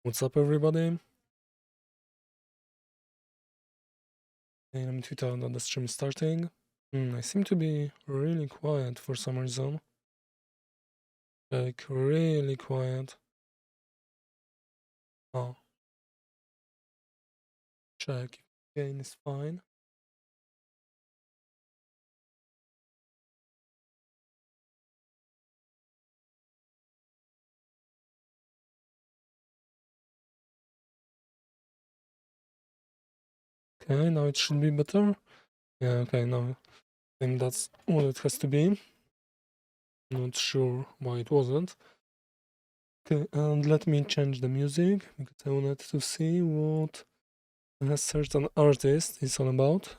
What's up, everybody? And I'm tweet out that the stream is starting. I seem to be really quiet for some reason. Like, really quiet. Oh. Check if gain is fine. Okay, now it should be better. Yeah, okay, now I think that's all it has to be. Not sure why it wasn't. Okay, and let me change the music because I wanted to see what a certain artist is all about.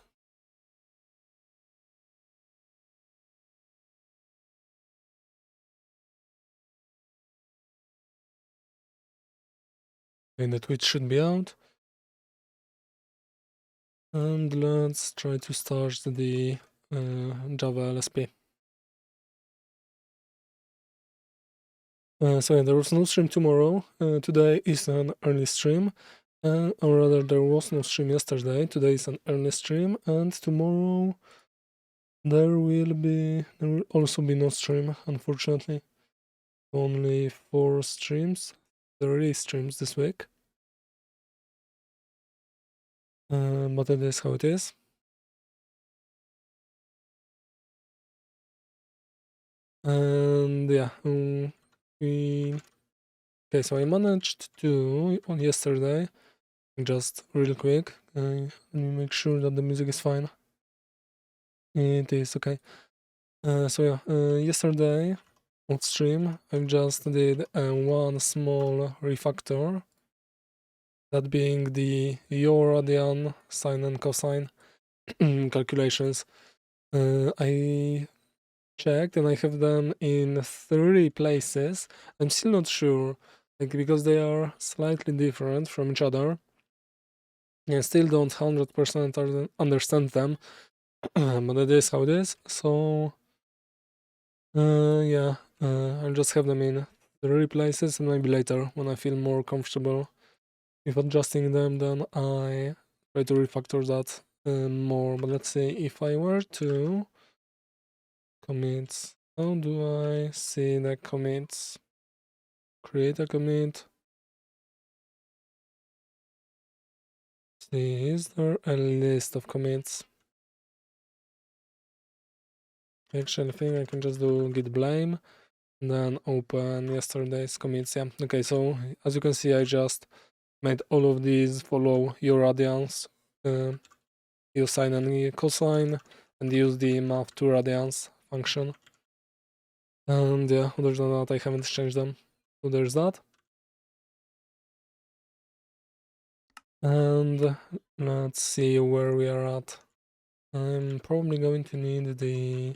And the Twitch should be out. And let's try to start the Java LSP. So yeah, there was no stream tomorrow. Today is an early stream. Or rather, there was no stream yesterday. Today is an early stream, and tomorrow there will also be no stream, unfortunately. Only 4 streams, 3 streams this week. But it is how it is. And yeah, okay, so I managed to on yesterday, just real quick. Let me make sure that the music is fine. It is okay. So yeah, yesterday on stream I just did one small refactor, that being the Euradian sine and cosine calculations. I checked and I have them in 3 places. I'm still not sure, like, because they are slightly different from each other. I still don't 100% understand them, but it is how it is. So yeah, I'll just have them in 3 places, and maybe later, when I feel more comfortable with adjusting them, then I try to refactor that more. But let's see, if I were to commits, how do I see the commits? Create a commit. See, is there a list of commits? Actually, I think I can just do git blame, and then open yesterday's commits. Yeah, okay, so as you can see, I just made all of these follow your radians, use sine and cosine, and use the math2radians function. And yeah, other than that, I haven't changed them. So there's that. And let's see where we are at. I'm probably going to need the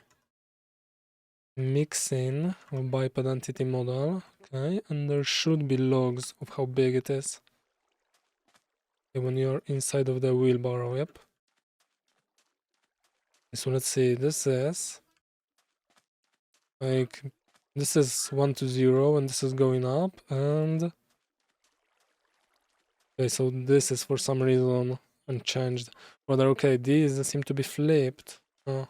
mixin of biped entity model. Okay, and there should be logs of how big it is. Okay, when you're inside of the wheelbarrow, yep. So let's see, this is like, this is 1 to 0 and this is going up, and okay, so this is for some reason unchanged. Rather, okay, these seem to be flipped. Oh,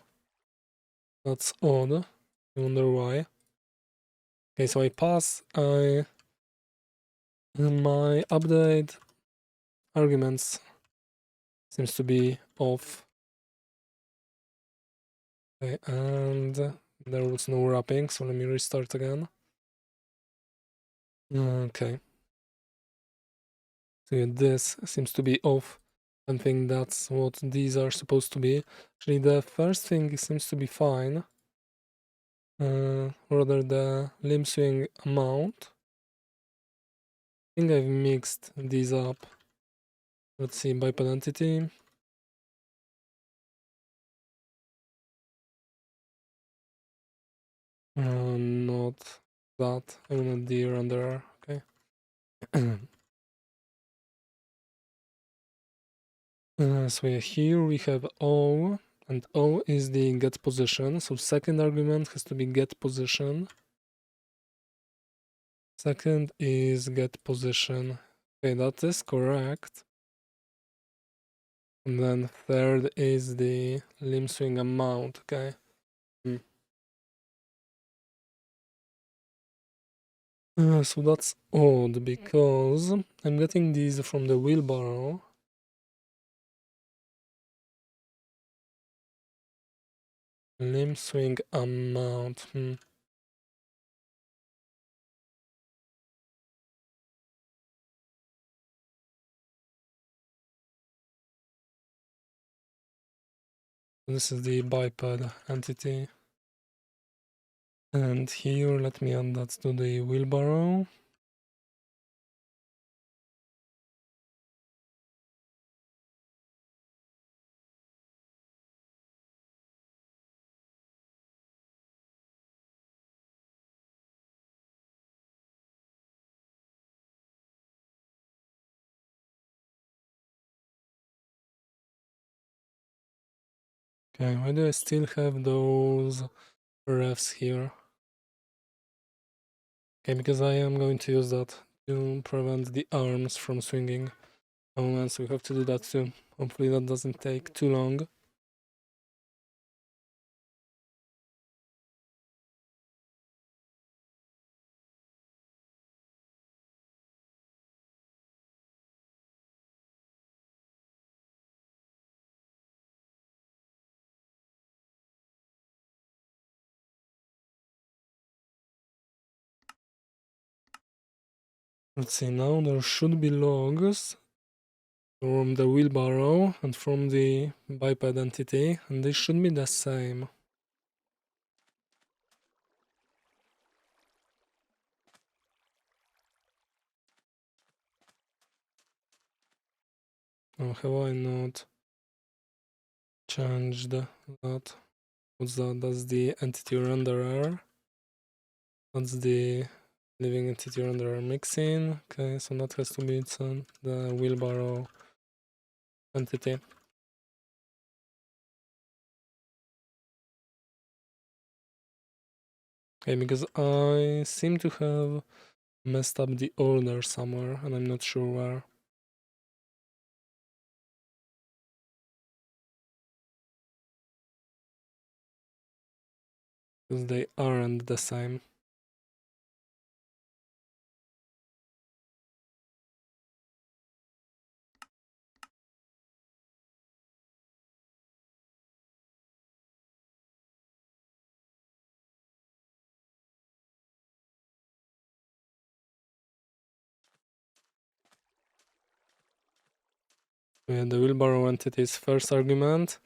that's odd. I wonder why. Okay, so I pass my update arguments seems to be off. Okay, and there was no wrapping, so let me restart again. Okay. So yeah, this seems to be off. I think that's what these are supposed to be. Actually, the first thing seems to be fine. Rather the limb swing amount. I think I've mixed these up. Let's see, biped entity. Not that. I want the render. Okay. So yeah, here we have O, and O is the get position. So second argument has to be get position. Second is get position Okay, that is correct. And then third is the limb swing amount, okay? So that's odd because I'm getting these from the wheelbarrow. Limb swing amount. This is the biped entity. And here, let me add that to the wheelbarrow. Okay, why do I still have those refs here? Okay, because I am going to use that to prevent the arms from swinging. Oh, and so we have to do that too. Hopefully that doesn't take too long. Let's see, now there should be logs from the wheelbarrow and from the biped entity, and they should be the same. Oh, have I not changed that? What's that? That's the entity renderer. That's the living entity renderer mixing. Okay, so that has to be the wheelbarrow entity. Okay, because I seem to have messed up the order somewhere, and I'm not sure where. Because they aren't the same. Yeah, the wheelbarrow entity's first argument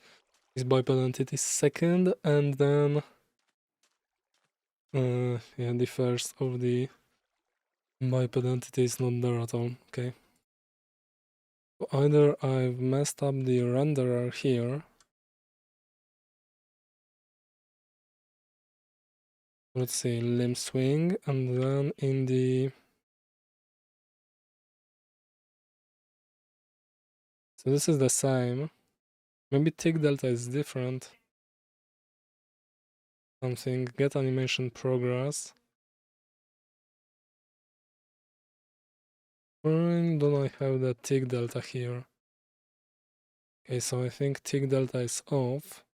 is biped entity's second, and then yeah, the first of the biped entity is not there at all. Okay. So either I've messed up the renderer here. Let's see, limb swing, and then in the... So this is the same. Maybe tick delta is different. Something, get animation progress. Why don't I have the tick delta here? Okay, so I think tick delta is off.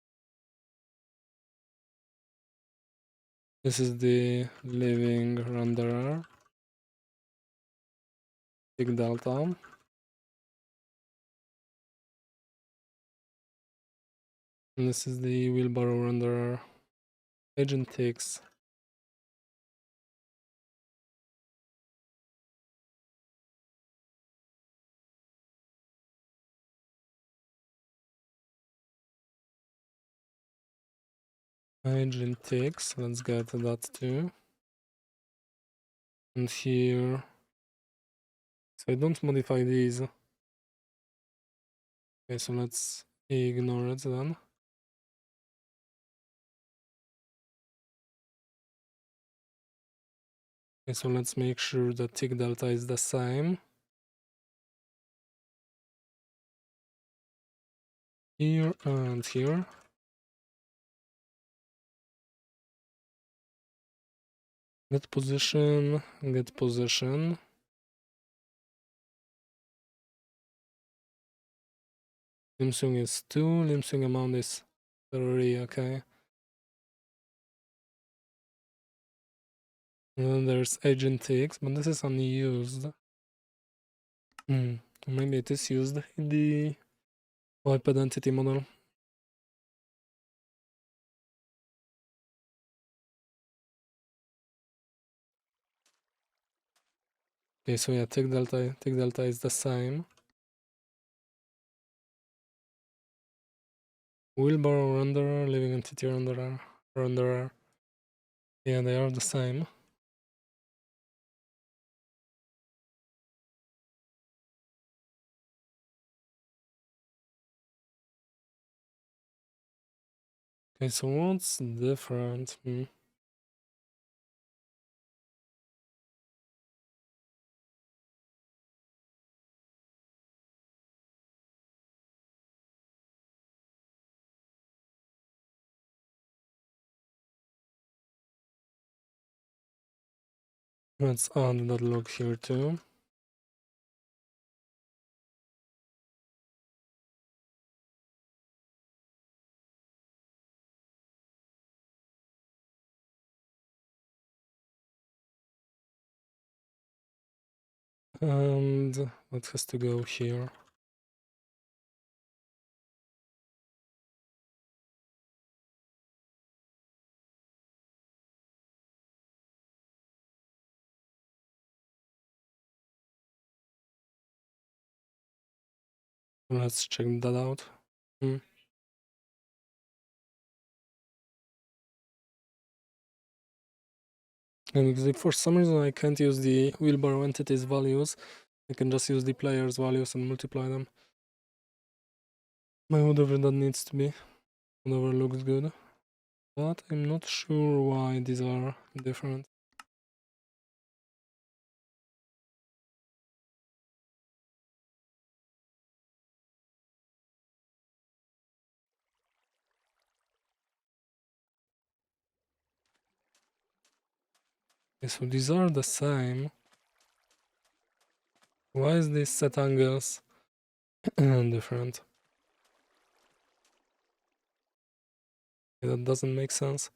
This is the living renderer. Tick delta. And this is the wheelbarrow renderer. Agent ticks. Agent ticks. Let's get that too. And here. So I don't modify these. Okay, so let's ignore it then. Okay, so let's make sure that tick delta is the same. Here and here. Get position, get position. Lim swing is 2, lim swing amount is 3, okay. And then there's agent X, but this is unused. Maybe it is used in the iPad entity model. Okay, so yeah, tick delta is the same. Wheelbarrow renderer, living entity renderer. Yeah, they are the same. Okay, so what's different? Let's add that log here too. And that has to go here. Let's check that out. And because if for some reason I can't use the wheelbarrow entities values, I can just use the player's values and multiply them by whatever that needs to be, whatever looks good. But I'm not sure why these are different. Okay, so these are the same. Why is this set angles different? Okay, that doesn't make sense.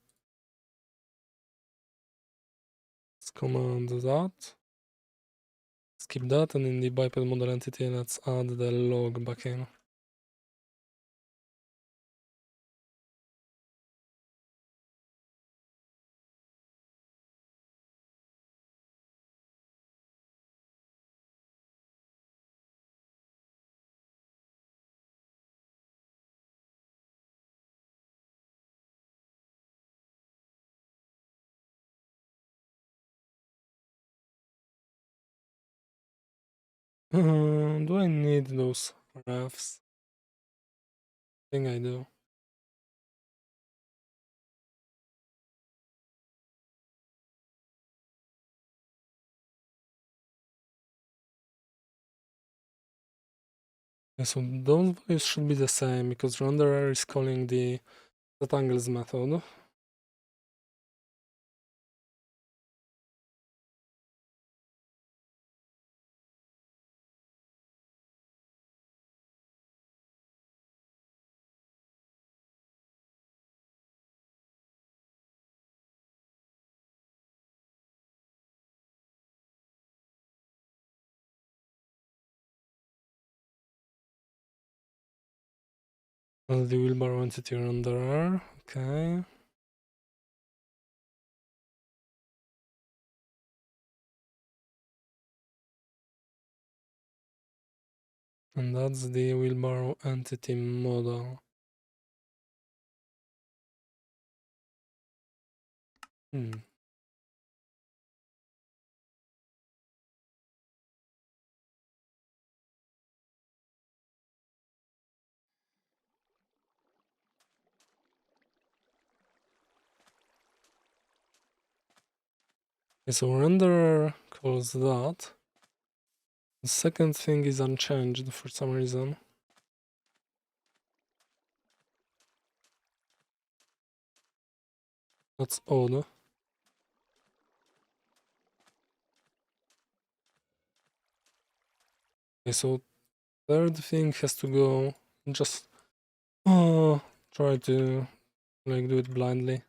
Let's command that. Skip that, and in the biped model entity, let's add the log back in. Do I need those refs? I think I do. Okay, so those values should be the same because renderer is calling the set angles method. As the wheelbarrow entity renderer, okay. And that's the wheelbarrow entity model. Okay, so renderer calls that. The second thing is unchanged for some reason. That's odd. Okay, so third thing has to go just try to like do it blindly.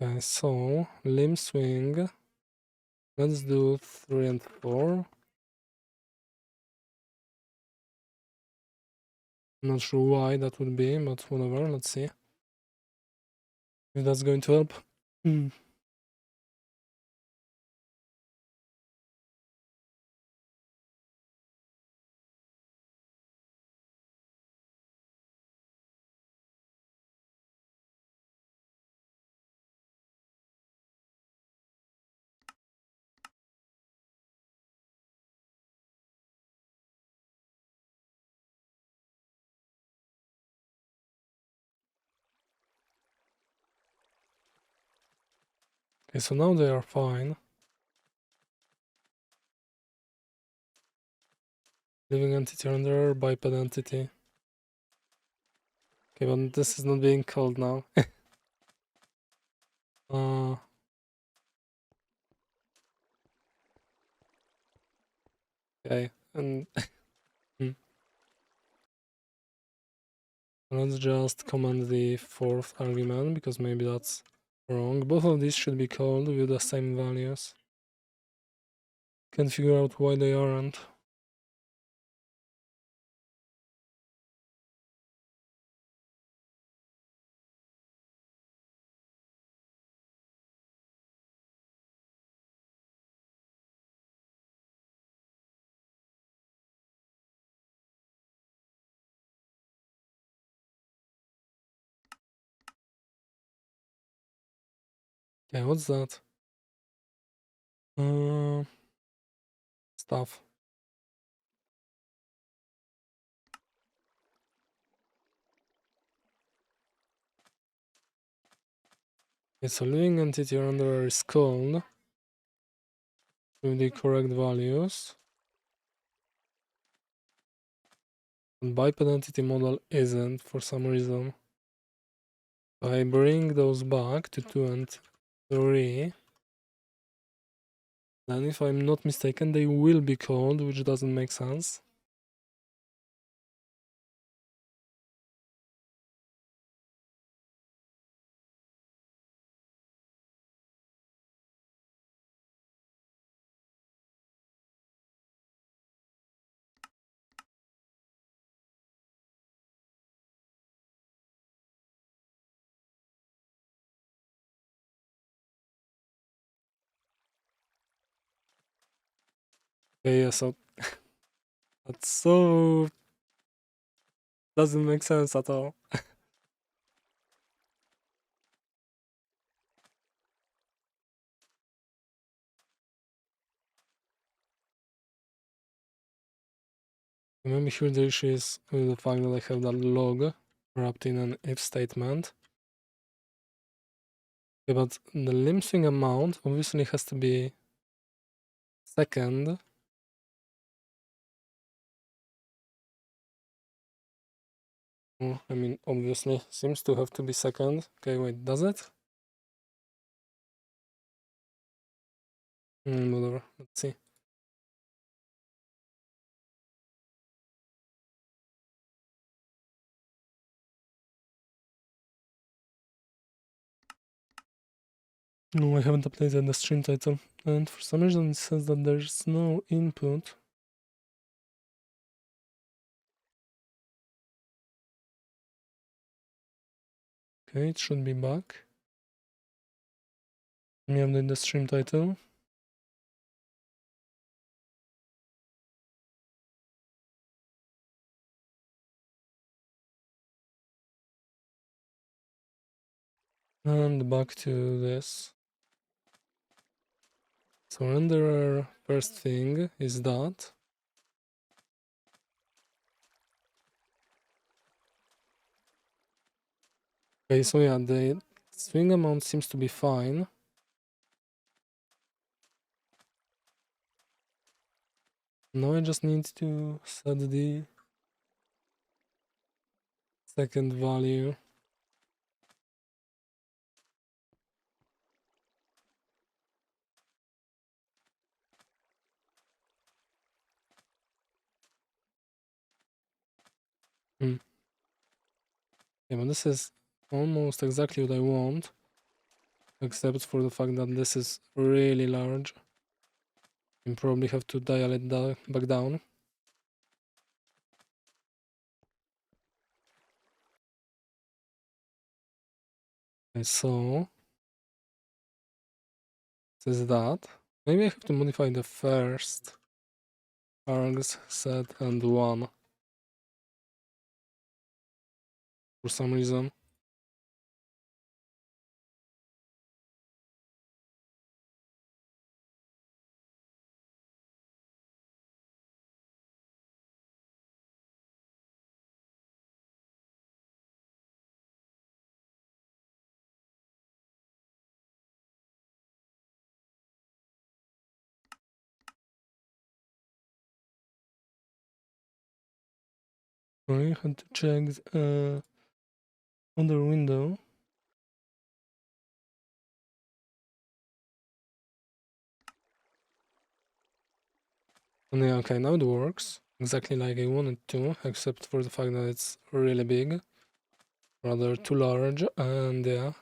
Okay, so limb swing. Let's do 3 and 4. Not sure why that would be, but whatever, let's see if that's going to help. Okay, so now they are fine. Living entity renderer, biped entity. Okay, but this is not being called now. uh, okay, and let's just comment the 4th argument, because maybe that's wrong. Both of these should be called with the same values. Can't figure out why they aren't. Okay, what's that? Stuff. Okay, so living entity renderer is called with the correct values. And biped entity model isn't for some reason. I bring those back to 2 and 3. Then if I'm not mistaken, they will be called, which doesn't make sense. Okay, yeah, so that's so doesn't make sense at all. Maybe here the issue is with the fact that I have that log wrapped in an if statement. Okay, but the limb swing amount obviously has to be second. I mean, obviously seems to have to be second. Okay, wait, does it? Whatever, let's see. No, I haven't updated the stream title, and for some reason it says that there's no input. Okay, it should be back. Let me update the stream title. And back to this. So renderer first thing is that. Okay, so yeah, the swing amount seems to be fine. Now I just need to set the second value. Yeah, but this is almost exactly what I want, except for the fact that this is really large. You probably have to dial it back down. Okay, so this is that. Maybe I have to modify the first args set and one for some reason. I had to check other window. And yeah, okay, now it works exactly like I wanted to, except for the fact that it's really big, rather too large, and yeah,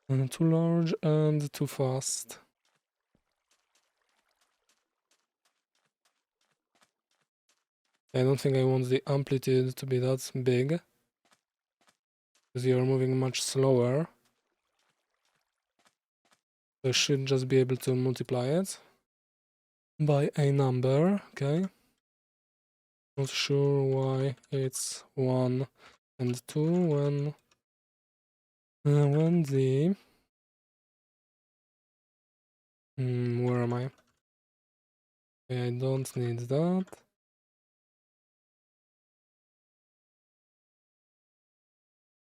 and too large and too fast. I don't think I want the amplitude to be that big, because you're moving much slower. So I should just be able to multiply it by a number, okay? Not sure why it's 1 and 2 when the where am I? Okay, I don't need that.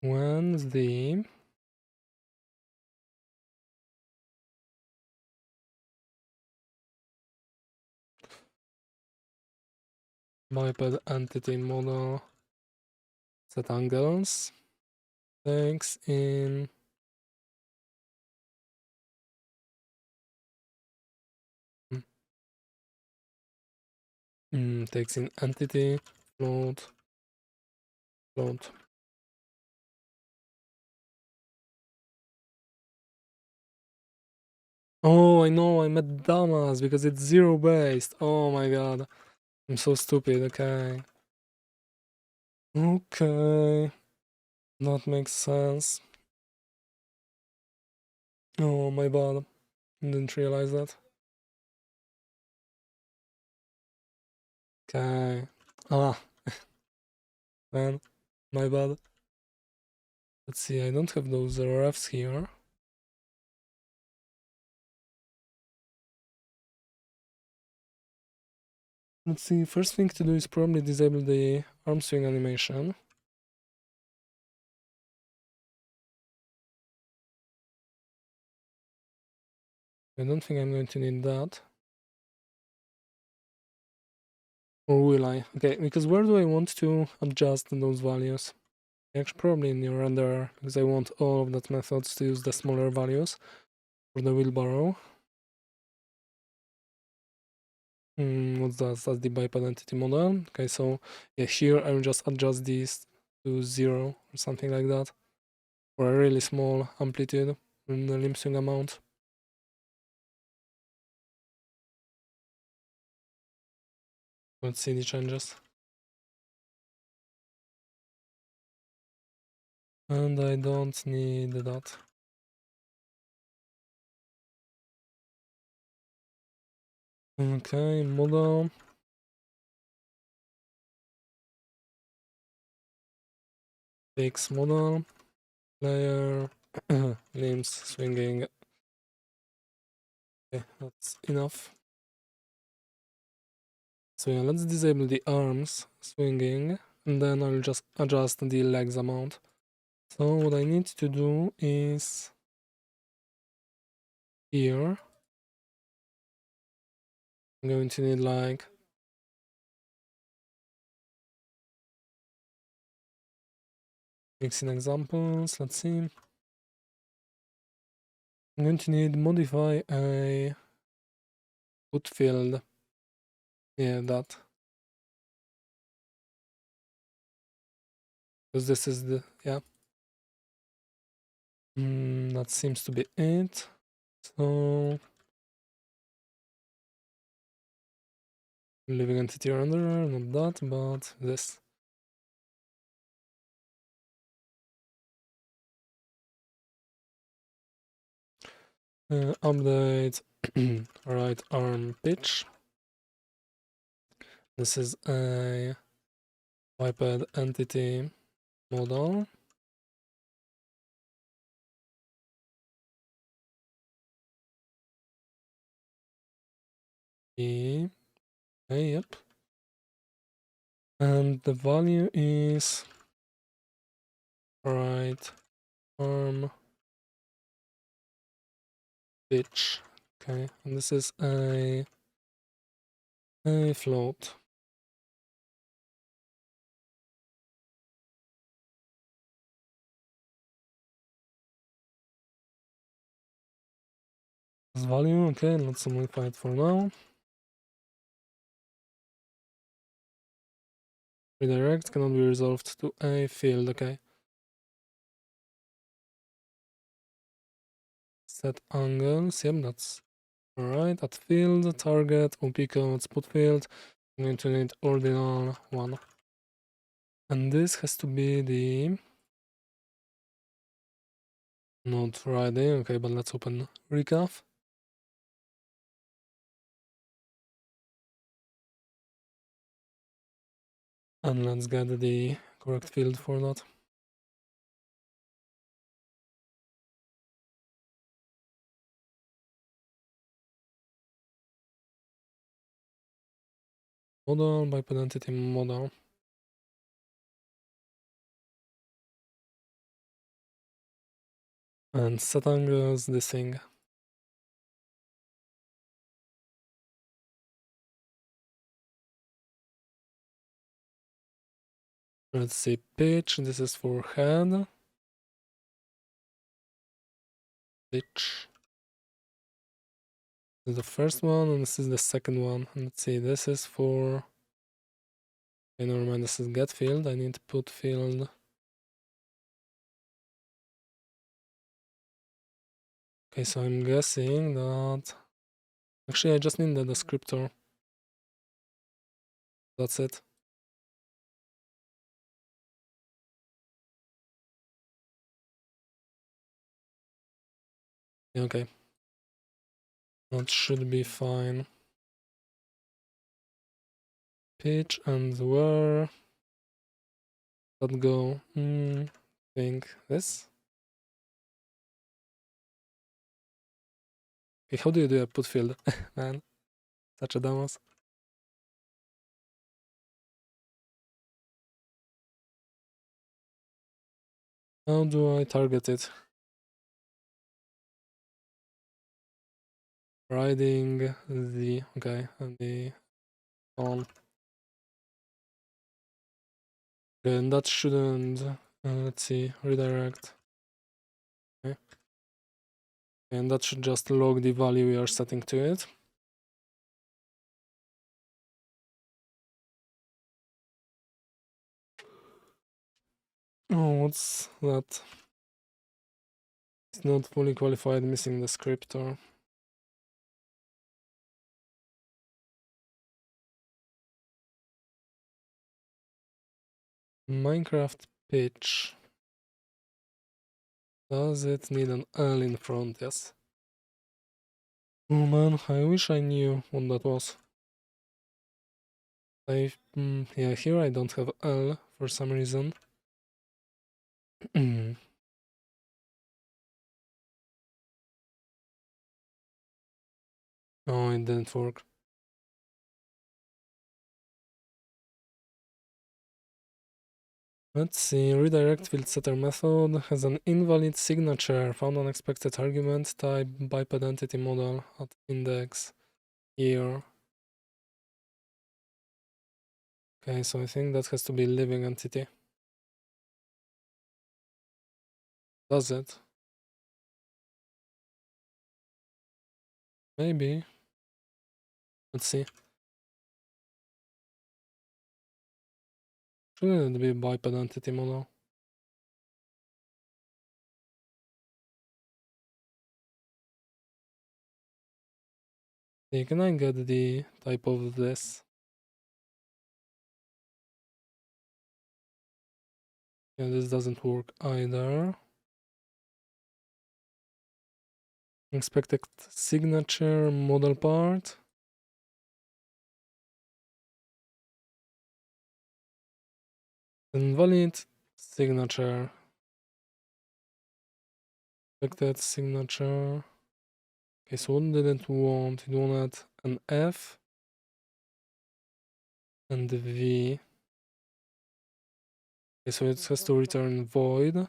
When the biped entity model set angles takes in entity float. Oh, I know, I'm a dumbass because it's zero based. Oh my god. I'm so stupid, okay. Okay. That makes sense. Oh, my bad. Didn't realize that. Okay. Ah, man. My bad. Let's see, I don't have those refs here. Let's see, first thing to do is probably disable the arm swing animation. I don't think I'm going to need that. Or will I? Okay, because where do I want to adjust those values? Actually, probably in your renderer, because I want all of that methods to use the smaller values for the wheelbarrow. What's that? That's the biped entity model. Okay, so yeah, here I'll just adjust these to 0 or something like that. Or a really small amplitude in the limb swing amount. Let's see the changes. And I don't need that. Okay, model. Fix model. Layer. Limbs swinging. Okay, that's enough. So yeah, let's disable the arms swinging, and then I'll just adjust the legs amount. So what I need to do is here, I'm going to need like mixing examples. Let's see. I'm going to need modify a foot field. Yeah, that. because this is the, yeah. That seems to be it. So living entity renderer, not that, but this. Update right arm pitch. This is a biped entity model. Okay, yep. And the value is right arm pitch. Okay, and this is a float. This value, okay, let's simplify it for now. Redirect cannot be resolved to a field, okay. Set angles, yep, that's alright. At field, target, OP code, spot field. I'm going to need ordinal 1. And this has to be the not riding, okay, but let's open recap. And let's get the correct field for that. Model by identity model. And set angles, this thing. Let's see, pitch, this is for head. Pitch. This is the first one, and this is the second one. And let's see, this is for... Okay, never mind, this is get field. I need to put field. Okay, so I'm guessing that... Actually, I just need the descriptor. That's it. Yeah, okay. That should be fine. Pitch and where? That go. Think this. Okay, how do you do a put field? Man, such a dumbass. How do I target it? Riding the, okay, and the on. And that shouldn't, let's see, redirect. Okay. And that should just log the value we are setting to it. Oh, what's that? It's not fully qualified, missing the descriptor. Minecraft pitch. Does it need an L in front? Yes. Oh man, I wish I knew what that was. Yeah, here I don't have L for some reason. Oh, it didn't work. Let's see, redirect field setter method has an invalid signature, found unexpected argument type biped entity model at index here. Okay, so I think that has to be living entity. Does it? Maybe. Let's see. Shouldn't it be biped entity model? Okay, can I get the type of this? Yeah, this doesn't work either. Expected signature model part. Invalid signature. Expected signature. Okay, so what didn't want? It wanted an F and a V. Okay, so it has to return void.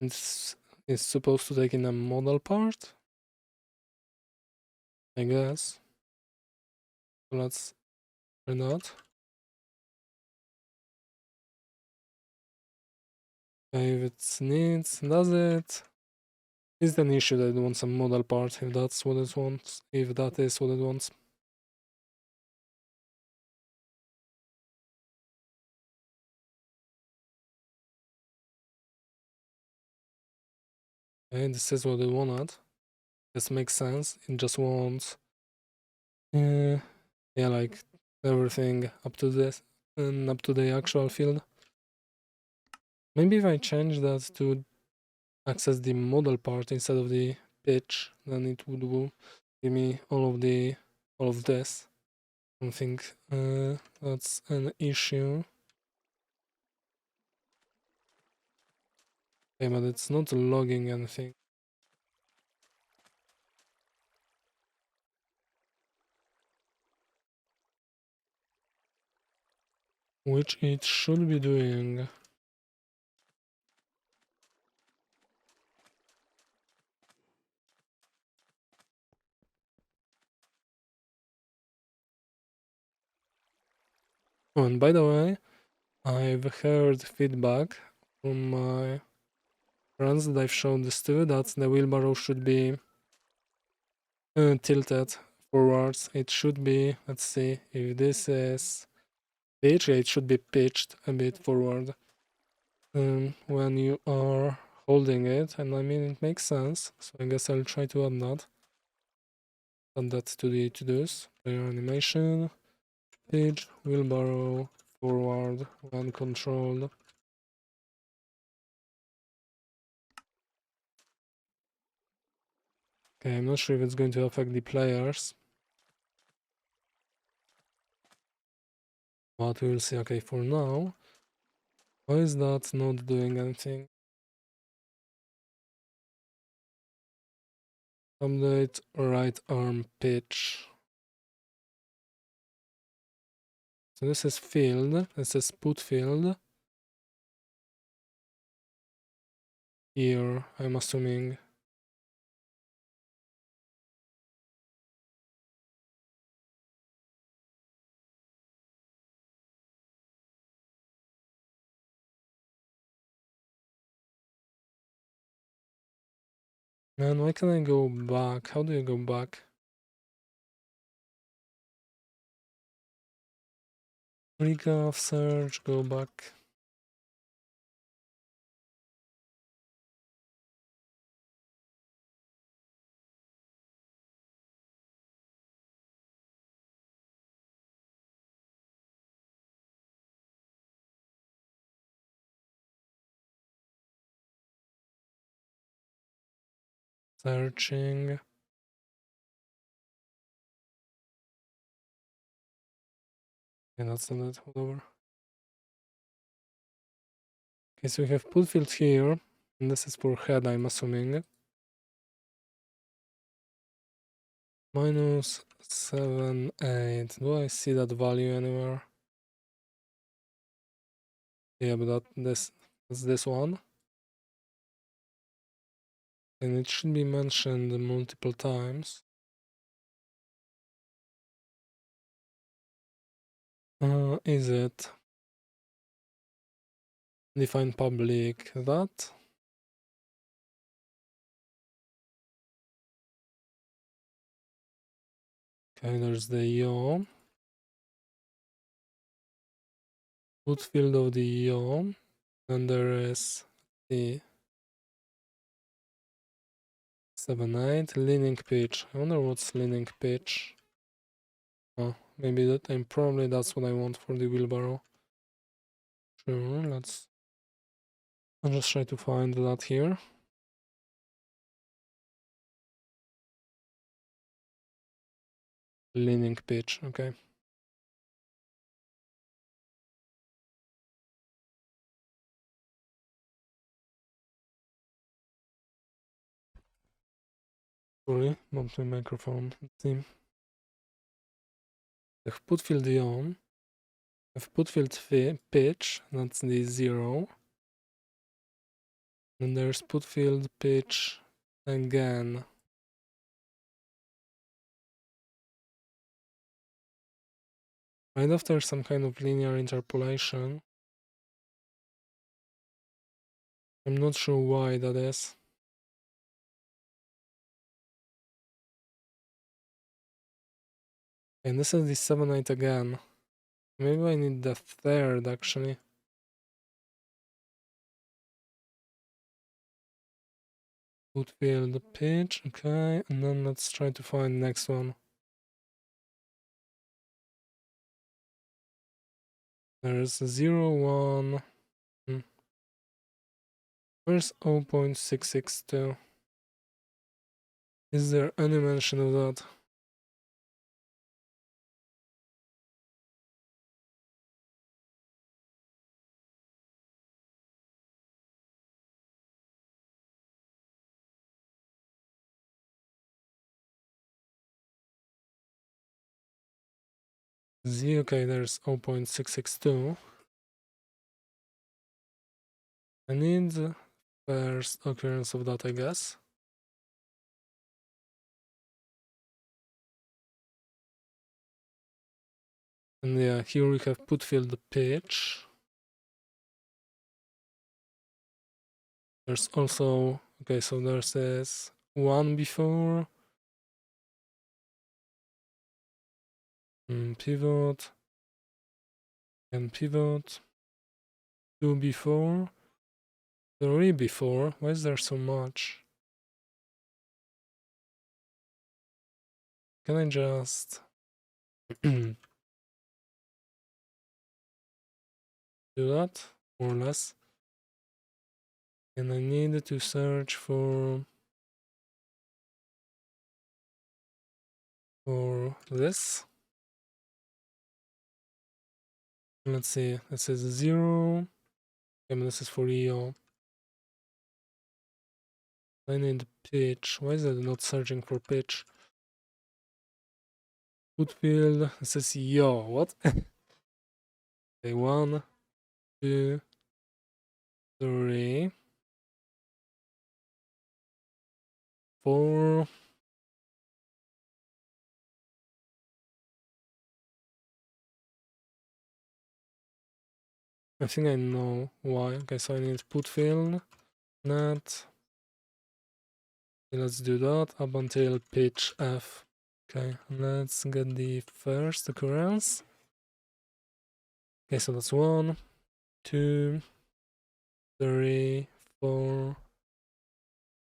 It's supposed to take in a model part, I guess. So let's try that. Okay, if it needs, does it? Is an issue that it wants a model part if that's what it wants, if that is what it wants. Okay, this is what it wanted. This makes sense. It just wants, yeah, like everything up to this and up to the actual field. Maybe if I change that to access the model part instead of the pitch, then it would give me all of this. I don't think that's an issue. Okay, but it's not logging anything. Which it should be doing. Oh, and by the way, I've heard feedback from my friends that I've shown this to, that the wheelbarrow should be tilted forwards. It should be, let's see, if this is pitch, it should be pitched a bit forward when you are holding it, and I mean it makes sense, so I guess I'll try to add that to the to-dos. Player animation, pitch, wheelbarrow, forward, when controlled. Okay, I'm not sure if it's going to affect the players, but we'll see. Okay, for now, why is that not doing anything? Update right arm pitch. So this is field, this is put field. Here, I'm assuming. Man, why can't I go back? How do you go back? Recap, search, go back. Searching. Yeah, that's not it, whatever. Okay, so we have put field here, and this is for head, I'm assuming. Minus 7, 8. Do I see that value anywhere? Yeah, but that's this one. And it should be mentioned multiple times. Is it define public that? Okay, there's the yaw. Put field of the yaw. And there is the 7, 8 leaning pitch. I wonder what's leaning pitch. Oh, maybe that, and probably that's what I want for the wheelbarrow. Sure, I'll just try to find that here. Leaning pitch, okay. Sorry, bumped my microphone. Let's see. The put field on. I've put field pitch, that's the 0. And there's put field pitch again. Right after some kind of linear interpolation. I'm not sure why that is. And this is the 7/8 again. Maybe I need the third actually. Put field pitch, okay, and then let's try to find the next one. There's 0, 1. Where's 0.662? Is there any mention of that? Z, okay, there's 0.662. I need the first occurrence of that, I guess. And yeah, here we have put field pitch. There's also, okay, so there's this 1 before. Pivot. And pivot. 2 before. 3 before. Why is there so much? Can I just do that? More or less. And I need to search for this. Let's see, this is 0. Okay, this is for EO. I need pitch. Why is it not searching for pitch? Put field. This is yo. What? Okay, 1, 2, 3, 4. I think I know why. Okay, so I need put field. Net. Okay, let's do that up until pitch F. Okay, let's get the first occurrence. Okay, so that's 1, 2, 3, 4,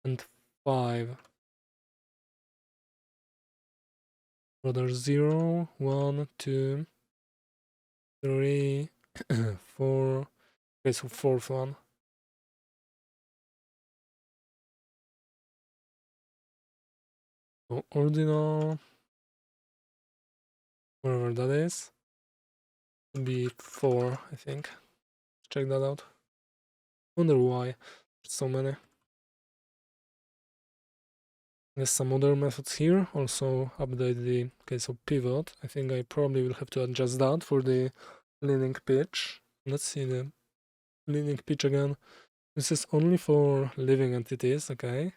and 5. So there's 0, 1, 2, 3, 4. Okay, so fourth one. So ordinal, wherever that is, would be 4, I think. Check that out. Wonder why so many. There's some other methods here. Also update the case of pivot. I think I probably will have to adjust that for the leaning pitch. Let's see the leaning pitch again. This is only for living entities, okay?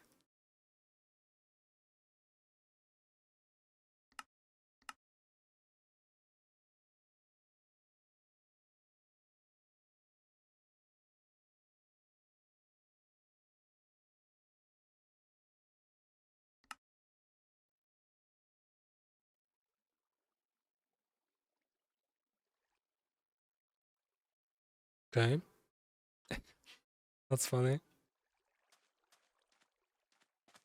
Okay. That's funny.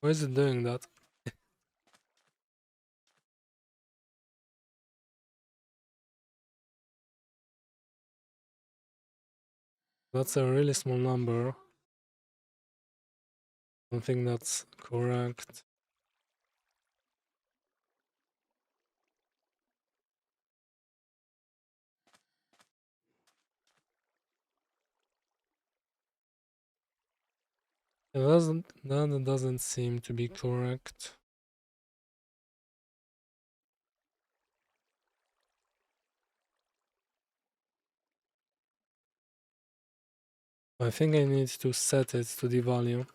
Why is it doing that? That's a really small number. I don't think that's correct. That doesn't seem to be correct. I think I need to set it to the value.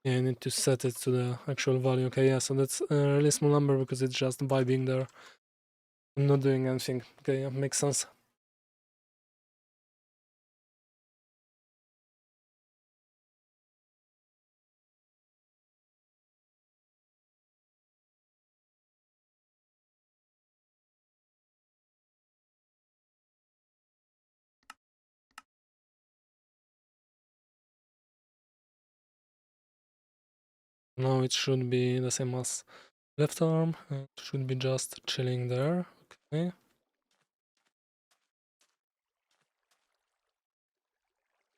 Yeah, I need to set it to the actual value. Okay, yeah, so that's a really small number because it's just vibing there. I'm not doing anything. Okay, yeah, makes sense. Now it should be the same as left arm. It should be just chilling there. Okay.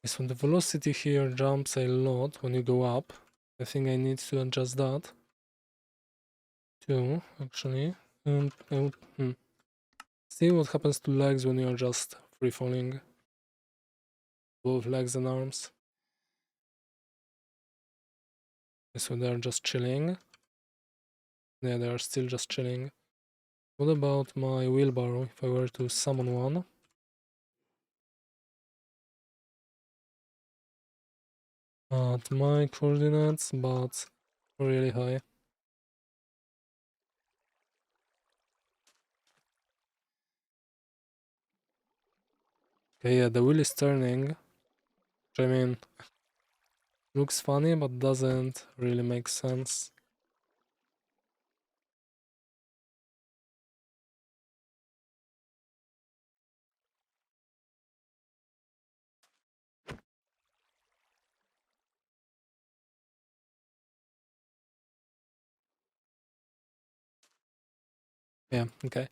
So the velocity here jumps a lot when you go up. I think I need to adjust that too, actually. And I would see what happens to legs when you're just free falling. Both legs and arms. So they're just chilling. Yeah, they're still just chilling. What about my wheelbarrow if I were to summon one? At my coordinates, but really high. Okay, yeah, the wheel is turning, which I mean, looks funny, but doesn't really make sense. Yeah, okay.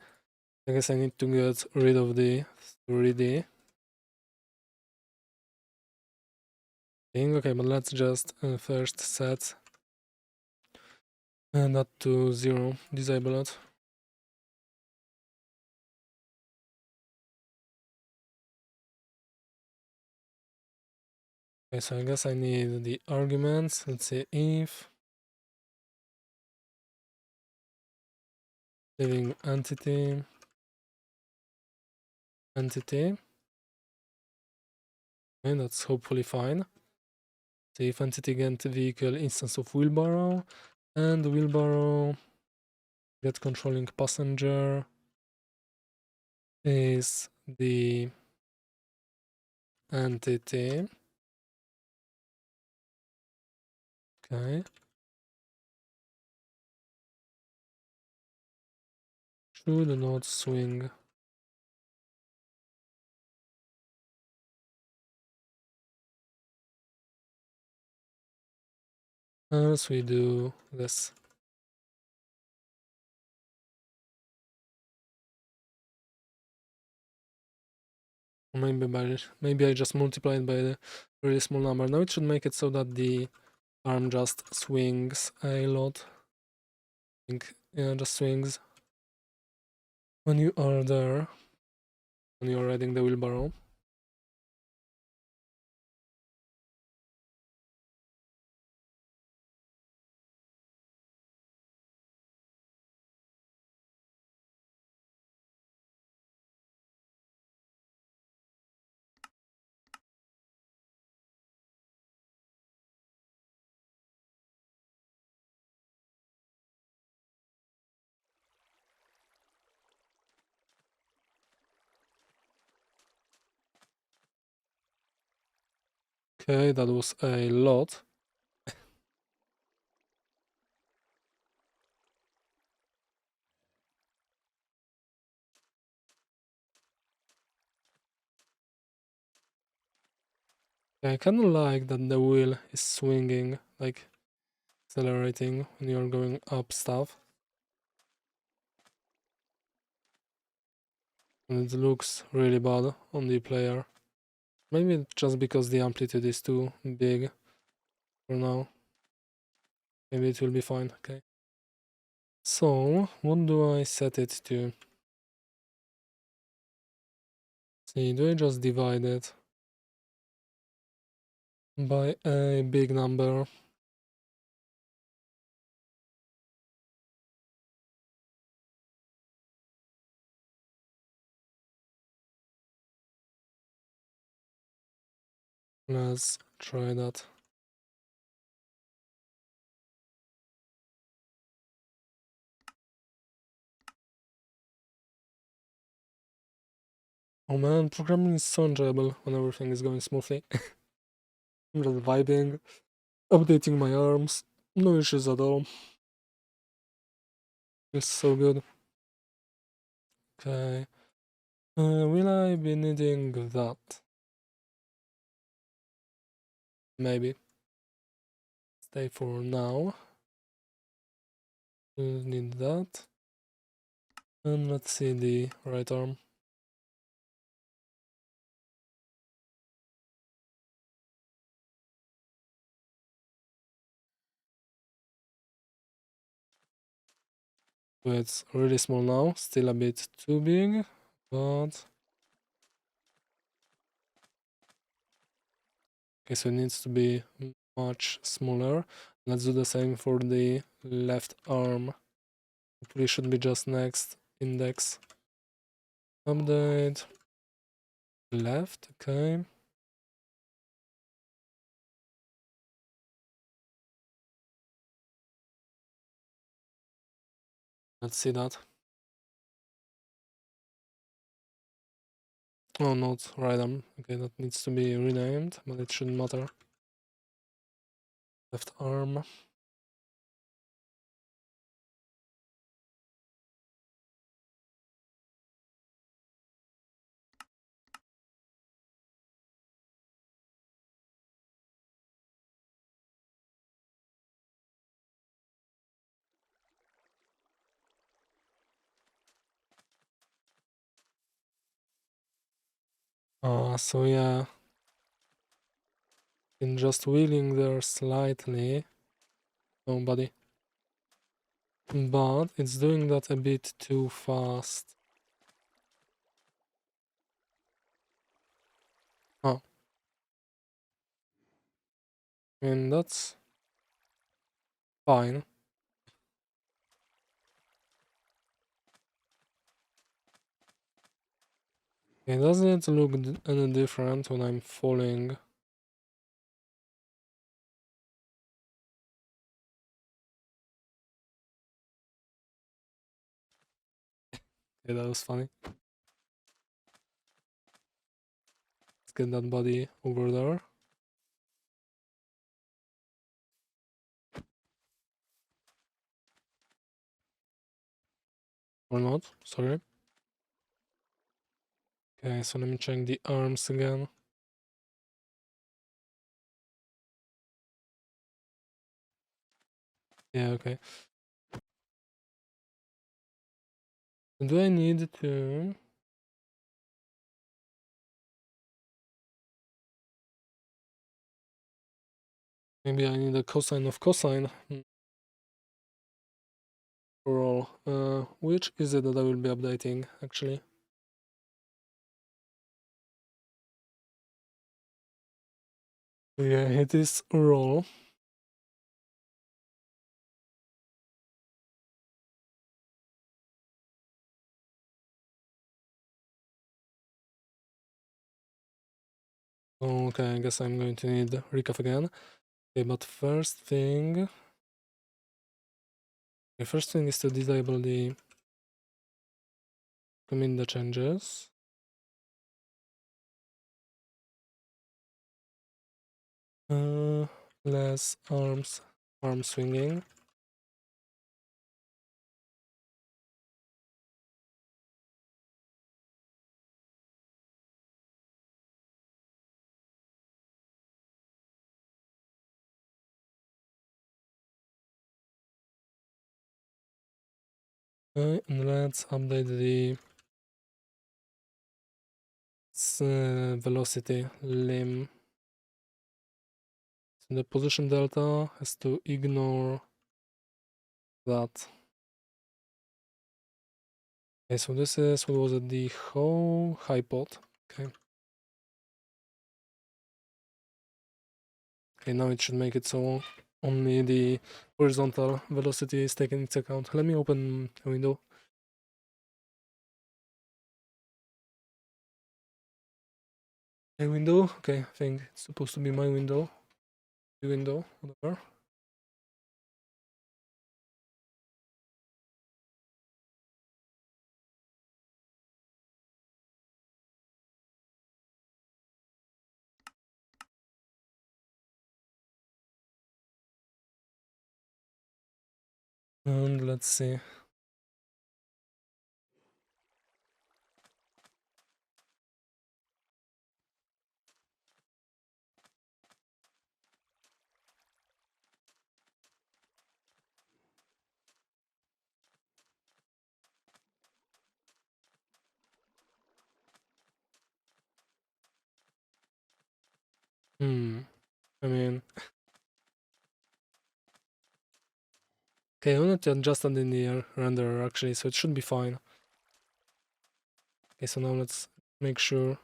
I guess I need to get rid of the 3D thing. Okay, but let's just first set that to 0, disable it. Okay, so I guess I need the arguments. Let's say if living entity, and that's hopefully fine. So if entity get vehicle instance of wheelbarrow, and wheelbarrow get controlling passenger is the entity. Okay. Should not swing. As we do this. Maybe I just multiply it by the really small number. Now it should make it so that the arm just swings a lot. I think, yeah, just swings when you are there, when you're riding the wheelbarrow. Okay, that was a lot. I kind of like that the wheel is swinging, like accelerating when you're going up stuff. and it looks really bad on the player. Maybe just because the amplitude is too big for now. Maybe it will be fine, okay. So, what do I set it to? See, do I just divide it by a big number? Let's try that. Oh man, programming is so enjoyable when everything is going smoothly. I'm just vibing, updating my arms, no issues at all. It's so good. Okay. Will I be needing that? Maybe. Stay for now. We'll need that. And let's see the right arm. So it's really small now, still a bit too big, but okay, so it needs to be much smaller. Let's do the same for the left arm. Hopefully should be just next index. Update. Left, okay. Let's see that. Oh, not right arm. Okay, that needs to be renamed, but it shouldn't matter. Left arm. So yeah, in just wheeling there slightly, nobody. But it's doing that a bit too fast. Oh, and that's fine. Okay, does it look any different when I'm falling? Okay, that was funny. Let's get that body over there. Or not, sorry. Okay, so let me check the arms again. Yeah, okay. Do I need to... Maybe I need a cosine of cosine. For all. Which is it that I will be updating, actually? Yeah, it is roll. Okay, I guess I'm going to need recap again. Okay, but first thing... Okay, first thing is to disable the... Commit the changes. Less arm swinging. Okay, and let's update the Let's velocity lim. So the position delta has to ignore that. Okay, so this is, what was it, the whole hypod. Okay. Okay, now it should make it so only the horizontal velocity is taken into account. Let me open a window. A window, okay, I think it's supposed to be my window. The window, whatever. And let's see. I mean, okay, I wanted to adjust it in the renderer actually, so it should be fine. Okay, so now let's make sure,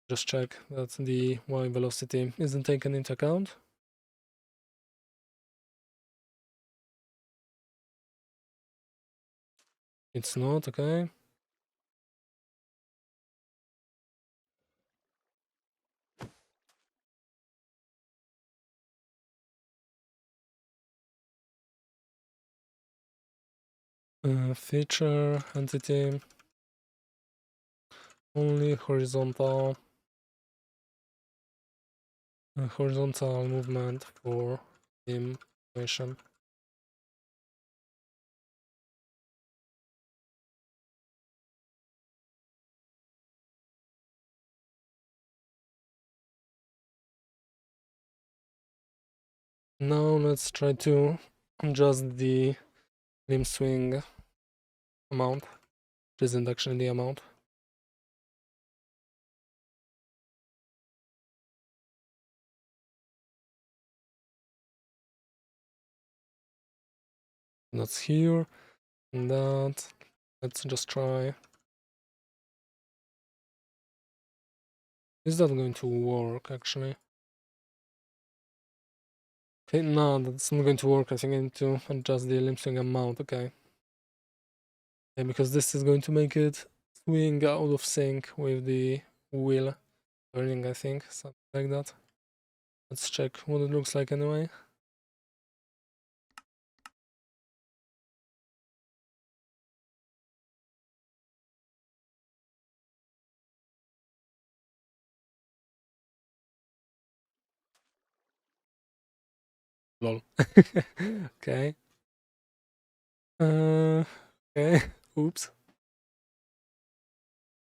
just check that the Y velocity isn't taken into account. It's not, okay. Feature, entity, only horizontal movement for animation. Now let's try to adjust the limb swing amount, which isn't actually the amount. That's here, and that. Let's just try. Is that going to work actually? Okay, no, that's not going to work. I think I need to adjust the limb swing amount, okay. Yeah, because this is going to make it swing out of sync with the wheel turning, I think, something like that. Let's check what it looks like anyway. Lol. Okay. Okay. Oops.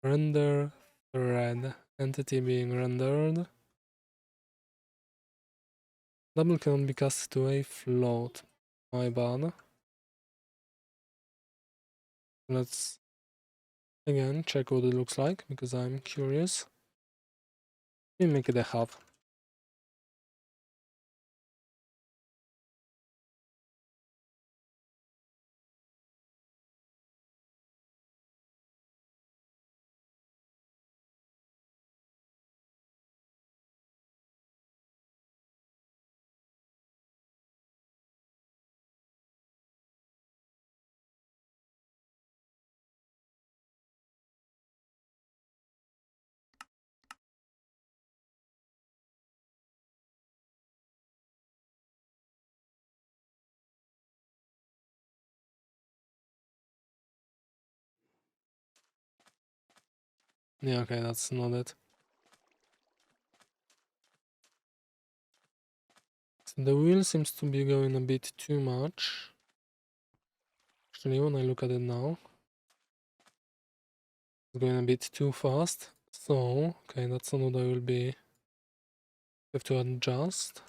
Render thread. Entity being rendered. Double can be cast to a float. My bad. Let's again check what it looks like because I'm curious. Let me make it a half. Yeah, okay, that's not it. So the wheel seems to be going a bit too much. Actually, when I look at it now, it's going a bit too fast. So, okay, that's not what I will be. Have to adjust.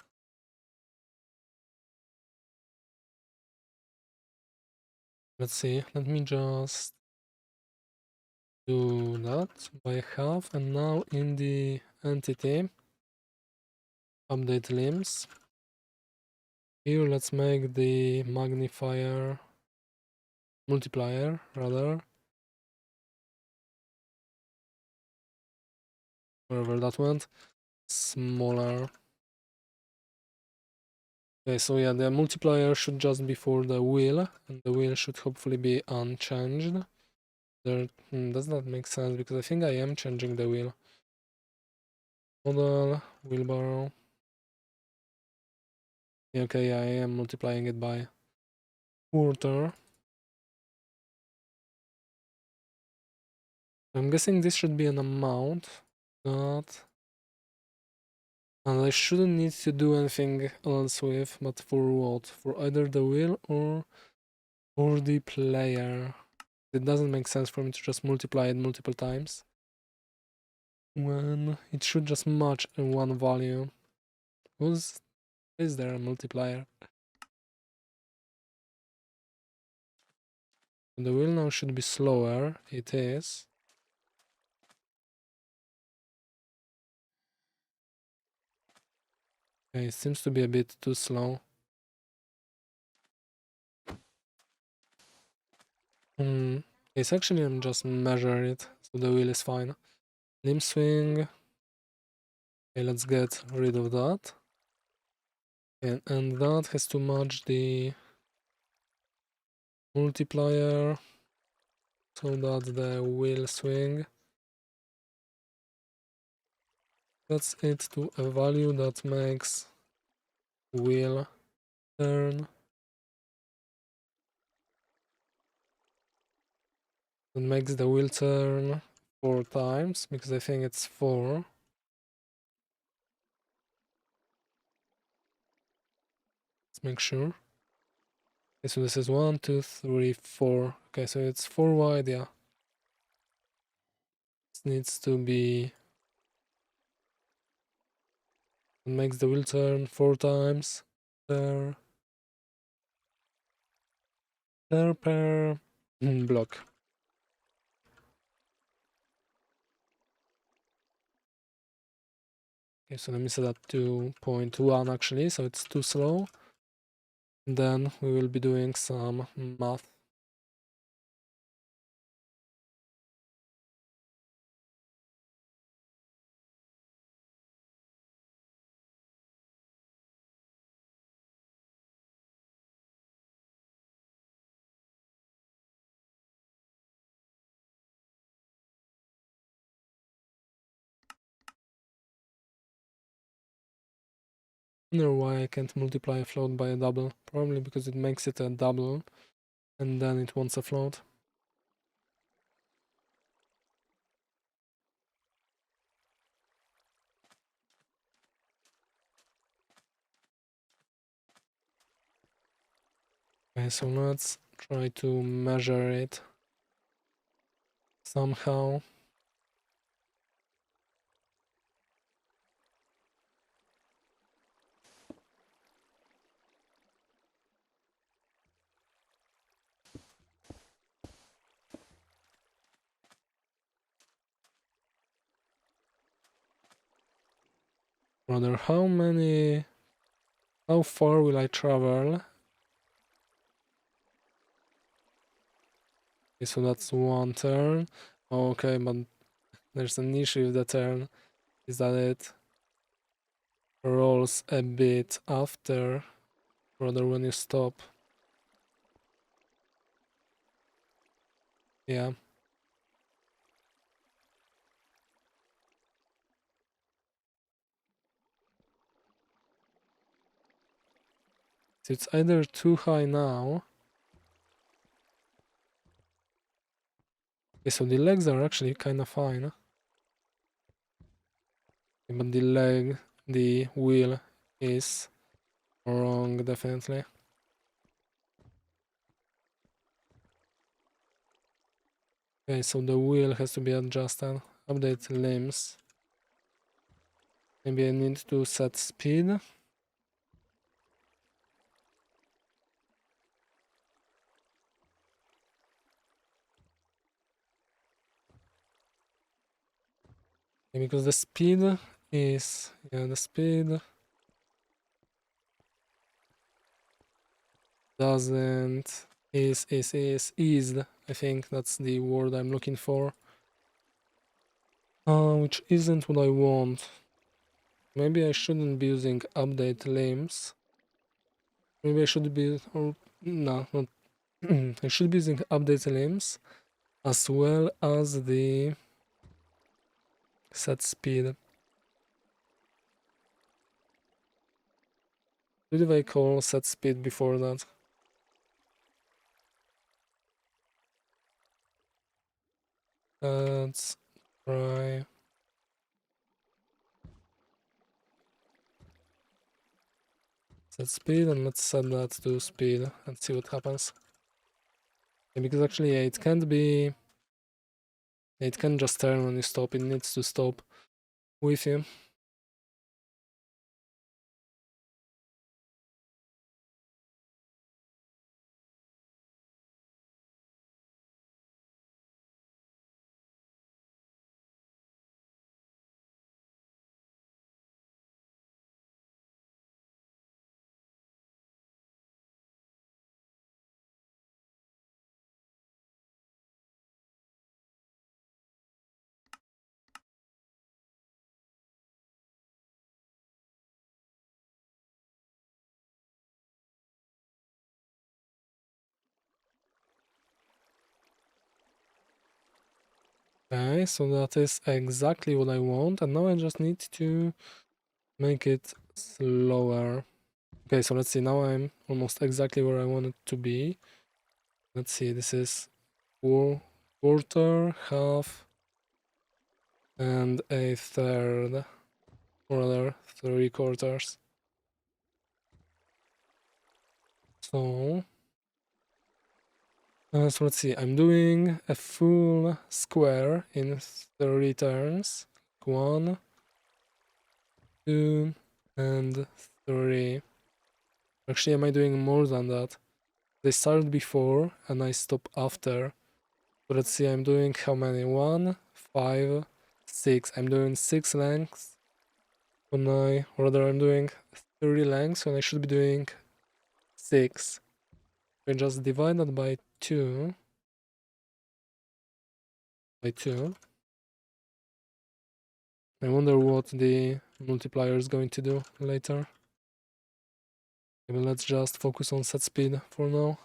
Let's see. Let me just do that by half, and now in the entity, update limbs. Here let's make the multiplier rather, wherever that went, smaller. Okay, so yeah, the multiplier should just be for the wheel, and the wheel should hopefully be unchanged. Does not make sense because I think I am changing the wheel. Model, wheelbarrow. Yeah, okay, I am multiplying it by quarter. I'm guessing this should be an amount, not. And I shouldn't need to do anything else with, but for what? For either the wheel or for the player. It doesn't make sense for me to just multiply it multiple times when it should just match in one value. Is there a multiplier? The wheel now should be slower. It is. Okay, it seems to be a bit too slow. It's actually, I'm just measure it, so the wheel is fine. Limb swing. Okay, let's get rid of that. And that has to match the multiplier so that the wheel swing sets it to a value that makes wheel turn. It makes the wheel turn 4 times because I think it's 4. Let's make sure. Okay, so this is 1, 2, 3, 4. Okay, so it's 4 wide, yeah. This needs to be. It makes the wheel turn 4 times per block. Okay, so let me set that to 0.1 actually, so it's too slow. And then we will be doing some math. I wonder why I can't multiply a float by a double. Probably because it makes it a double and then it wants a float. Okay, so let's try to measure it somehow. Rather, how far will I travel? Okay, so that's one turn. Okay, but there's an issue with the turn, is that it rolls a bit after, rather when you stop. Yeah. So it's either too high now. Okay, so the legs are actually kind of fine. But the wheel is wrong, definitely. Okay, so the wheel has to be adjusted. Update limbs. Maybe I need to set speed. because the speed is, the speed doesn't, is eased. I think that's the word I'm looking for. Which isn't what I want. Maybe I shouldn't be using update limbs. Maybe I should be, or no, not. I should be using update limbs as well as the set speed. What did I call set speed before that? Let's try. Set speed, and let's set that to speed and see what happens. Yeah, because actually, yeah, it can't be. It can't just turn when you stop. It needs to stop with you. Okay, so that is exactly what I want, and now I just need to make it slower. Okay, so let's see, now I'm almost exactly where I want it to be. Let's see, this is quarter, half, and a third, or rather, 3/4. So, so let's see, I'm doing a full square in 3 turns. 1, 2, and 3. Actually, am I doing more than that? They start before and I stop after. So let's see, I'm doing how many? 1, 5, 6. I'm doing 6 lengths when or rather, I'm doing 3 lengths when I should be doing 6. I just divide that by 2. By 2. I wonder what the multiplier is going to do later. Maybe let's just focus on set speed for now.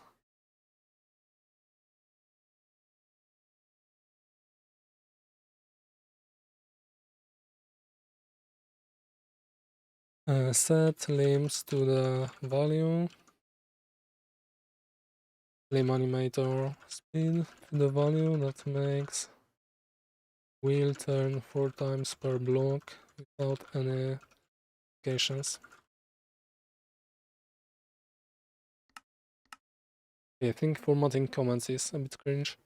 Set limbs to the value. Limb animator speed to the value that makes wheel turn 4 times per block without any modifications. Yeah, I think formatting comments is a bit cringe.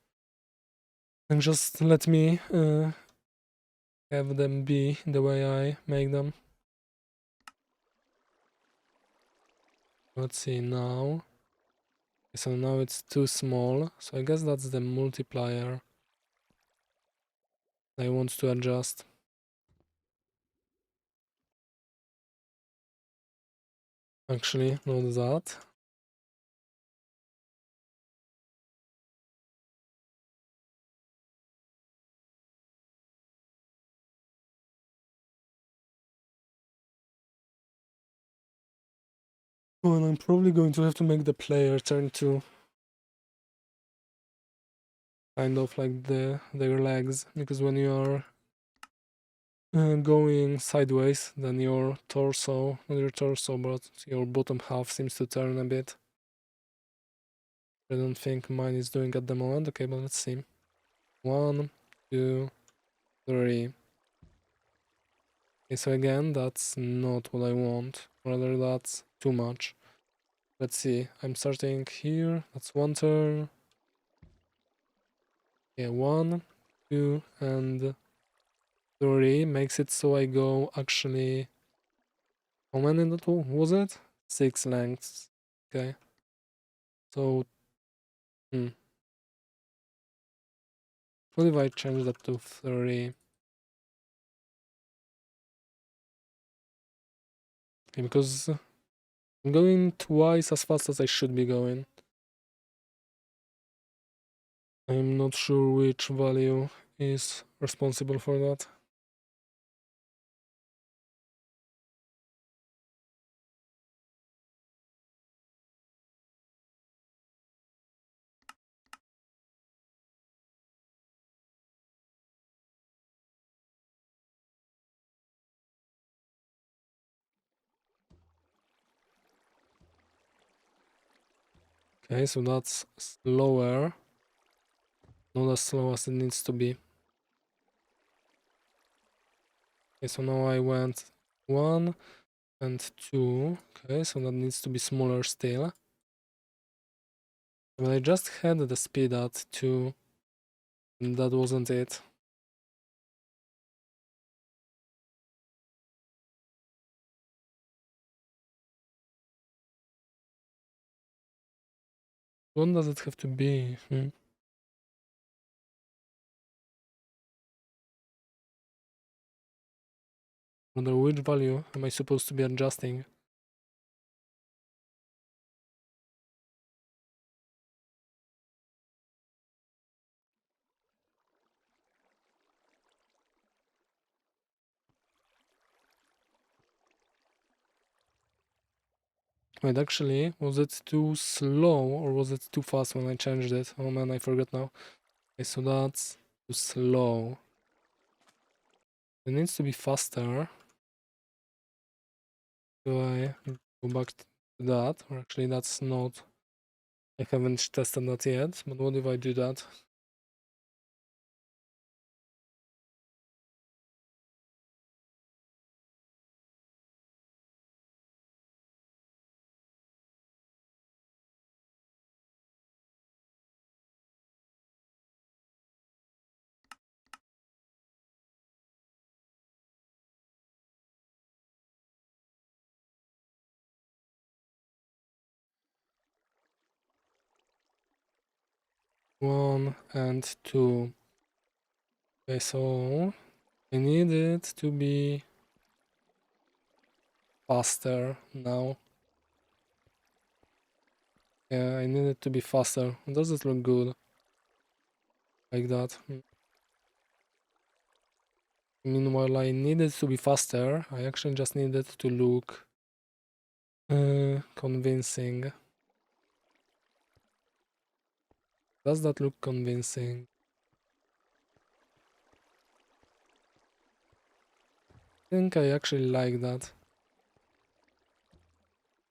And just let me have them be the way I make them. Let's see now. So now it's too small, so I guess that's the multiplier I want to adjust. Actually, not that. Oh, and I'm probably going to have to make the player turn to kind of like their legs, because when you are going sideways, then your torso, not your torso, but your bottom half seems to turn a bit. I don't think mine is doing at the moment. Okay, but let's see. 1, 2, 3. Okay, so again, that's not what I want. Rather, that's too much. Let's see. I'm starting here. That's 1 turn. Yeah, 1, 2, and 3 makes it so I go actually. How many that was it? 6 lengths. Okay. So, what if I change that to 3? Okay, because I'm going twice as fast as I should be going. I'm not sure which value is responsible for that. Okay, so that's slower. Not as slow as it needs to be. Okay, so now I went 1 and 2. Okay, so that needs to be smaller still. But I just had the speed at 2, and that wasn't it. What does it have to be? Wonder which value am I supposed to be adjusting? Wait, actually, was it too slow or was it too fast when I changed it? Oh man, I forgot now. Okay, so that's too slow. It needs to be faster. Do I go back to that? Or actually, that's not. I haven't tested that yet, but what if I do that? One and two. Okay, so I need it to be faster now. Yeah, I need it to be faster. Does it look good? Like that. Meanwhile, I need it to be faster. I actually just need it to look convincing. Does that look convincing? I think I actually like that.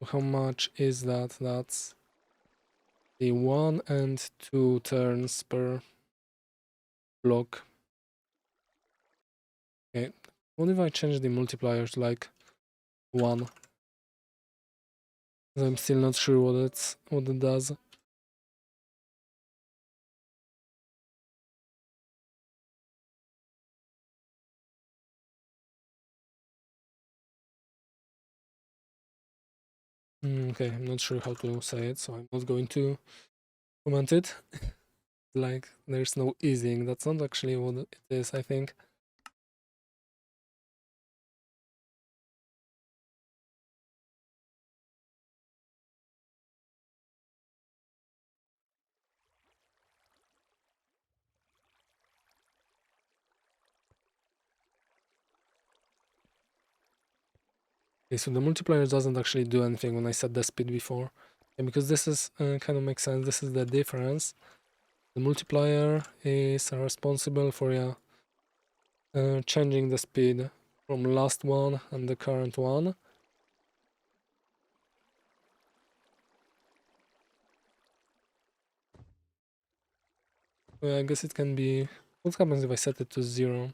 How much is that? That's the 1 and 2 turns per block. Okay. What if I change the multiplier to like 1? I'm still not sure what it does. Okay, I'm not sure how to say it, so I'm not going to comment it. Like, there's no easing. That's not actually what it is, I think. Okay, so the multiplier doesn't actually do anything when I set the speed before. And because this is kind of makes sense, this is the difference. The multiplier is responsible for changing the speed from last one and the current one. I guess it can be... What happens if I set it to 0?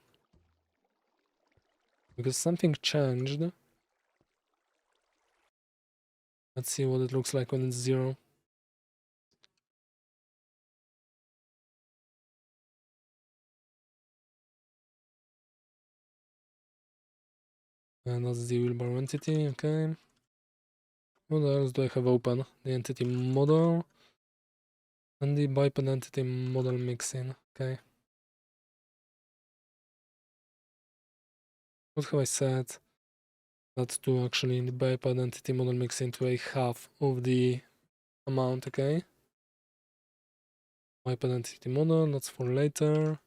Because something changed. Let's see what it looks like when it's 0. And that's the wheelbarrow entity, okay. What else do I have open? The entity model and the biped entity model mixing, okay. What have I set? that to actually in the BAPE identity model mix into a half of the amount, okay? BAPE identity model, that's for later.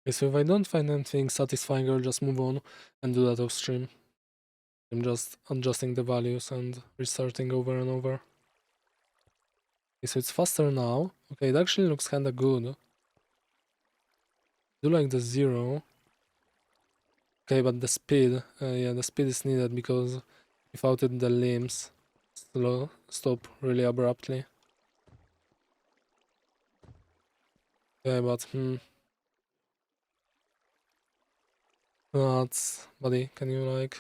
Okay, so if I don't find anything satisfying, I'll just move on and do that off stream. I'm just adjusting the values and restarting over and over. Okay, so it's faster now. Okay, it actually looks kinda good. I do like the 0. Okay, but the speed, yeah, the speed is needed because without it the limbs stop really abruptly. Yeah, but that's, buddy, can you like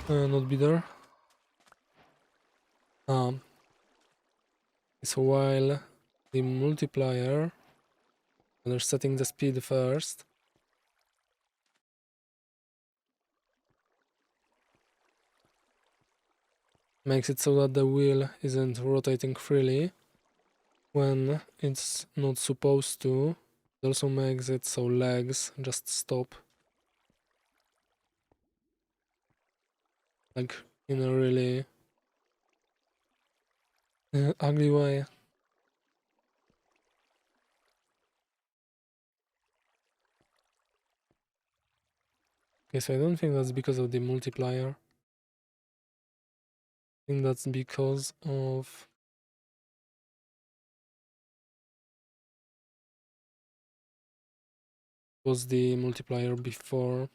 not be there? So while the multiplier, they're setting the speed first. Makes it so that the wheel isn't rotating freely when it's not supposed to. It also makes it so legs just stop. Like in a really ugly way. Okay, so I don't think that's because of the multiplier. I think that's because of was the multiplier before.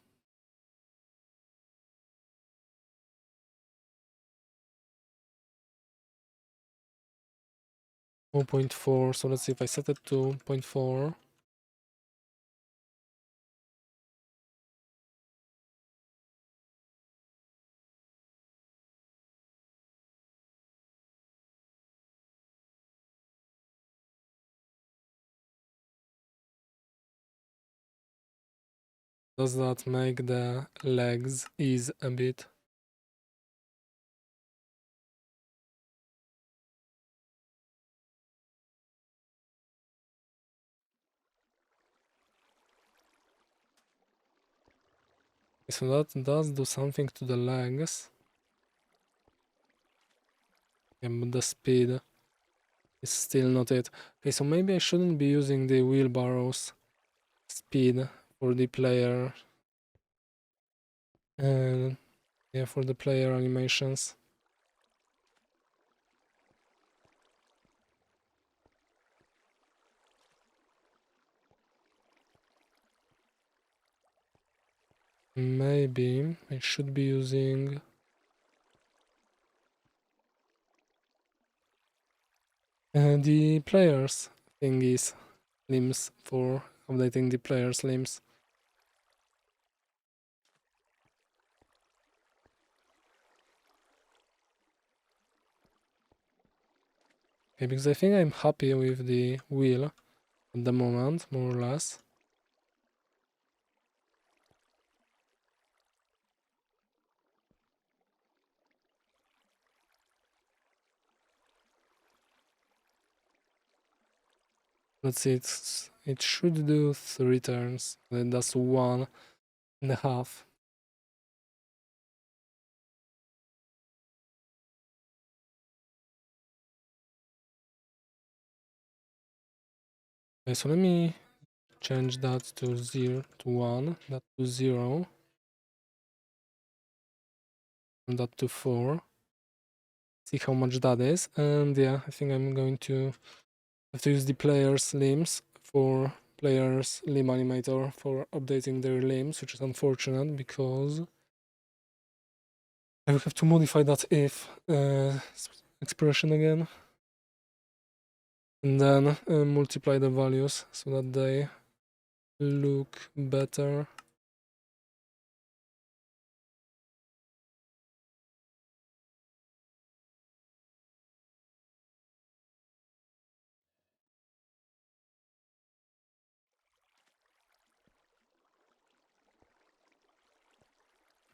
Oh, 0.4, so let's see if I set it to 0.4. Does that make the legs ease a bit? So that does do something to the legs. Yeah, but the speed is still not it. Okay, so maybe I shouldn't be using the wheelbarrow's speed for the player. And yeah, for the player animations. Maybe I should be using the players thingies limbs for updating the players limbs. Okay, because I think I'm happy with the wheel at the moment, more or less. Let's see, it should do 3 turns, then that's 1.5. Okay, so let me change that to 0 to 1, that to 0, and that to 4. See how much that is, and yeah, I think I'm going to have to use the player's limbs for player's limb animator for updating their limbs, which is unfortunate because I will have to modify that if expression again, and then multiply the values so that they look better.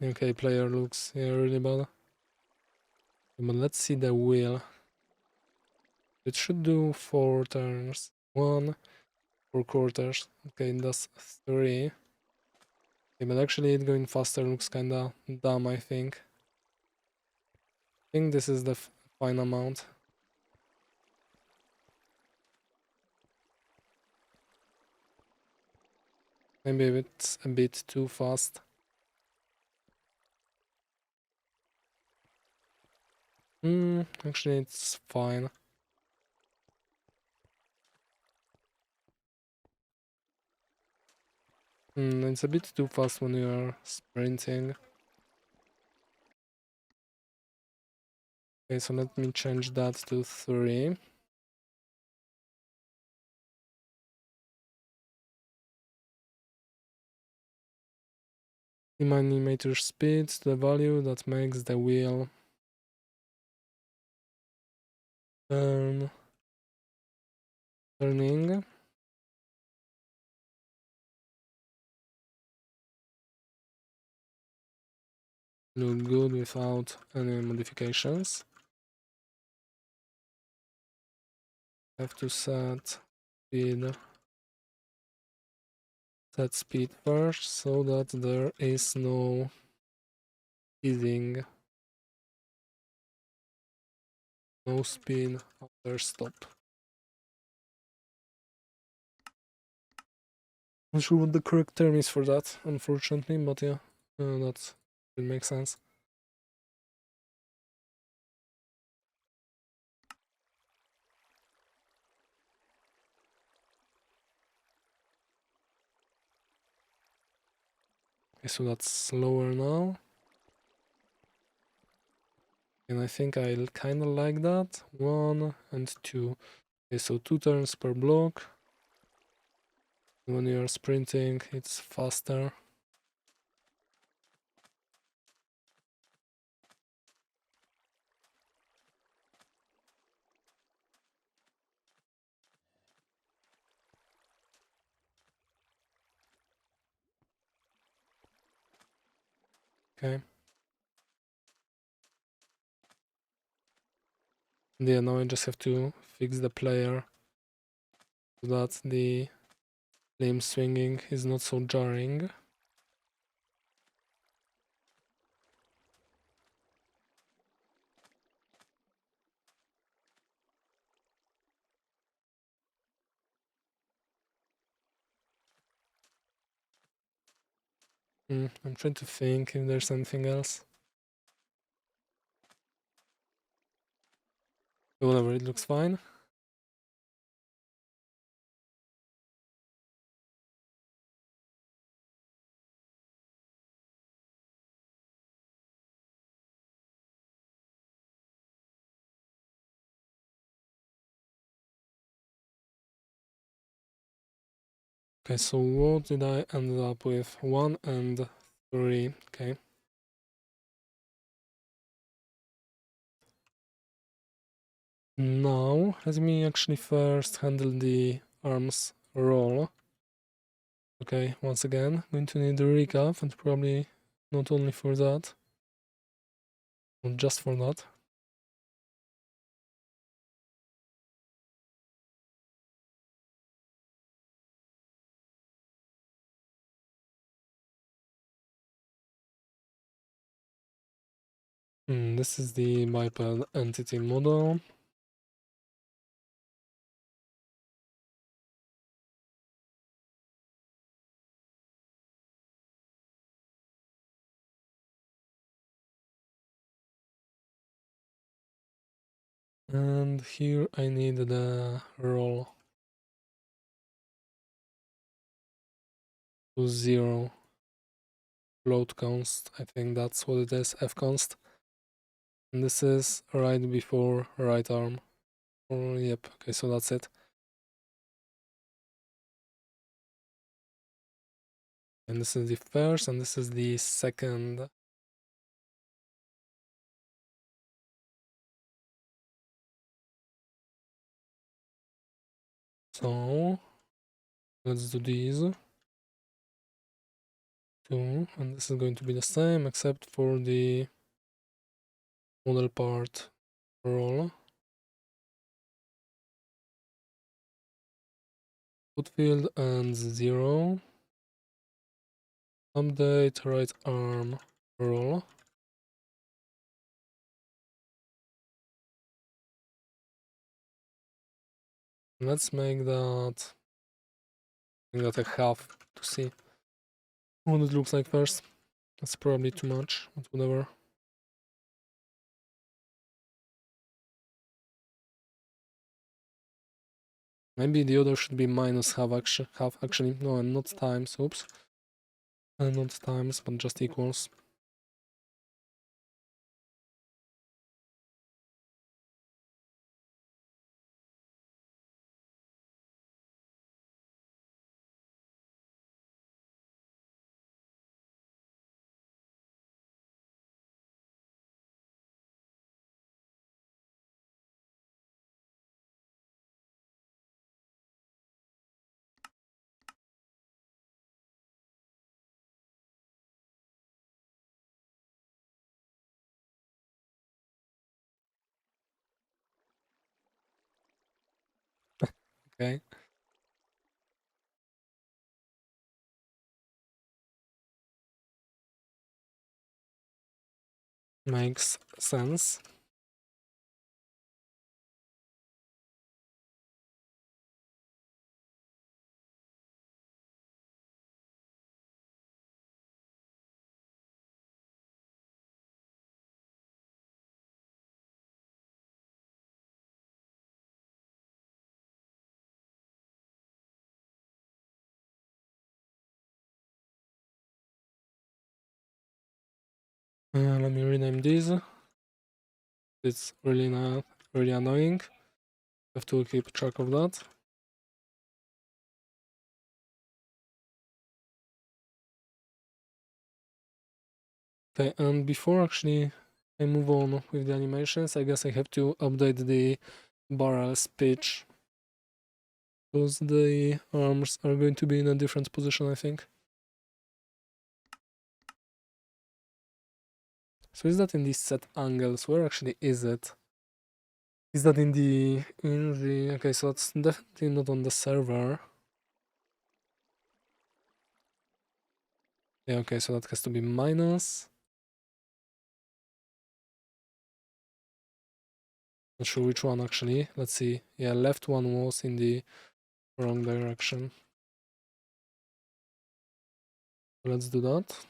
Okay, player looks really bad. But let's see the wheel. It should do 4 turns. 1, 4 quarters. Okay, that's 3. Okay, but actually it going faster looks kinda dumb, I think. I think this is the fine amount. Maybe it's a bit too fast. Actually it's fine. It's a bit too fast when you are sprinting. Okay, so let me change that to 3. In animator speed, the value that makes the wheel turning. Look good without any modifications. Have to set speed first so that there is no easing, no spin after stop. Not sure what the correct term is for that, unfortunately, but yeah, that will make sense. Okay, so that's slower now. And I think I'll kinda like that. 1 and 2. Okay, so 2 turns per block. When you're sprinting, it's faster. Okay. And yeah, now I just have to fix the player so that the limb swinging is not so jarring. I'm trying to think if there's anything else. Whatever, it looks fine. Okay, so what did I end up with? 1 and 3, okay. Now, let me actually first handle the arms roll. Okay, once again, going to need a recap, and probably not only for that, not just for that. This is the biped entity model. And here I need the roll to 0. Float const, I think that's what it is, F const. And this is right before right arm. Oh, yep, okay, so that's it. And this is the first, and this is the second. So let's do these. 2, and this is going to be the same except for the model part roll. Foot field and 0. Update right arm roll. Let's make that a half to see what it looks like first. That's probably too much, but whatever. Maybe the other should be minus half actually. No, and not times, oops. And not times, but just equals. Okay. Makes sense. Let me rename this. It's really not really annoying. Have to keep track of that. Okay, and before actually I move on with the animations, I guess I have to update the barrel's pitch, because the arms are going to be in a different position, I think. So is that in these set angles? Where actually is it? Is that in the okay, so that's definitely not on the server. Yeah, okay, so that has to be minus. Not sure which one actually. Let's see. Yeah, left one was in the wrong direction. Let's do that.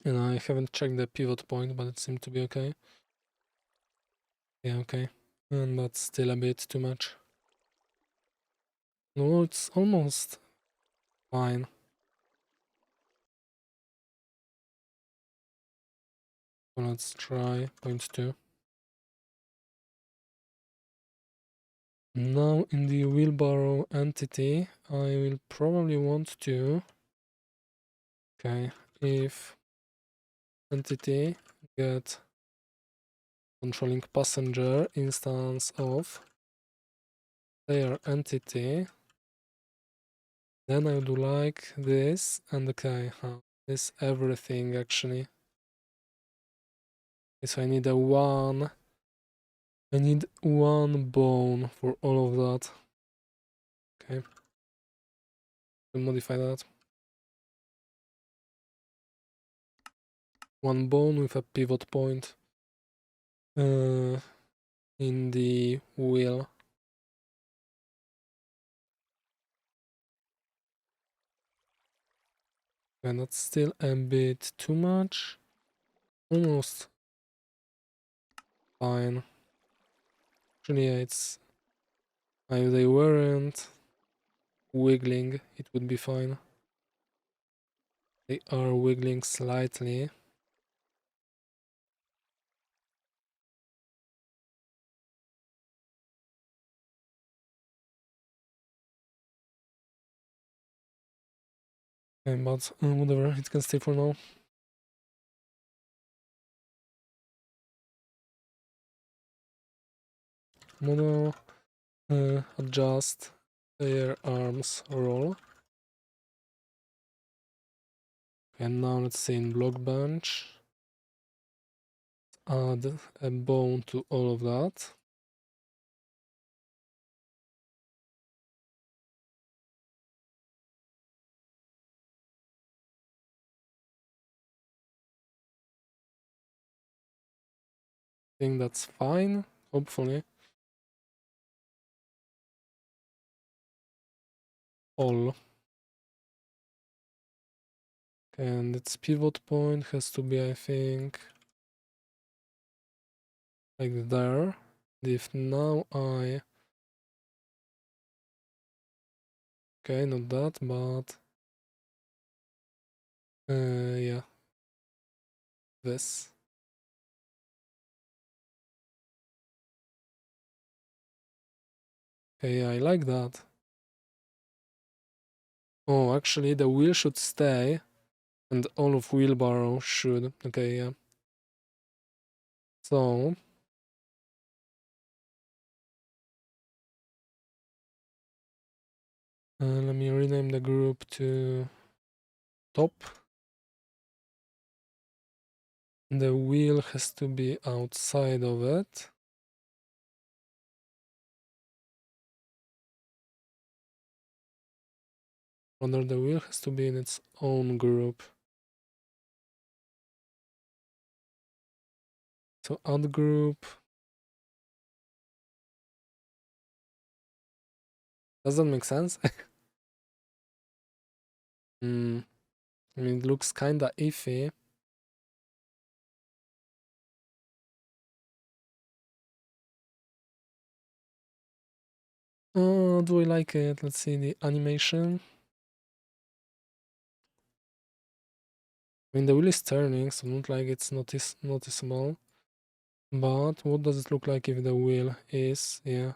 And I haven't checked the pivot point, but it seemed to be okay. Yeah, okay. And that's still a bit too much. No, it's almost fine. So let's try 0.2. Now in the wheelbarrow entity, I will probably want to, okay, if entity get controlling passenger instance of player entity, then I would like this, and okay, this everything actually. So I need I need one bone for all of that. Okay. We'll modify that. One bone with a pivot point in the wheel. And that's still a bit too much. Almost fine. Actually, yeah, it's if they weren't wiggling, it would be fine. They are wiggling slightly. Okay, but whatever, it can stay for now. Model, adjust their arms roll. And now let's see in block bench, add a bone to all of that. I think that's fine, hopefully. All. And its pivot point has to be, I think, like there. If now I... Okay, not that, but... yeah. This. Okay, I like that. Oh, actually, the wheel should stay, and all of Wheelbarrow should. Okay, yeah. So... let me rename the group to top. The wheel has to be outside of it. Rather, the wheel has to be in its own group. So add group. Does that make sense? I mean, it looks kinda iffy. Oh, do I like it? Let's see the animation. I mean, the wheel is turning, so not like it's noticeable. But what does it look like if the wheel is, yeah.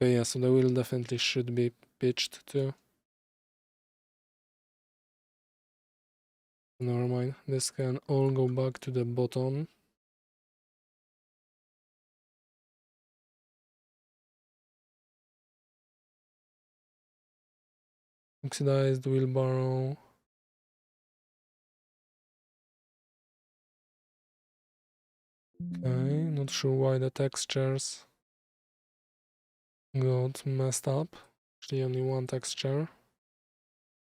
Okay, yeah, so the wheel definitely should be pitched too. Never mind, this can all go back to the bottom. Oxidized wheelbarrow. Okay, not sure why the textures got messed up. Actually, only one texture.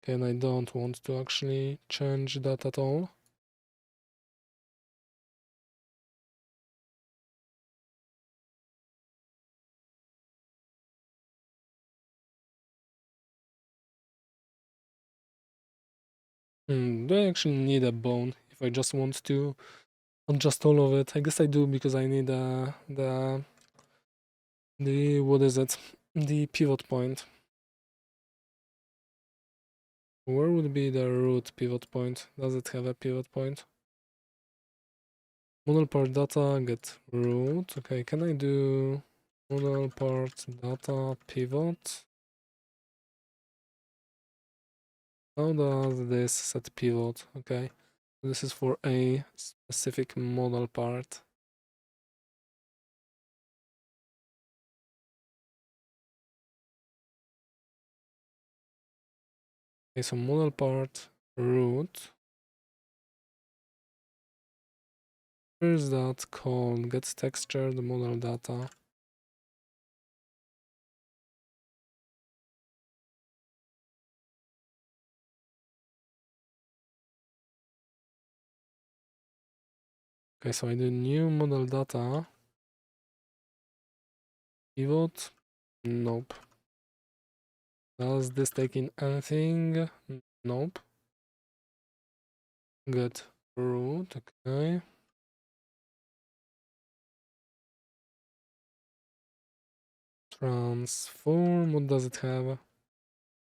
Okay, and I don't want to actually change that at all. Do I actually need a bone if I just want to adjust all of it? I guess I do because I need the what is it? The pivot point. Where would be the root pivot point? Does it have a pivot point? Model part data get root. Okay, can I do model part data pivot? How does this set pivot? Okay, this is for a specific model part. Okay, so model part root. Where is that called? Get texture, the model data. Okay, so I do new model data. Pivot? Nope. Does this take in anything? Nope. Get root, okay. Transform, what does it have?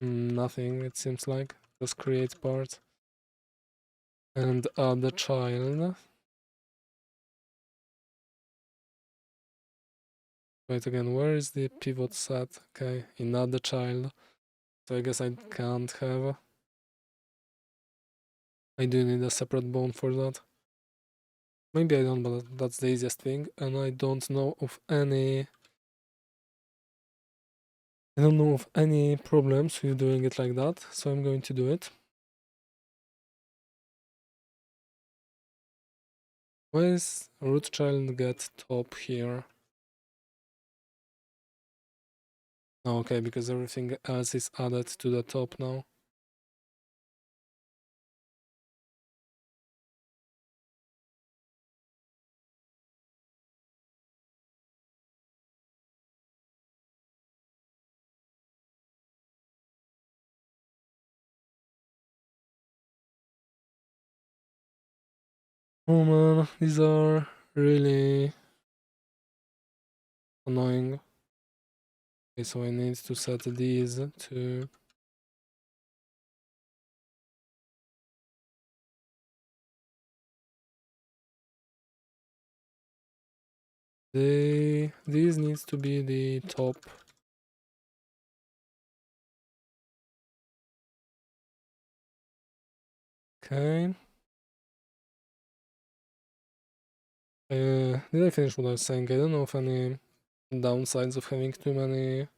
Nothing, it seems like. Just create part. And add the child. Wait again, where is the pivot set? Okay, in add the child. So I guess I can't have. I do need a separate bone for that. Maybe I don't, but that's the easiest thing, and I don't know of any problems with doing it like that, so I'm going to do it. Why is root child get top here? Oh, okay, because everything else is added to the top now. Oh man, these are really annoying. Okay, so I need to set these to these needs to be the top. Okay. Did I finish what I was saying? I don't know of any downsides of having too many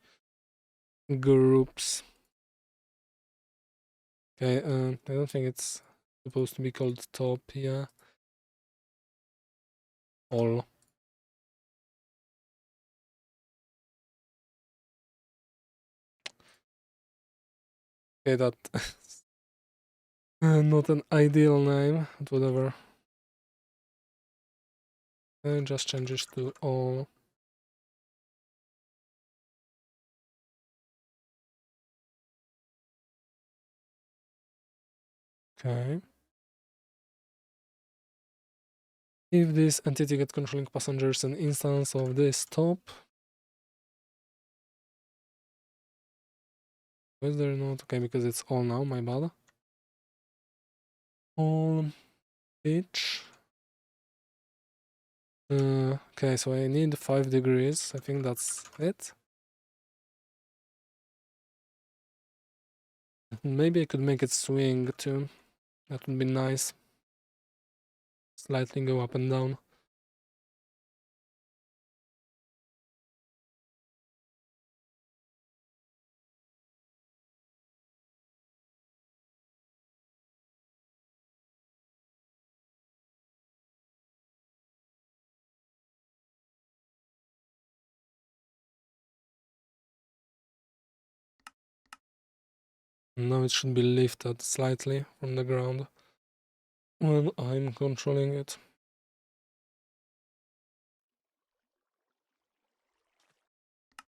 groups. Okay, I don't think it's supposed to be called top, yeah. All. Okay, that not an ideal name, but whatever. Just change it to all. Okay. If this entity get controlling passengers an instance of this top. Why is there not? Okay, because it's all now, my bad. All pitch. Okay, so I need 5 degrees. I think that's it. Maybe I could make it swing too. That would be nice. Slightly go up and down. Now it should be lifted slightly from the ground when I'm controlling it.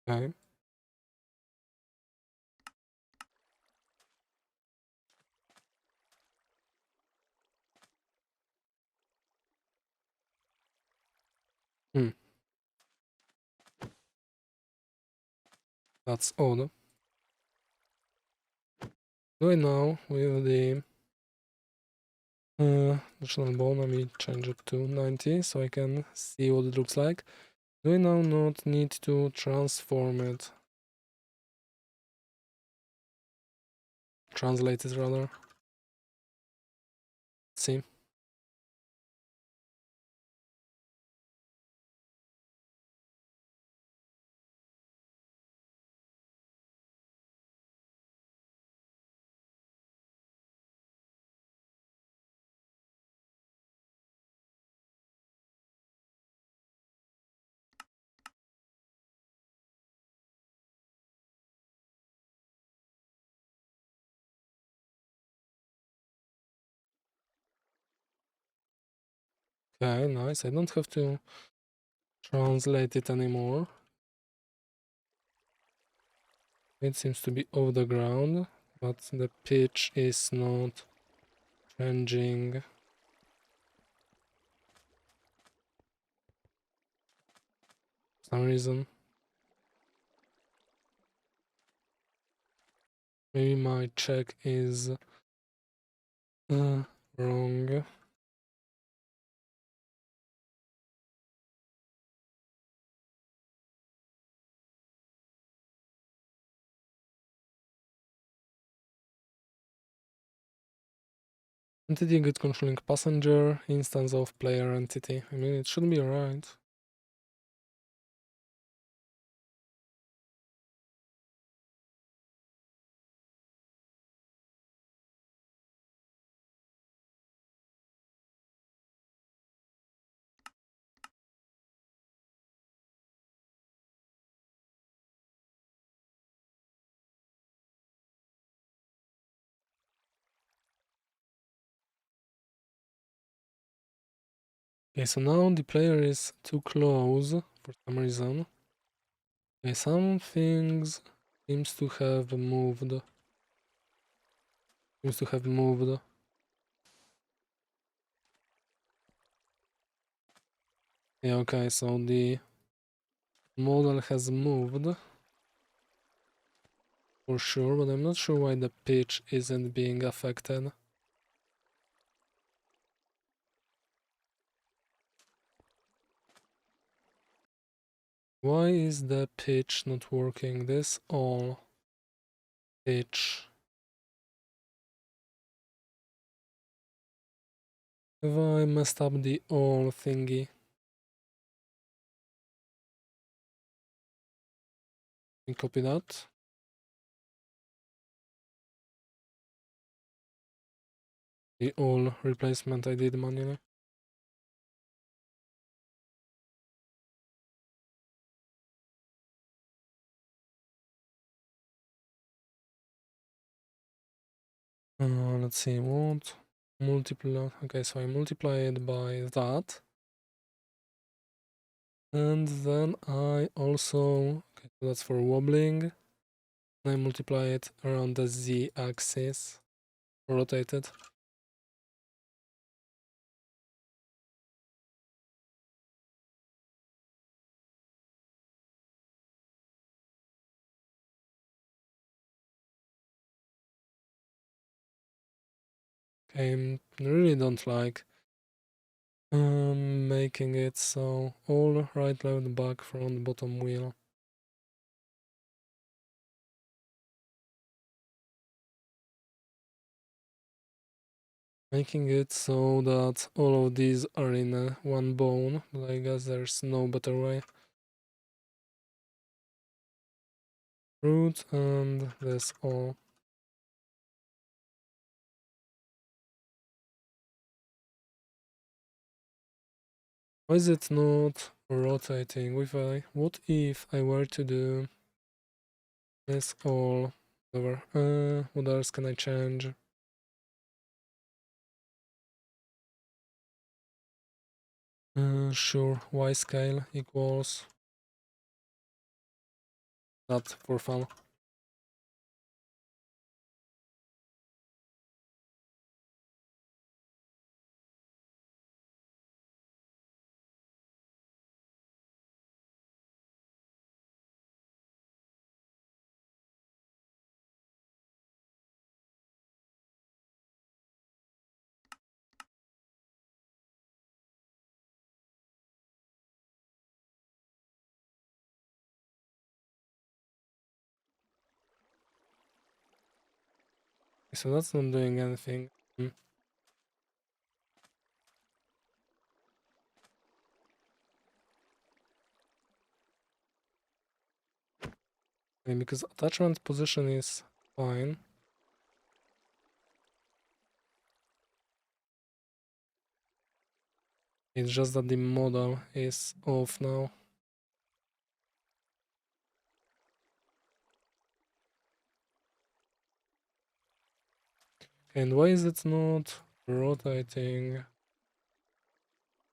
Okay. That's odd. Do I now with the additional bone, let me change it to 90 so I can see what it looks like. Do I now not need to transform it? Translate it rather. Let's see. Okay, nice. I don't have to translate it anymore. It seems to be off the ground, but the pitch is not changing. For some reason. Maybe my check is wrong. Entity get controlling passenger, instance of player entity. I mean, it should be alright. Okay, so now the player is too close for some reason. Okay, some things seems to have moved. Yeah, okay, so the model has moved for sure, but I'm not sure why the pitch isn't being affected. Why is the pitch not working? This all pitch. Have I messed up the all thingy? Can you copy that? The all replacement I did manually. Let's see, what? Multiply. Okay, so I multiply it by that. And then I also, okay, so that's for wobbling. I multiply it around the z axis, rotate it. Okay, I really don't like making it so all right, left, back, front, bottom wheel. Making it so that all of these are in one bone, but I guess there's no better way. Root and this all. Why is it not rotating? What if I were to do this all over? What else can I change? Sure, y scale equals that for fun. So that's not doing anything. Okay, because attachment position is fine. It's just that the model is off now. And why is it not rotating?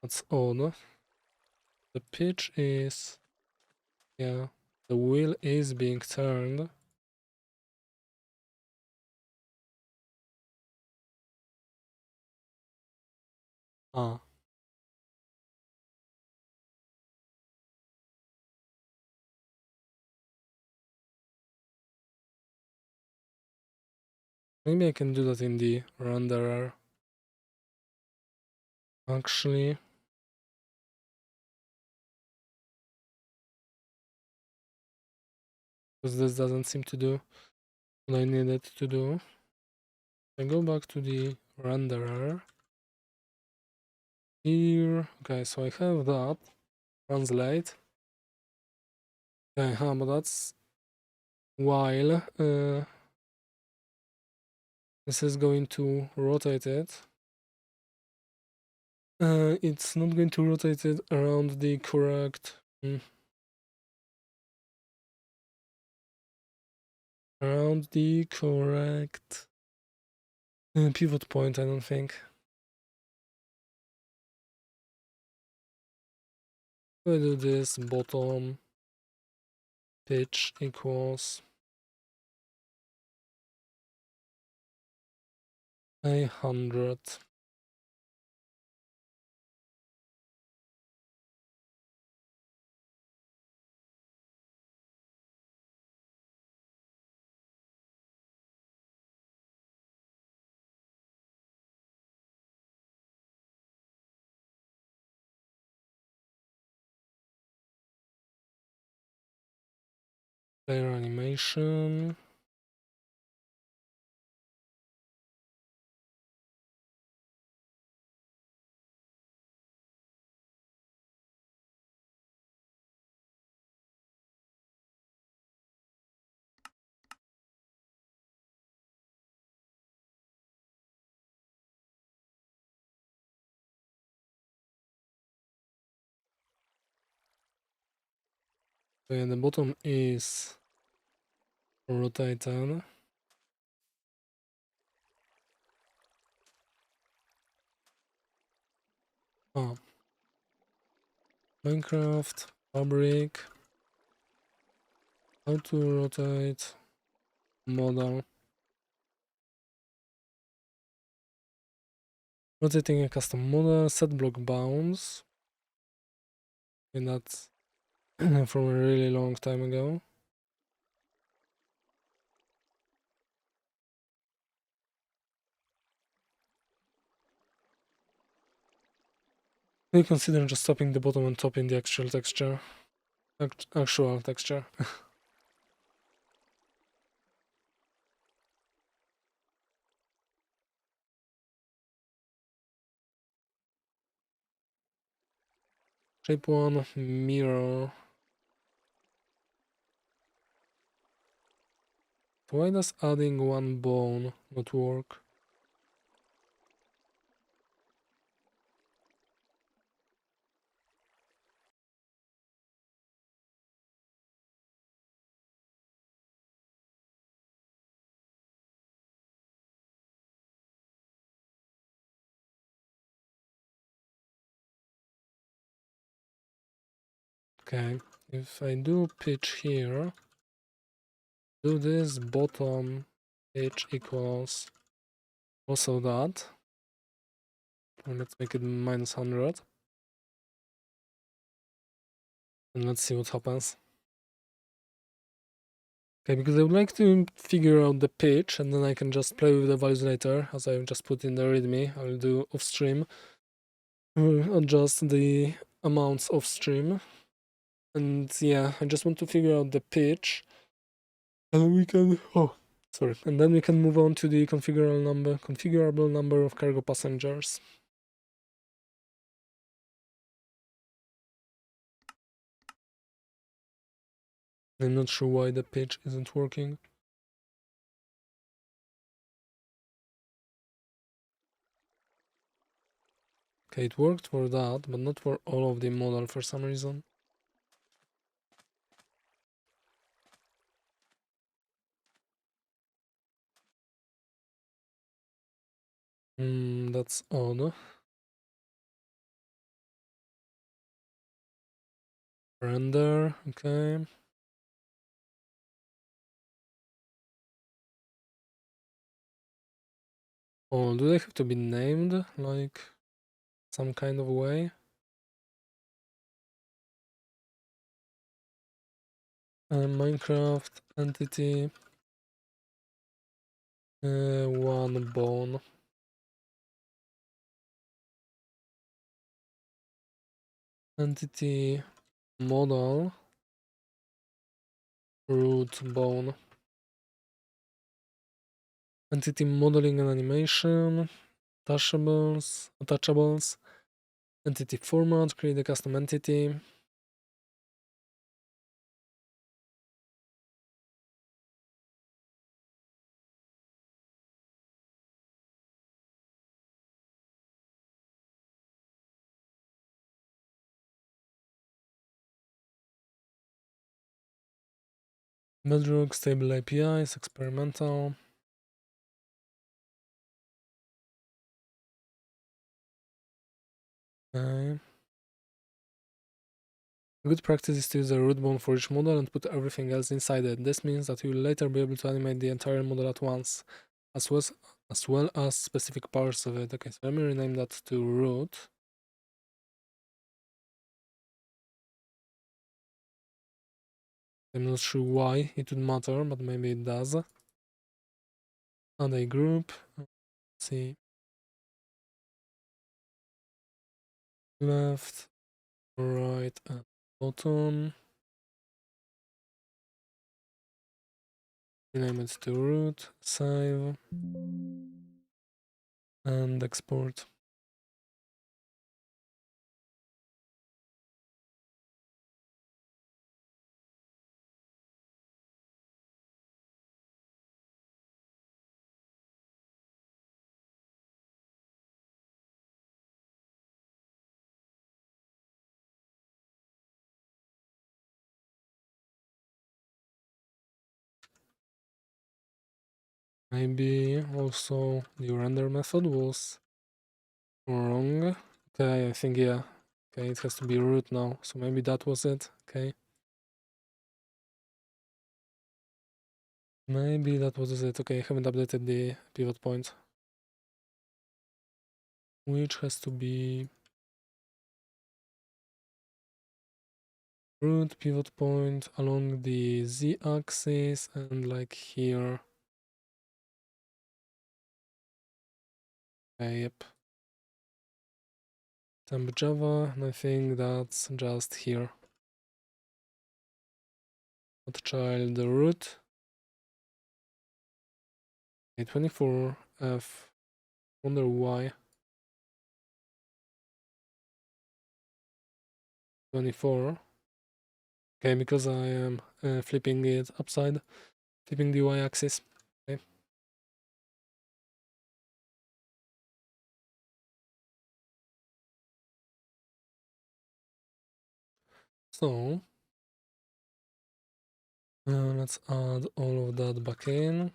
That's odd. The pitch is... yeah, the wheel is being turned. Ah. Maybe I can do that in the renderer. Actually, because this doesn't seem to do what I need it to do. I go back to the renderer here. Okay, so I have that. Translate. Okay, but that's while this is going to rotate it. It's not going to rotate it around the correct around the correct pivot point, I don't think. I do this bottom pitch equals 100. Player animation. So yeah, the bottom is rotated. Minecraft, fabric, how to rotate, model. Rotating a custom model, set block bounds. And that's from a really long time ago. We consider just stopping the bottom and top in the actual texture. Actual texture. Shape 1, mirror. Why does adding one bone not work? Okay, if I do pitch here, do this bottom pitch equals also that. And let's make it -100. And let's see what happens. Okay, because I would like to figure out the pitch and then I can just play with the values later, as I've just put in the readme. I'll do off stream, adjust the amounts off stream. And yeah, I just want to figure out the pitch. And we can, and then we can move on to the configurable number of cargo passengers. I'm not sure why the pitch isn't working. Okay, it worked for that, but not for all of the model for some reason. That's odd. Render, okay. Oh, do they have to be named, like, some kind of way? Minecraft entity one bone. Entity model root bone. Entity modeling and animation. attachable, entity format, create a custom entity. Bedrock, stable APIs, experimental. Okay. A good practice is to use a root bone for each model and put everything else inside it. This means that you will later be able to animate the entire model at once, as well as specific parts of it. Okay, so let me rename that to root. I'm not sure why it would matter, but maybe it does. Add a group. Let's see. Left, right, and bottom. Rename it to root, save, and export. Maybe also the render method was wrong. Okay, I think, yeah. Okay, it has to be root now, so maybe that was it. Okay. Maybe that was it. Okay, I haven't updated the pivot point. Which has to be root pivot point along the z-axis and like here. Okay, yep. Temp Java, and I think that's just here. Not child root. A24F. Wonder why. 24. Okay, because I am flipping it upside, flipping the y-axis. Okay. So let's add all of that back in.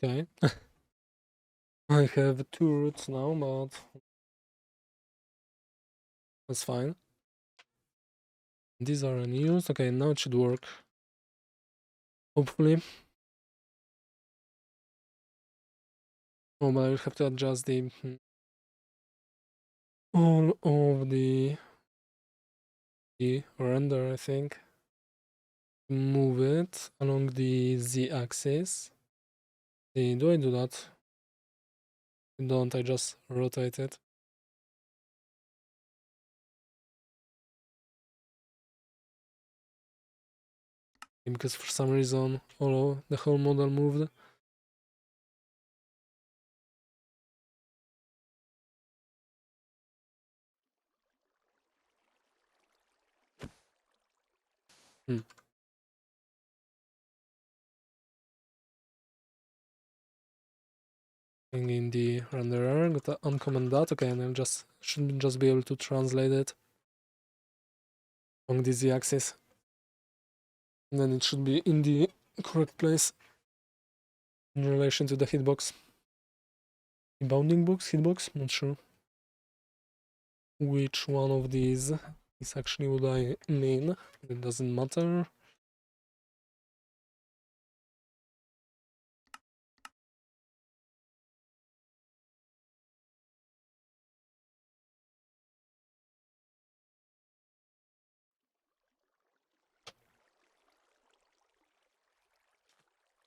Okay. I have two roots now, but that's fine. These are unused. Okay, now it should work. Hopefully. Oh, but I will have to adjust the all of the render, I think. Move it along the z-axis. Do I do that? Don't, I just rotate it. Because for some reason the whole model moved. In the renderer, gotta uncomment that. Okay, and I should just be able to translate it on the z-axis. And then it should be in the correct place in relation to the hitbox. The bounding box, hitbox, not sure which one of these is actually what I mean. It doesn't matter.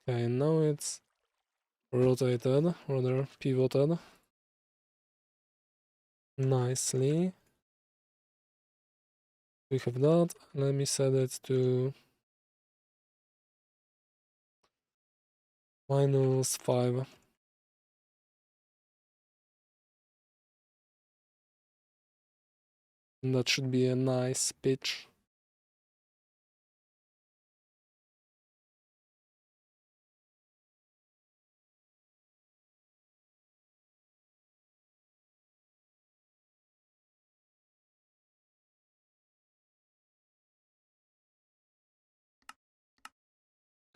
Okay, now it's rotated, rather pivoted nicely. We have that. Let me set it to -5. And that should be a nice pitch.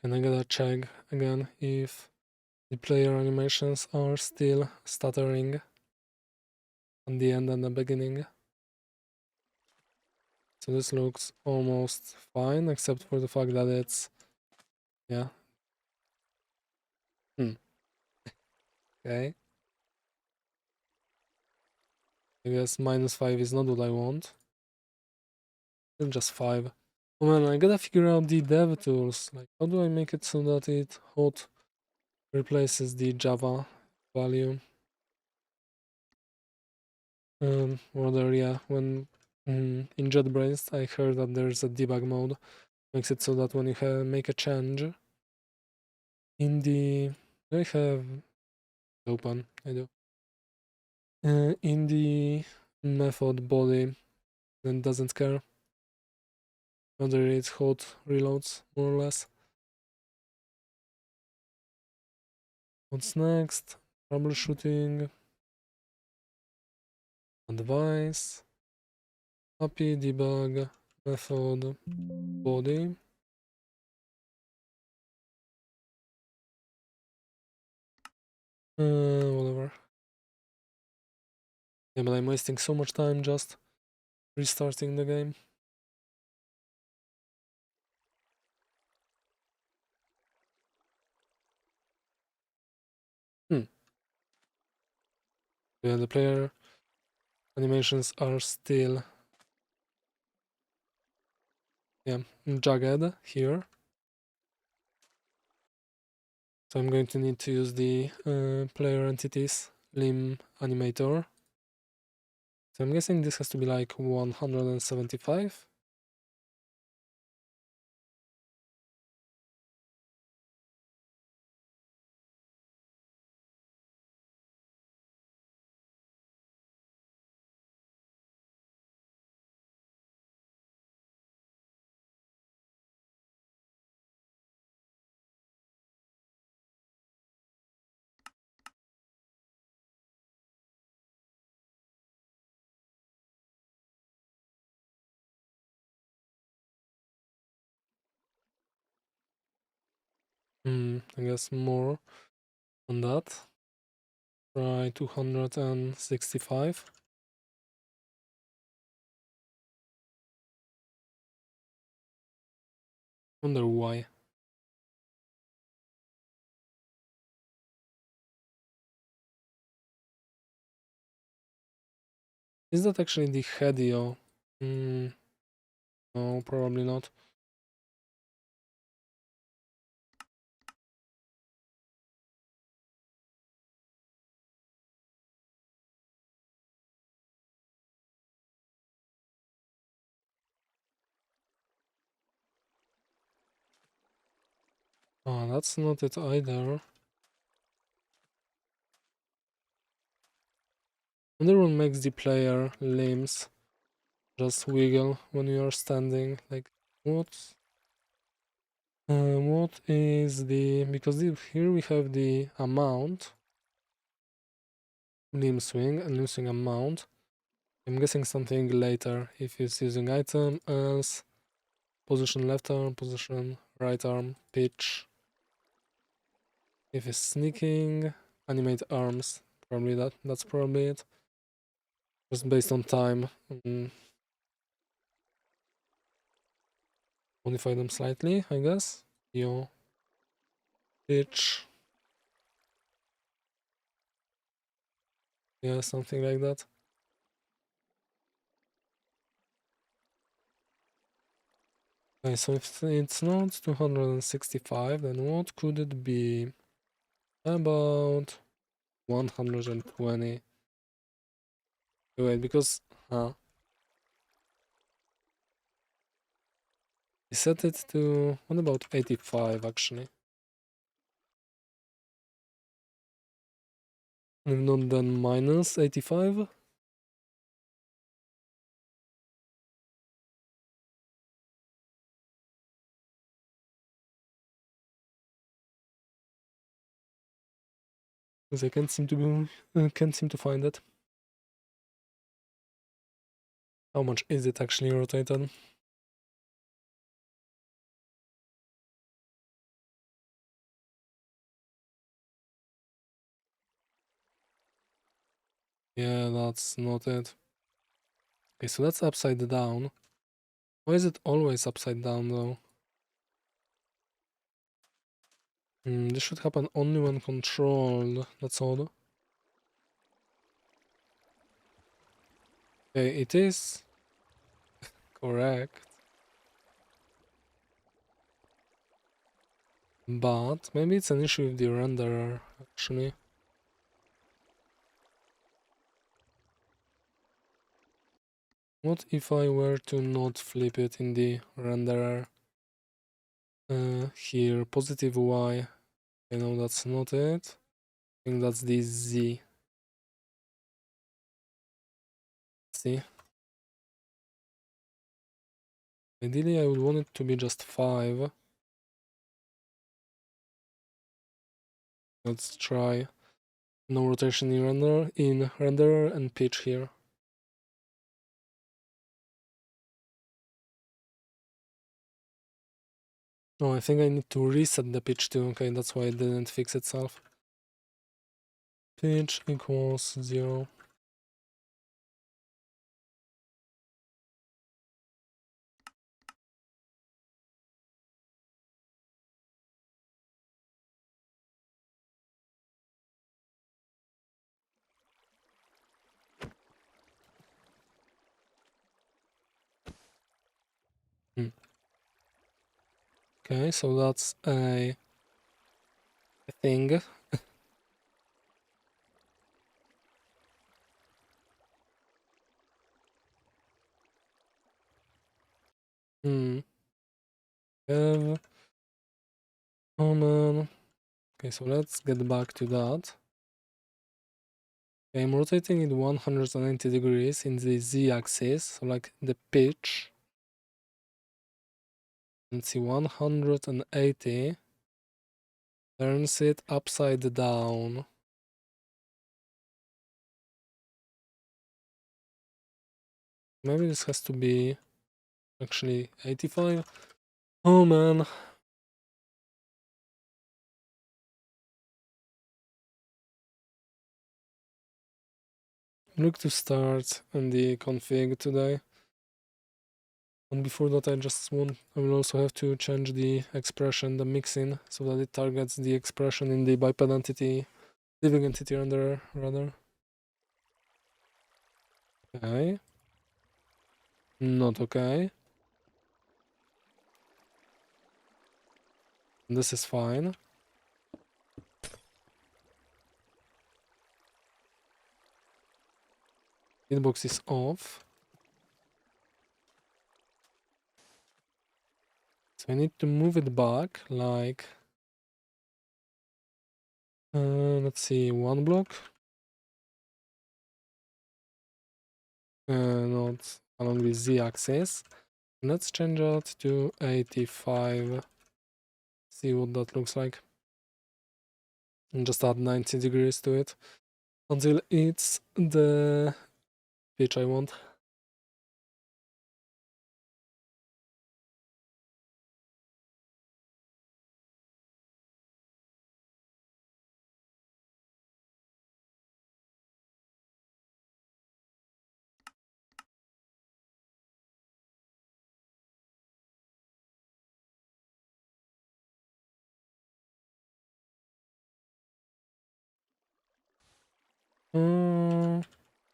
And I gotta check again if the player animations are still stuttering at the end and the beginning. So this looks almost fine, except for the fact that it's, yeah. Okay. I guess -5 is not what I want. It's just 5. Oh man, I gotta figure out the dev tools. Like, how do I make it so that it hot replaces the Java value? Rather, yeah, when in JetBrains, I heard that there's a debug mode. Makes it so that when you make a change in the... Do I have open? I do. In the method body, then doesn't care whether it's hot reloads, more or less. What's next? Troubleshooting. Advice. API debug method body. Whatever. Yeah, but I'm wasting so much time just restarting the game. Yeah, the player animations are still, yeah, jagged here. So I'm going to need to use the player entities limb animator. So I'm guessing this has to be like 175. I guess more on that. Try 265. Wonder why. Is that actually the Hedio? No, probably not. Oh, that's not it either. Wonder what makes the player limbs just wiggle when you are standing. Like, what is the... Because here we have the amount, limb swing, and limb swing amount. I'm guessing something later. If it's using item, else, position left arm, position right arm, pitch. If it's sneaking, animate arms. Probably that's probably it. Just based on time. Modify them slightly, I guess. Yo, pitch. Yeah, something like that. Okay, so if it's not 265, then what could it be? About 120. Wait, because we set it to what about 85 actually? If not, then minus 85. Because I can't seem to find it. How much is it actually rotated? Yeah, that's not it. Okay, so that's upside down. Why is it always upside down though? This should happen only when controlled. That's odd. Okay, it is correct. But maybe it's an issue with the renderer, actually. What if I were to not flip it in the renderer? Here, positive Y. I know that's not it. I think that's the Z. See? Ideally, I would want it to be just 5. Let's try no rotation in renderer and pitch here. Oh, I think I need to reset the pitch too. Okay, that's why it didn't fix itself. Pitch equals 0. Okay, so that's a thing. Hmm. Have. Oh man. Okay, so let's get back to that. Okay, I'm rotating it 190 degrees in the z-axis, so like the pitch. Let's see, 180 turns it upside down. Maybe this has to be actually 85. Oh man. Look to start in the config today. And before that, I will also have to change the expression, the mixin, so that it targets the expression in the biped entity, living entity renderer, rather. Okay. Not okay. This is fine. Hitbox is off. So I need to move it back, like... let's see, 1 block. Not along the z-axis. Let's change that to 85. See what that looks like. And just add 90 degrees to it until it's the pitch I want.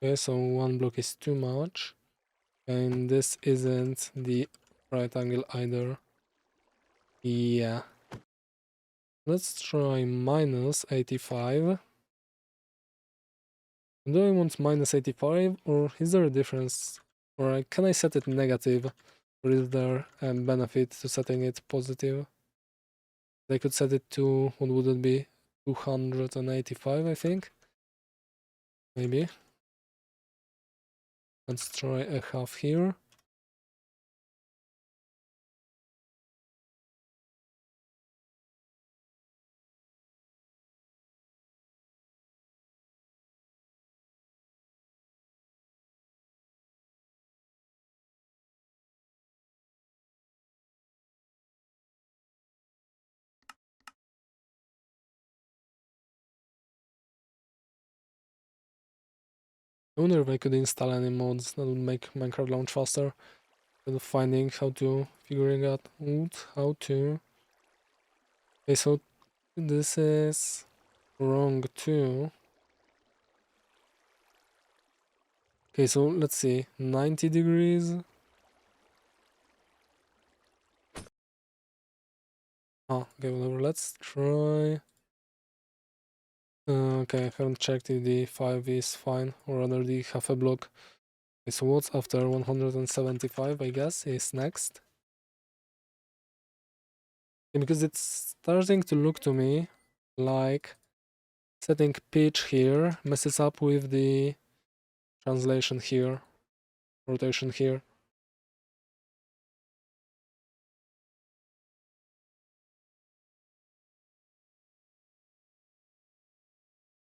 Okay, so 1 block is too much. And this isn't the right angle either. Yeah. Let's try minus 85. Do I want minus 85 or is there a difference? Or can I set it negative? Or is there a benefit to setting it positive? I could set it to, what would it be? 285, I think? Maybe. Let's try a half here. I wonder if I could install any mods that would make Minecraft launch faster. Instead of finding figuring out how to. Okay, so this is wrong too. Okay, so let's see, 90 degrees. Oh, okay, whatever, let's try. Okay, I haven't checked if the 5 is fine, or rather the half a block. Okay, so what's after 175, I guess, is next. Okay, because it's starting to look to me like setting pitch here messes up with the translation here, rotation here.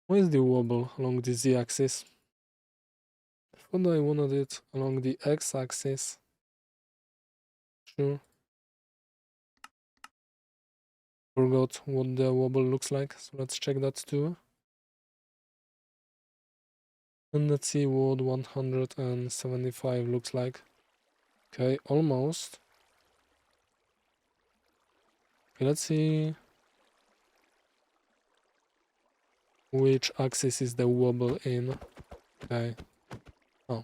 Why is the wobble along the z-axis? I thought I wanted it along the x-axis. Sure. Forgot what the wobble looks like, so let's check that too. And let's see what 175 looks like. Okay, almost. Okay, let's see which axis is the wobble in. Okay. Oh.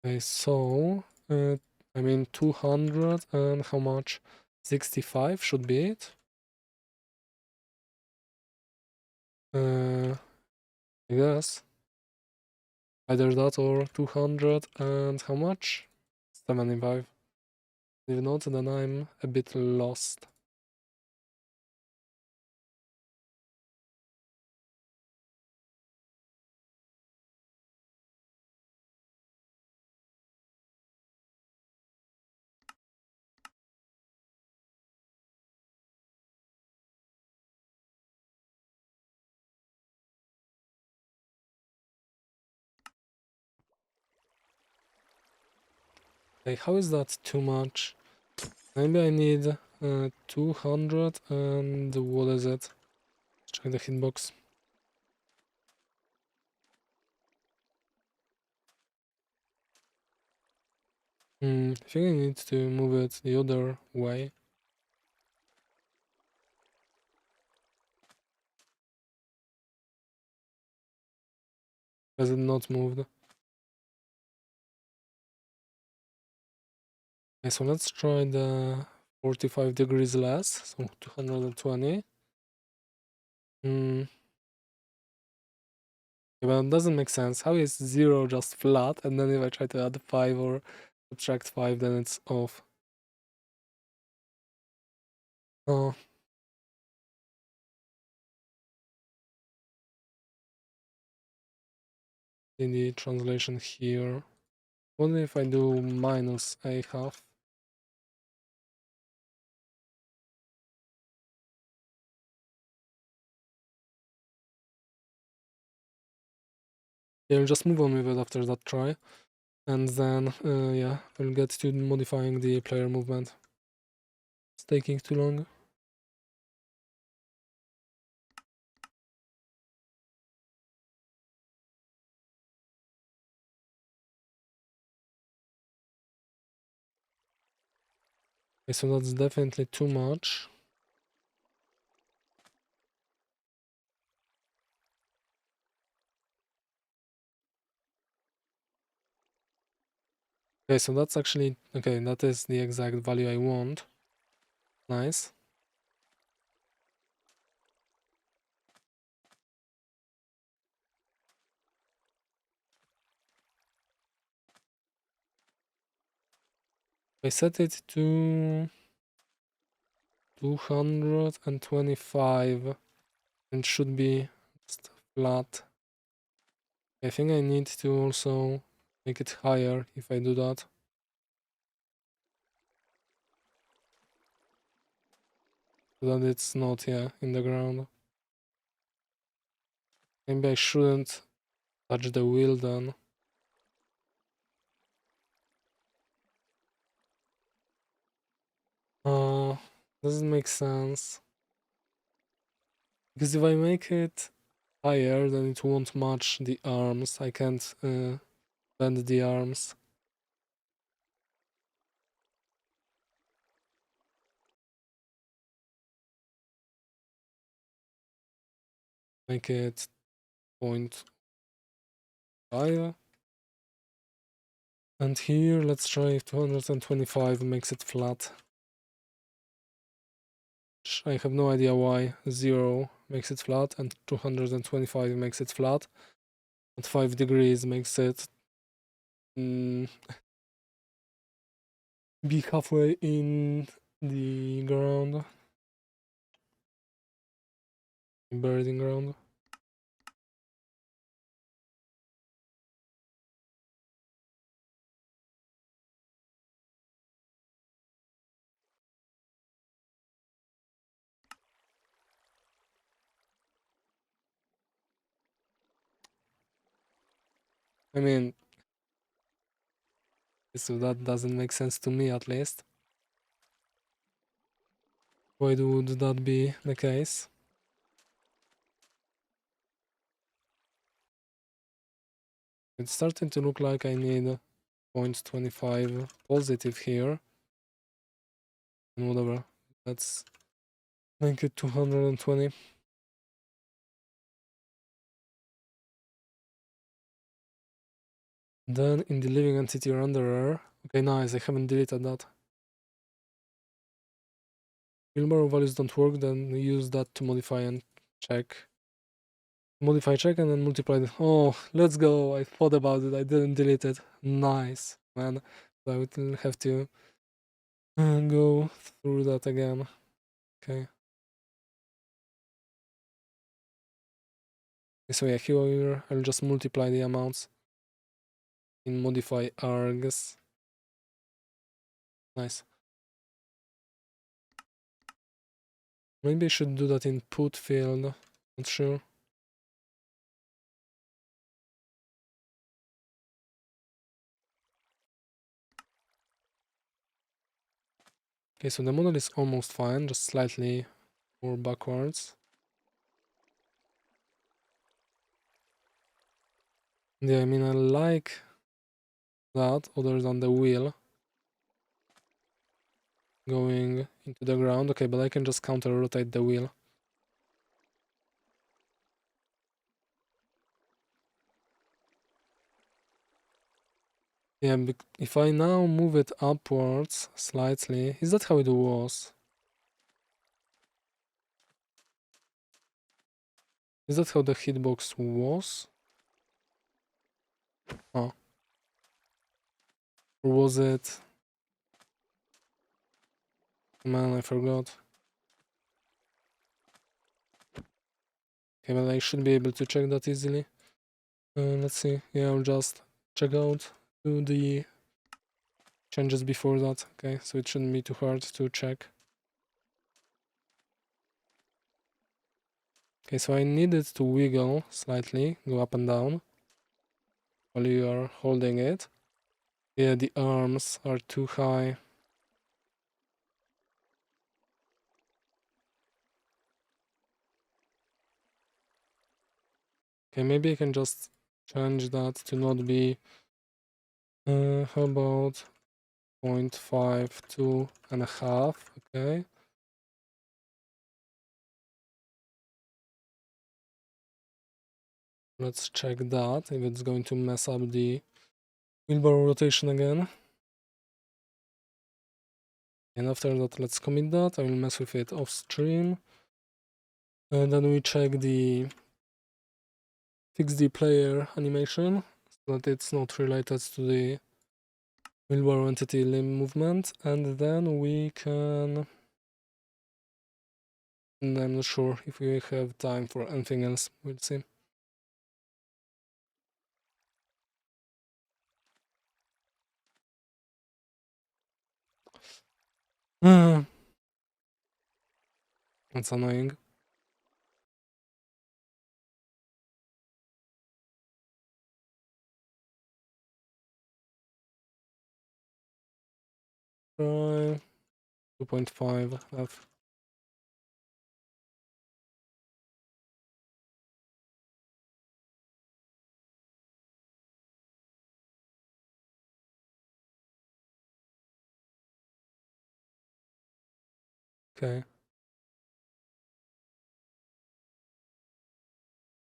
Okay, so I mean 200 and how much? 65 should be it. I guess. Either that or 200 and how much? 75. If not, then I'm a bit lost. Okay, how is that too much? Maybe I need 200 and what is it? Check the hitbox. I think I need to move it the other way. Has it not moved? Okay, so let's try the 45 degrees less, so 220. Yeah, but it doesn't make sense. How is 0 just flat, and then if I try to add 5 or subtract 5, then it's off? Oh. In the translation here. What if I do minus a half? Yeah, I'll just move on with it after that try. And then, yeah, we'll get to modifying the player movement. It's taking too long. Okay, so that's definitely too much. Okay, so that's actually, okay, that is the exact value I want. Nice. I set it to 225 and should be just flat. I think I need to also make it higher if I do that. So that it's not, yeah, in the ground. Maybe I shouldn't touch the wheel then. Doesn't make sense. Because if I make it higher, then it won't match the arms. I can't bend the arms. Make it 0.5. And here, let's try if 225 makes it flat. I have no idea why 0 makes it flat and 225 makes it flat. And 5 degrees makes it be halfway in the ground. Buried in ground. I mean, so that doesn't make sense to me at least. Why would that be the case? It's starting to look like I need 0.25 positive here. And whatever. Let's make it 220. Then in the living entity renderer. Okay, nice, I haven't deleted that. Wheelbarrow values don't work, then use that to modify and check. Modify check and then multiply it. Oh, let's go. I thought about it. I didn't delete it. Nice, man. So I would have to go through that again. Okay. So yeah, here I'll just multiply the amounts in modify args. Nice. Maybe I should do that in put field. Not sure. Okay, so the model is almost fine, just slightly more backwards. Yeah, I mean, I like that other than the wheel going into the ground. Okay, but I can just counter rotate the wheel. Yeah, if I now move it upwards slightly, is that how it was? Is that how the hitbox was? Oh. Or was it? Man, I forgot. Okay, but I should be able to check that easily. Let's see. Yeah, I'll just check out do the changes before that. Okay, so it shouldn't be too hard to check. Okay, so I need it to wiggle slightly, go up and down while you are holding it. Yeah, the arms are too high. Okay, maybe I can just change that to not be, how about 0.5, 2.5, okay. Let's check that, if it's going to mess up the wheelbarrow rotation again. And after that, let's commit that. I will mess with it off stream. And then we check the fix the player animation so that it's not related to the wheelbarrow entity limb movement. And then we can... And I'm not sure if we have time for anything else. We'll see. That's annoying. Try 2.5 F. Okay.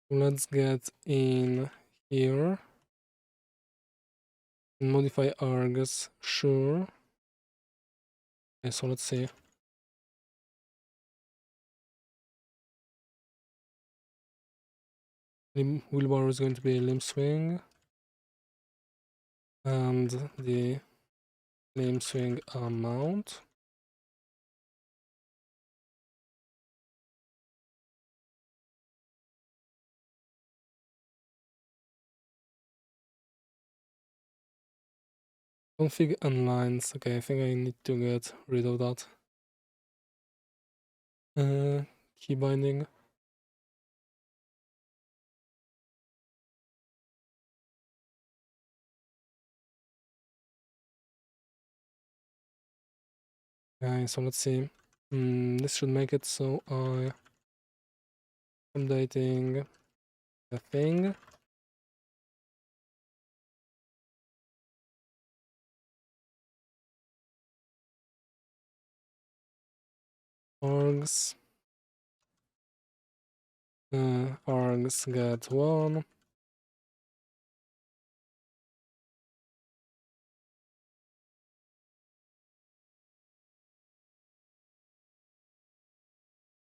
Let's get in here and modify args. Sure. Okay, so let's see. Wheelbarrow is going to be a limb swing, and the limb swing amount. Config and lines. Okay, I think I need to get rid of that. Key binding. Okay, so let's see. This should make it so I updating the thing. Args. Args get 1.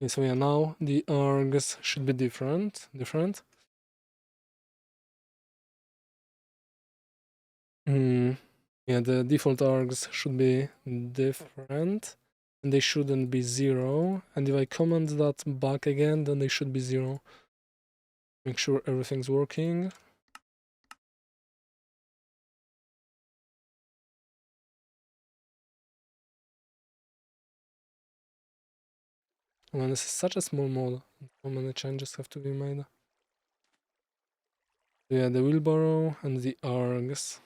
Okay, so yeah, now the args should be different. Yeah, the default args should be different, and they shouldn't be 0. And if I comment that back again, then they should be 0. Make sure everything's working. Man, this is such a small mod. So many changes have to be made. Yeah, the wheelbarrow and the args.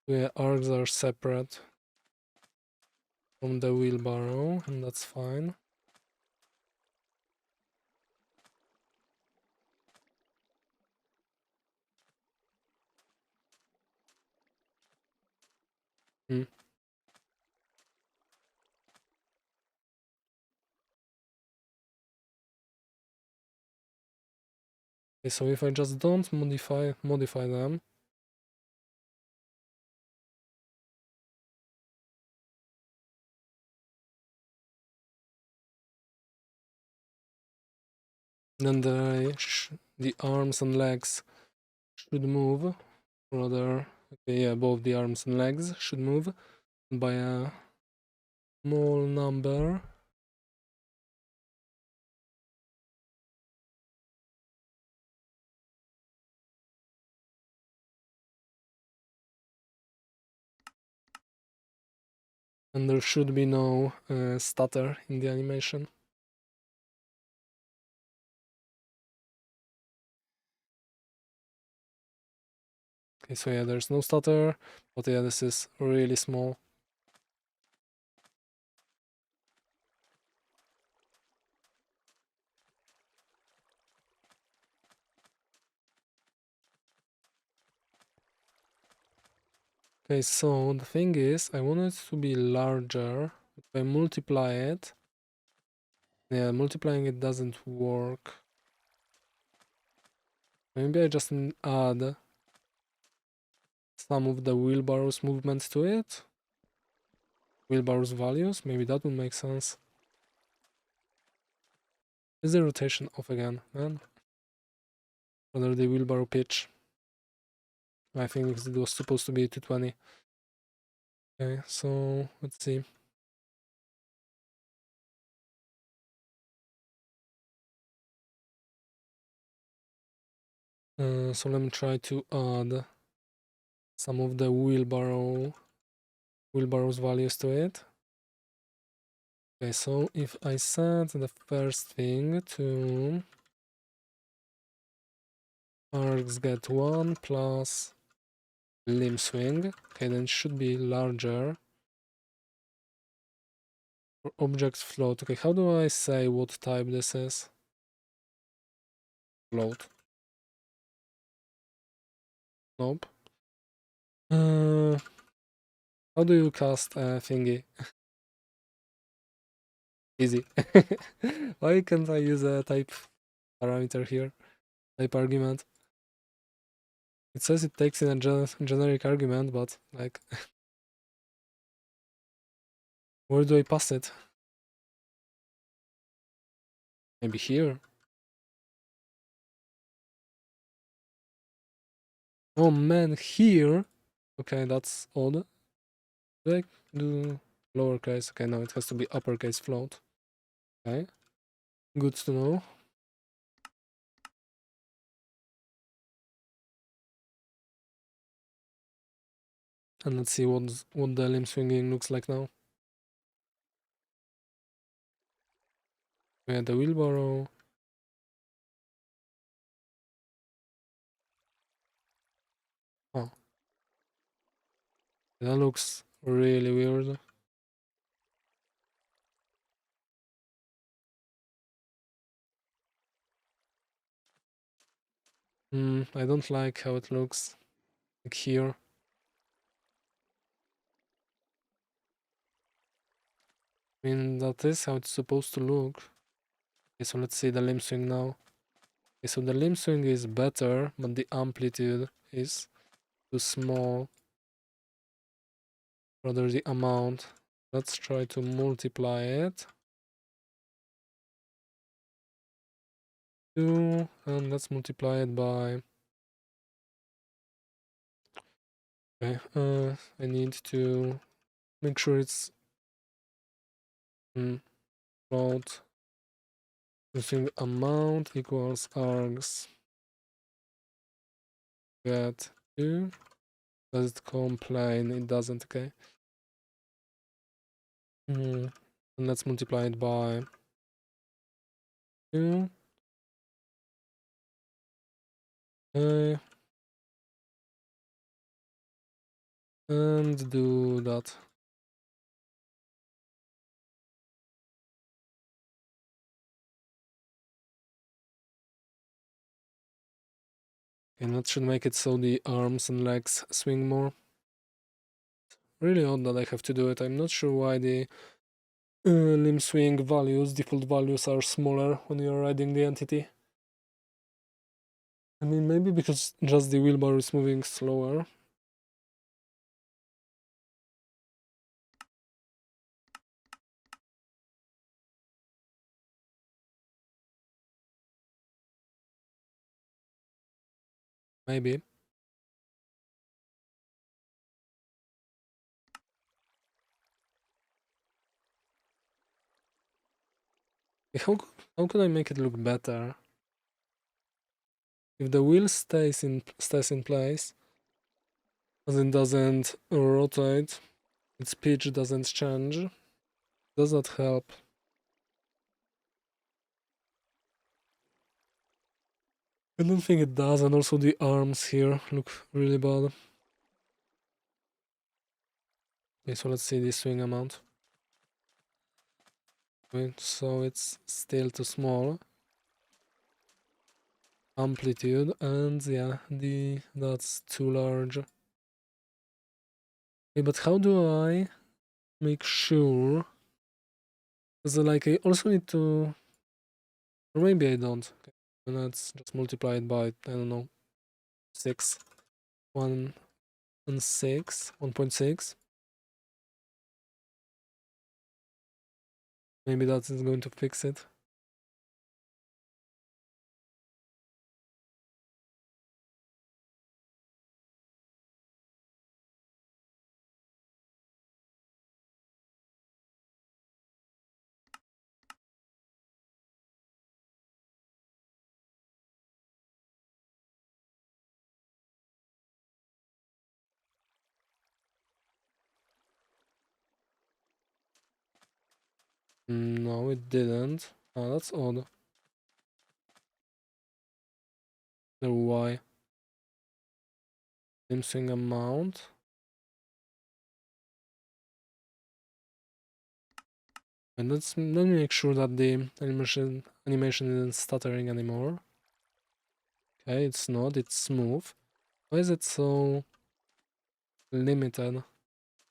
Yeah, args are separate from the wheelbarrow, and that's fine. Hmm. Okay, so if I just don't modify them, then the arms and legs should move. Rather, okay, yeah, both the arms and legs should move by a small number. And there should be no stutter in the animation. Okay, so yeah, there's no stutter, but yeah, this is really small. Okay, so the thing is, I want it to be larger. If I multiply it, yeah, multiplying it doesn't work. Maybe I just add some of the wheelbarrow's movement to it. Wheelbarrow's values, maybe that would make sense. Is the rotation off again, man? Rather the wheelbarrow pitch. I think it was supposed to be 220. Okay, so let's see. So let me try to add some of the wheelbarrow's values to it. Okay, so if I set the first thing to arcs get 1 plus limb swing, okay, then it should be larger. For object float, okay, how do I say what type this is? Float. Nope. How do you cast a thingy? Easy. Why can't I use a type parameter here? Type argument. It says it takes in a generic argument, but like, where do I pass it? Maybe here? Oh man, here? Okay, that's odd. Do I do lowercase? Okay, no, it has to be uppercase float. Okay, good to know. And let's see what the limb swinging looks like now. We had the wheelbarrow. Oh, that looks really weird. I don't like how it looks like here. I mean, that is how it's supposed to look. Okay, so let's see the limb swing now. Okay, so the limb swing is better, but the amplitude is too small. Rather the amount. Let's try to multiply it. 2, and let's multiply it by... Okay, I need to make sure it's float using amount equals args get 2. Does it complain? It doesn't, okay. And let's multiply it by 2. Okay. And do that. And that should make it so the arms and legs swing more. Really odd that I have to do it. I'm not sure why the limb swing values, default values, are smaller when you're riding the entity. I mean, maybe because just the wheelbarrow is moving slower. Maybe. How could I make it look better? If the wheel stays in place, as it doesn't rotate, its pitch doesn't change, does that help? I don't think it does, and also the arms here look really bad. Okay, so let's see the swing amount. Wait, so it's still too small. Amplitude, and yeah, that's too large. Okay, but how do I make sure? Because like I also need to, or maybe I don't. Okay, let's just multiply it by, I don't know, 6. 1 and 1.6. Maybe that is going to fix it. No, it didn't. Ah, that's odd. The Y. Dim swing amount. And let me make sure that the animation isn't stuttering anymore. Okay, it's not, it's smooth. Why is it so limited?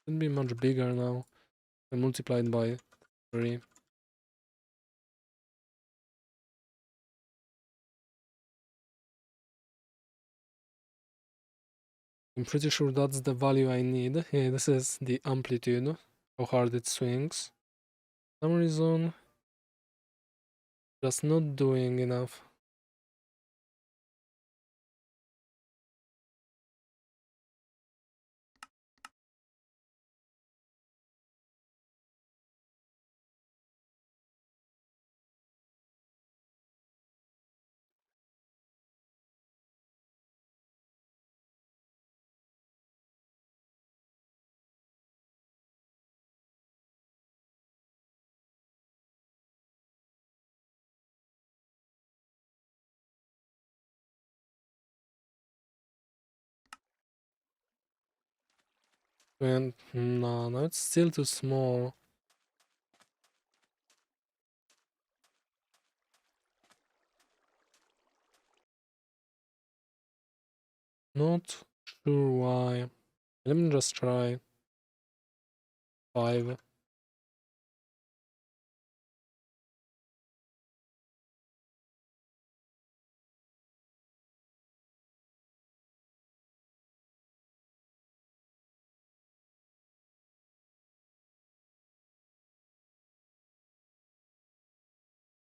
Should be much bigger now. I multiplied by 3. I'm pretty sure that's the value I need. Yeah, this is the amplitude, how hard it swings. For some reason, just not doing enough. And no, it's still too small. Not sure why. Let me just try 5.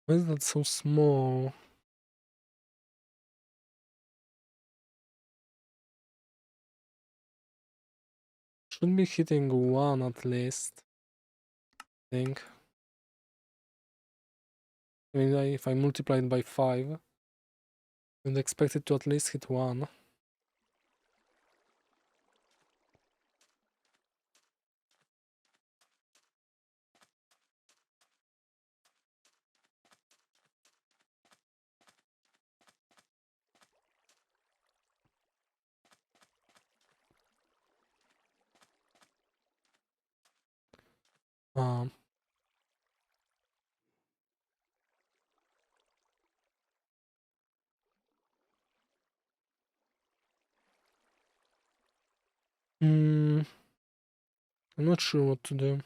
Why is that so small? Should be hitting 1 at least. I think. I mean, if I multiply it by 5, I'd expect it to at least hit 1. Um, I'm not sure what to do.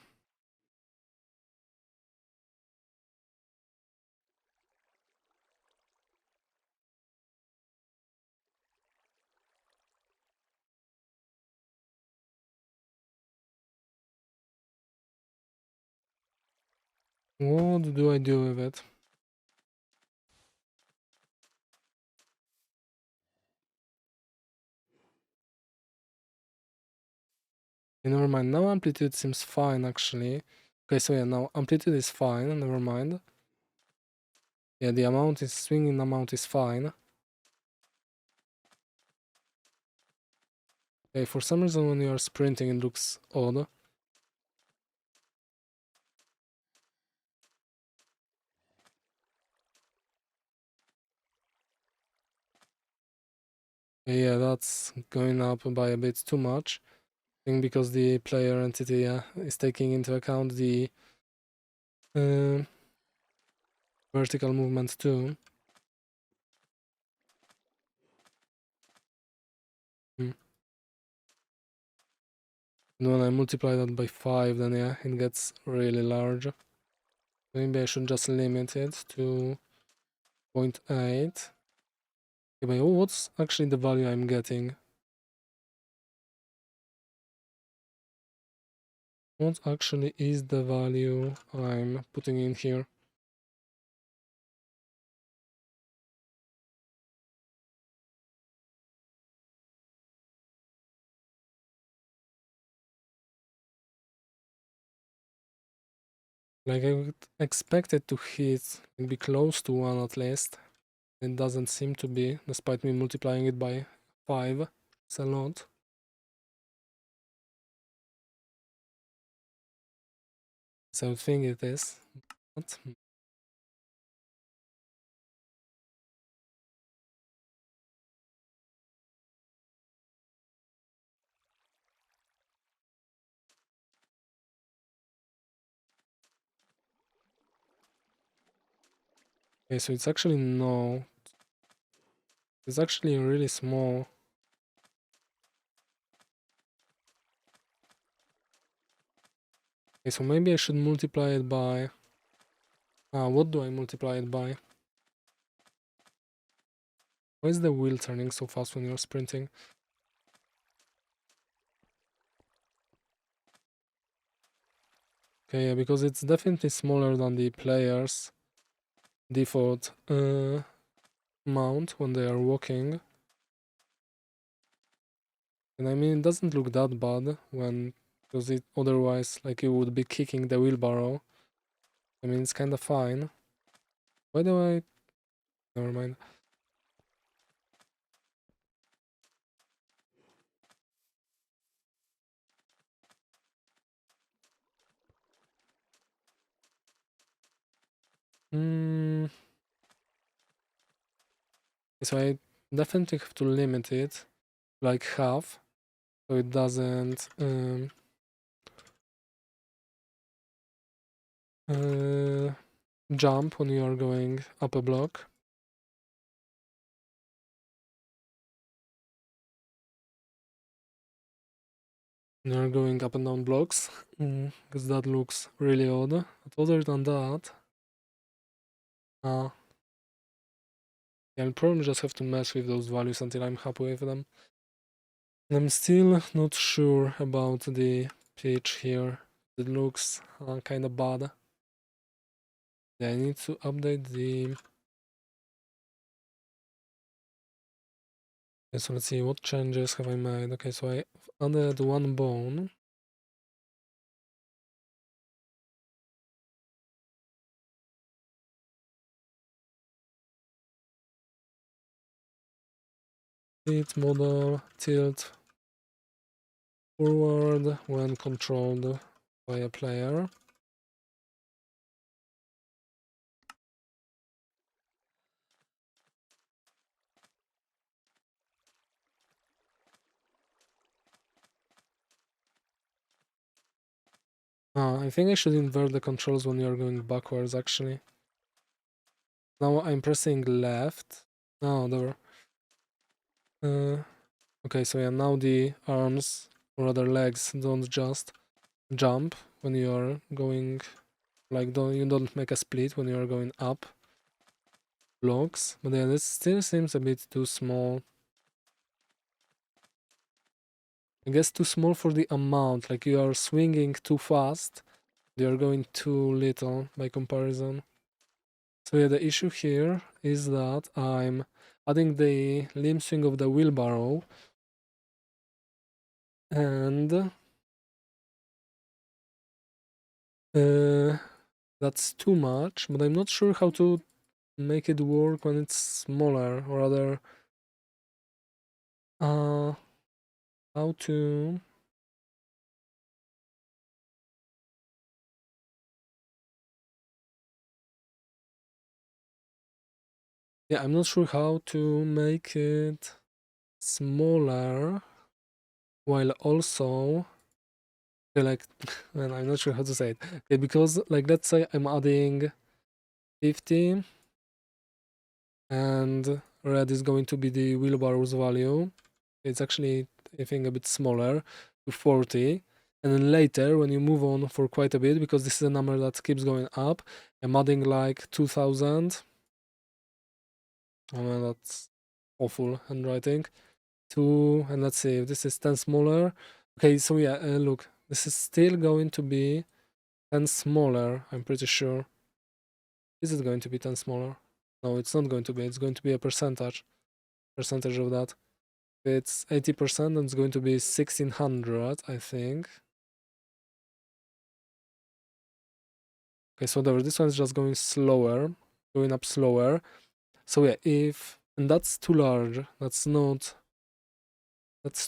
What do I do with it? Never mind, now amplitude seems fine actually. Okay, so yeah, now amplitude is fine, never mind. Yeah, the amount is swinging amount is fine. Okay, for some reason when you are sprinting it looks odd. Yeah, that's going up by a bit too much. I think because the player entity is taking into account the uh, vertical movement too. Mm. And when I multiply that by 5, then yeah, it gets really large. Maybe I should just limit it to 0.8. Okay, but what's actually the value I'm getting? what actually is the value I'm putting in here? Like I would expect it to hit and be close to 1 at least. It doesn't seem to be, despite me multiplying it by 5. It's a lot. So I think it is. But okay, so it's actually no. It's actually really small. Okay, so maybe I should multiply it by... what do I multiply it by? Why is the wheel turning so fast when you're sprinting? Okay, yeah, because it's definitely smaller than the player's default mount when they are walking. And I mean, it doesn't look that bad when... because it otherwise, like, you would be kicking the wheelbarrow. I mean, it's kind of fine. Why do I... Never mind. Hmm... So I definitely have to limit it, like half, so it doesn't jump when you are going up a block. You are going up and down blocks, because that looks really odd. But other than that, yeah, I'll probably just have to mess with those values until I'm happy with them. And I'm still not sure about the pitch here. It looks kind of bad. Yeah, I need to update the... Okay, so let's see, what changes have I made? Okay, so I added one bone. Tilt model, tilt forward when controlled by a player. I think I should invert the controls when you're going backwards, actually. Now I'm pressing left. Oh, there. Okay, so yeah, now the arms, or rather legs, don't just jump when you're going, like, you don't make a split when you're going up blocks. But yeah, this still seems a bit too small. I guess too small for the amount, like you are swinging too fast. You're going too little by comparison. So yeah, the issue here is that I'm adding the limb swing of the wheelbarrow, and that's too much, but I'm not sure how to make it work when it's smaller, or rather, how to... Yeah, I'm not sure how to make it smaller while also... Okay, like, well, I'm not sure how to say it. Okay, because, like, let's say I'm adding 50, and red is going to be the wheelbarrow's value. It's actually, I think, a bit smaller, to 40. And then later, when you move on for quite a bit, because this is a number that keeps going up, I'm adding like 2000. Oh man, that's awful handwriting. 2, and let's see if this is 10 smaller. Okay, so yeah, look, this is still going to be 10 smaller, I'm pretty sure. Is it going to be 10 smaller? No, it's not going to be. It's going to be a percentage of that. If it's 80%, then it's going to be 1600, I think. Okay, so this one is just going slower, going up slower. So yeah, and that's too large, that's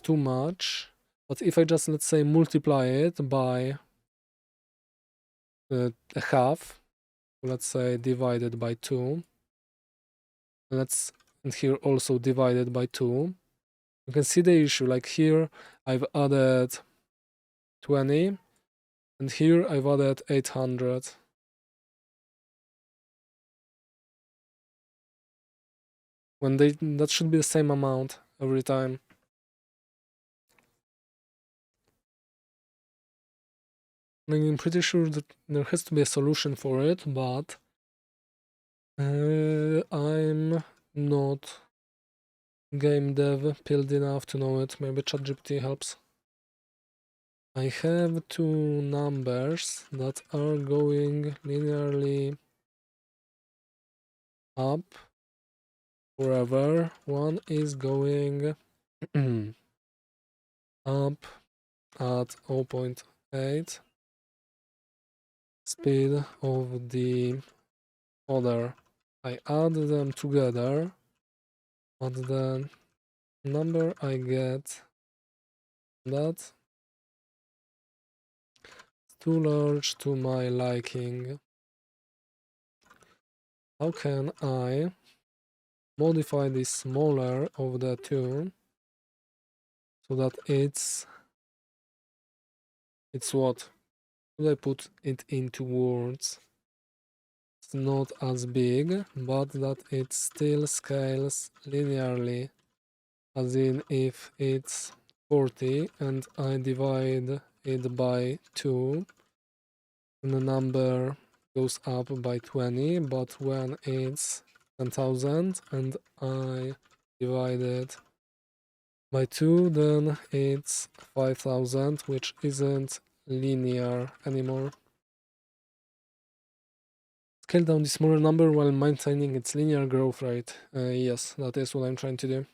too much. But if I just, let's say, multiply it by a half, let's say divided by 2, and here also divided by 2, you can see the issue. Like here I've added 20, and here I've added 800. When that should be the same amount every time. I'm pretty sure that there has to be a solution for it, but I'm not game dev pilled enough to know it. Maybe ChatGPT helps. I have two numbers that are going linearly up forever. One is going up at 0.8 speed of the other. I add them together, but the number I get that is too large to my liking. How can I modify the smaller of the two so that it's what? Should I put it into words? It's not as big, but that it still scales linearly. As in, if it's 40 and I divide it by 2, the number goes up by 20, but when it's 10,000 and I divide it by 2, then it's 5,000, which isn't linear anymore. Scale down the smaller number while maintaining its linear growth rate. Yes, that is what I'm trying to do.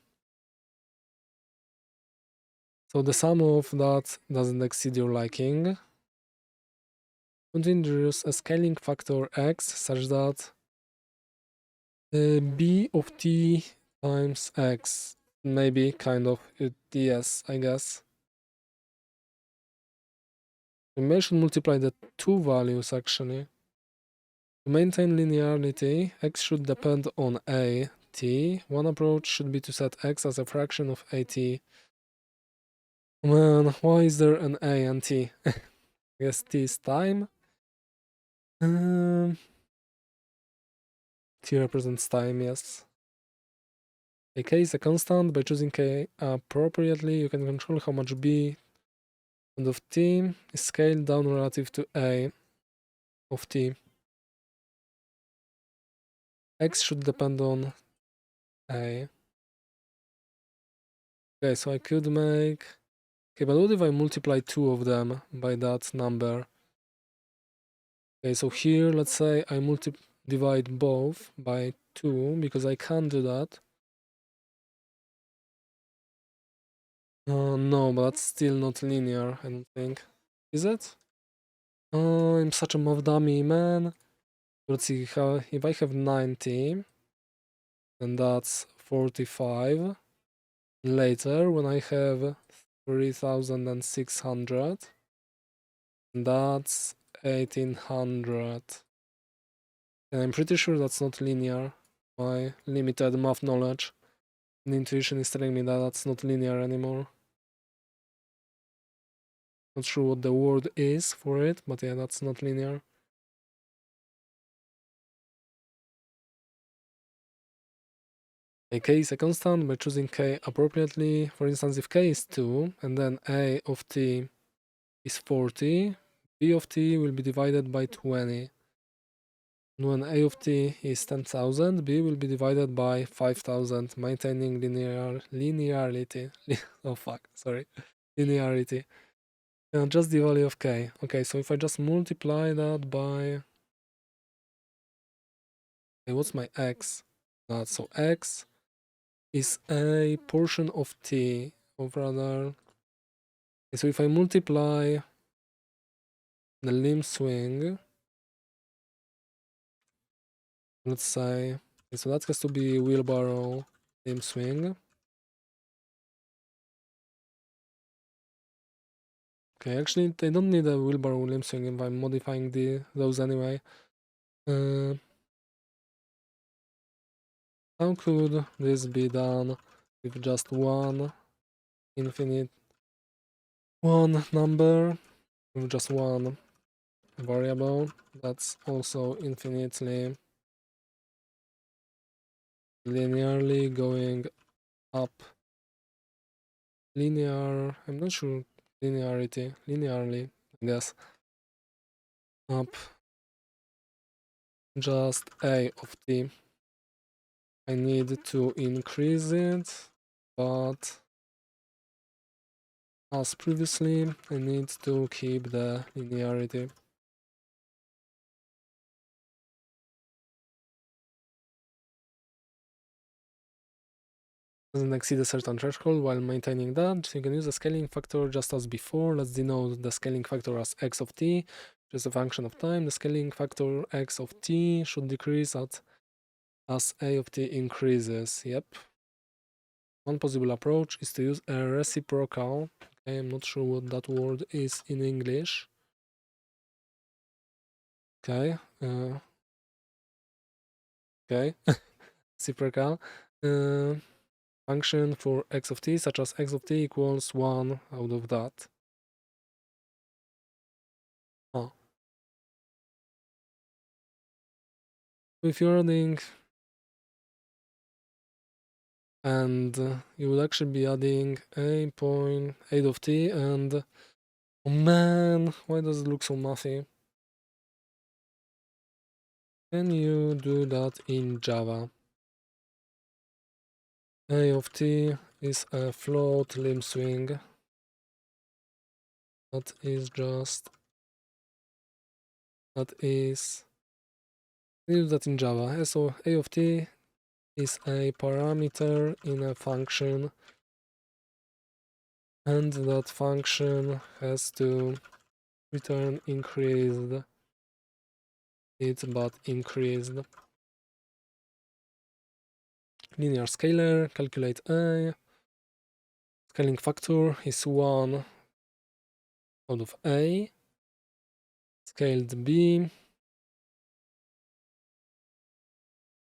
So the sum of that doesn't exceed your liking. Introduce a scaling factor x such that b of t times x. Maybe, kind of, yes, I guess. We may should multiply the two values actually. To maintain linearity, x should depend on a, t. One approach should be to set x as a fraction of a t. Man, why is there an a and t? I guess t is time. T represents time, yes. A k is a constant. By choosing k appropriately, you can control how much b of t is scaled down relative to a of t. X should depend on a. Okay, so I could make... Okay, but what if I multiply two of them by that number? Okay, so here, let's say I divide both by 2, because I can do that. No, but that's still not linear, I don't think. Is it? Oh, I'm such a math dummy, man. Let's see, if I have 90, then that's 45. Later, when I have 3,600, that's 1,800. And I'm pretty sure that's not linear. My limited math knowledge and intuition is telling me that that's not linear anymore. Not sure what the word is for it, but yeah, that's not linear. A k is a constant. By choosing k appropriately, for instance, if k is 2 and then a of t is 40, b of t will be divided by 20. And when a of t is 10,000, b will be divided by 5,000, maintaining linearity. Oh fuck, sorry. Linearity. just the value of k. Okay, so if I just multiply that by... Okay, what's my x? So x is a portion of t, or rather... Okay, so if I multiply the limb swing, let's say... Okay, so that has to be wheelbarrow limb swing. Okay, actually, they don't need a wheelbarrow limb swing if I'm modifying those anyway. How could this be done with just one number, with just one variable that's also infinitely linearly going up? I'm not sure, linearly, I guess, up just a of t. I need to increase it, but as previously, I need to keep the linearity. Doesn't exceed a certain threshold while maintaining that. So you can use the scaling factor just as before. Let's denote the scaling factor as x of t, which is a function of time. The scaling factor x of t should decrease as a of t increases. Yep. One possible approach is to use a reciprocal. Okay, I'm not sure what that word is in English. Okay. Okay. Reciprocal. Function for x of t, such as x of t equals 1 out of that. Oh. If you're adding, and you will actually be adding 8.8 of t, and oh man, why does it look so mathy? Can you do that in Java? A of t is a float limb swing. That is use that in Java. So a of t is a parameter in a function, and that function has to return increased, but increased. Linear scalar, calculate a. Scaling factor is 1 out of a. Scaled b.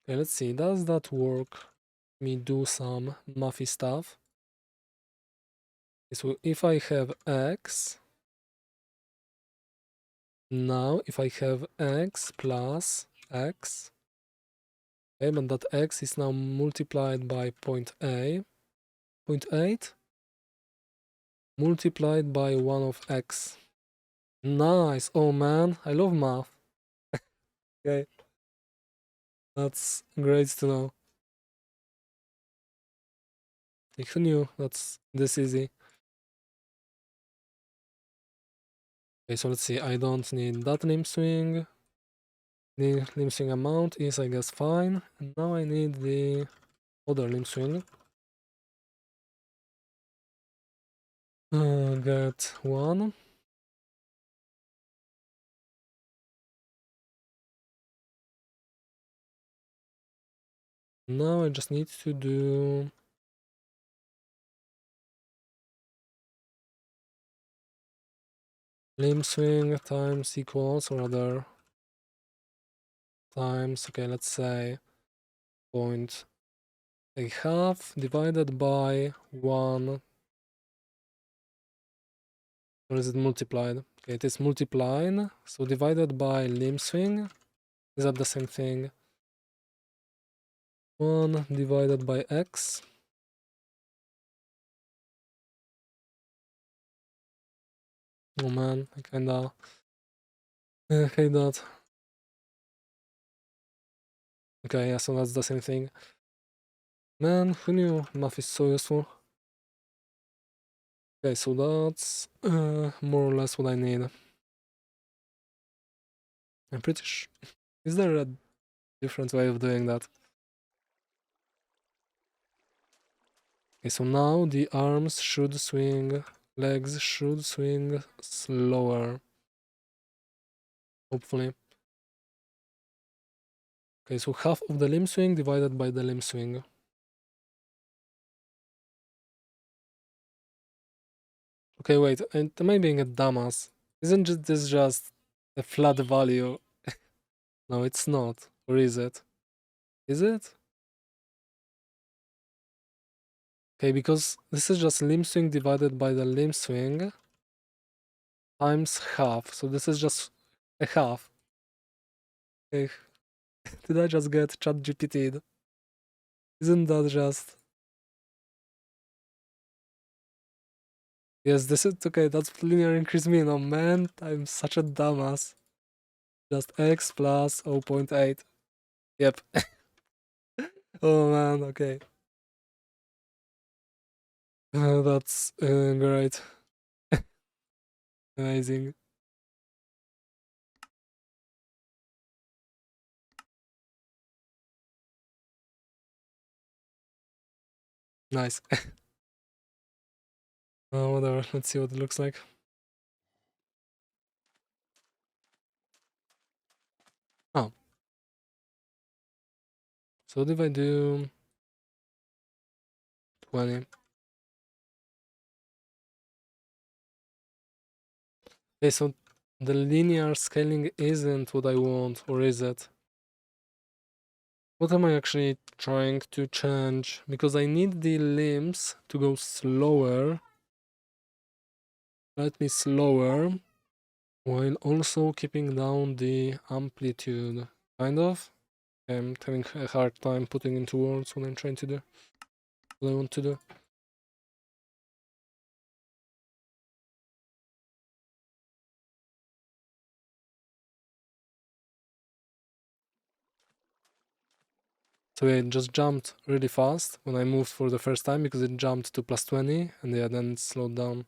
Okay, let's see, does that work? Let me do some mathy stuff. So if I have x, now if I have x plus x, okay, but that x is now multiplied by 0.8 multiplied by 1 of x. Nice. Oh man, I love math. Okay, that's great to know. Like, who knew that's this easy? Okay, so let's see, I don't need that limb swing. The limb swing amount is, I guess, fine. And now I need the other limb swing. Get 1. Now I just need to do limb swing times equals, or other times, okay, let's say 0.5 divided by 1. Or is it multiplied? Okay, it is multiplied, so divided by limb swing. Is that the same thing? 1 divided by x. Oh man, I kinda hate that. Okay, yeah, so that's the same thing. Man, who knew math is so useful? Okay, so that's more or less what I need. I'm pretty sure. Is there a different way of doing that? Okay, so now the arms should swing, legs should swing slower. Hopefully. Okay, so half of the limb swing divided by the limb swing. Okay, wait, am I being a dumbass? Isn't this just a flat value? No, it's not. Or is it? Is it? Okay, because this is just limb swing divided by the limb swing times half. So this is just a half. Okay, did I just get ChatGPT'd? Isn't that just... Yes, this is okay, that's what linear increase mean. Oh man, I'm such a dumbass. Just x plus 0.8. Yep. Oh man, okay. That's great. Amazing. Nice. Whatever, let's see what it looks like. Oh. So what if I do 20? Okay, so the linear scaling isn't what I want, or is it? What am I actually trying to change? Because I need the limbs to go slower. Let me slower, while also keeping down the amplitude. Kind of. I'm having a hard time putting into words what I'm trying to do. What I want to do. So yeah, it just jumped really fast when I moved for the first time because it jumped to plus 20 and yeah, then it slowed down.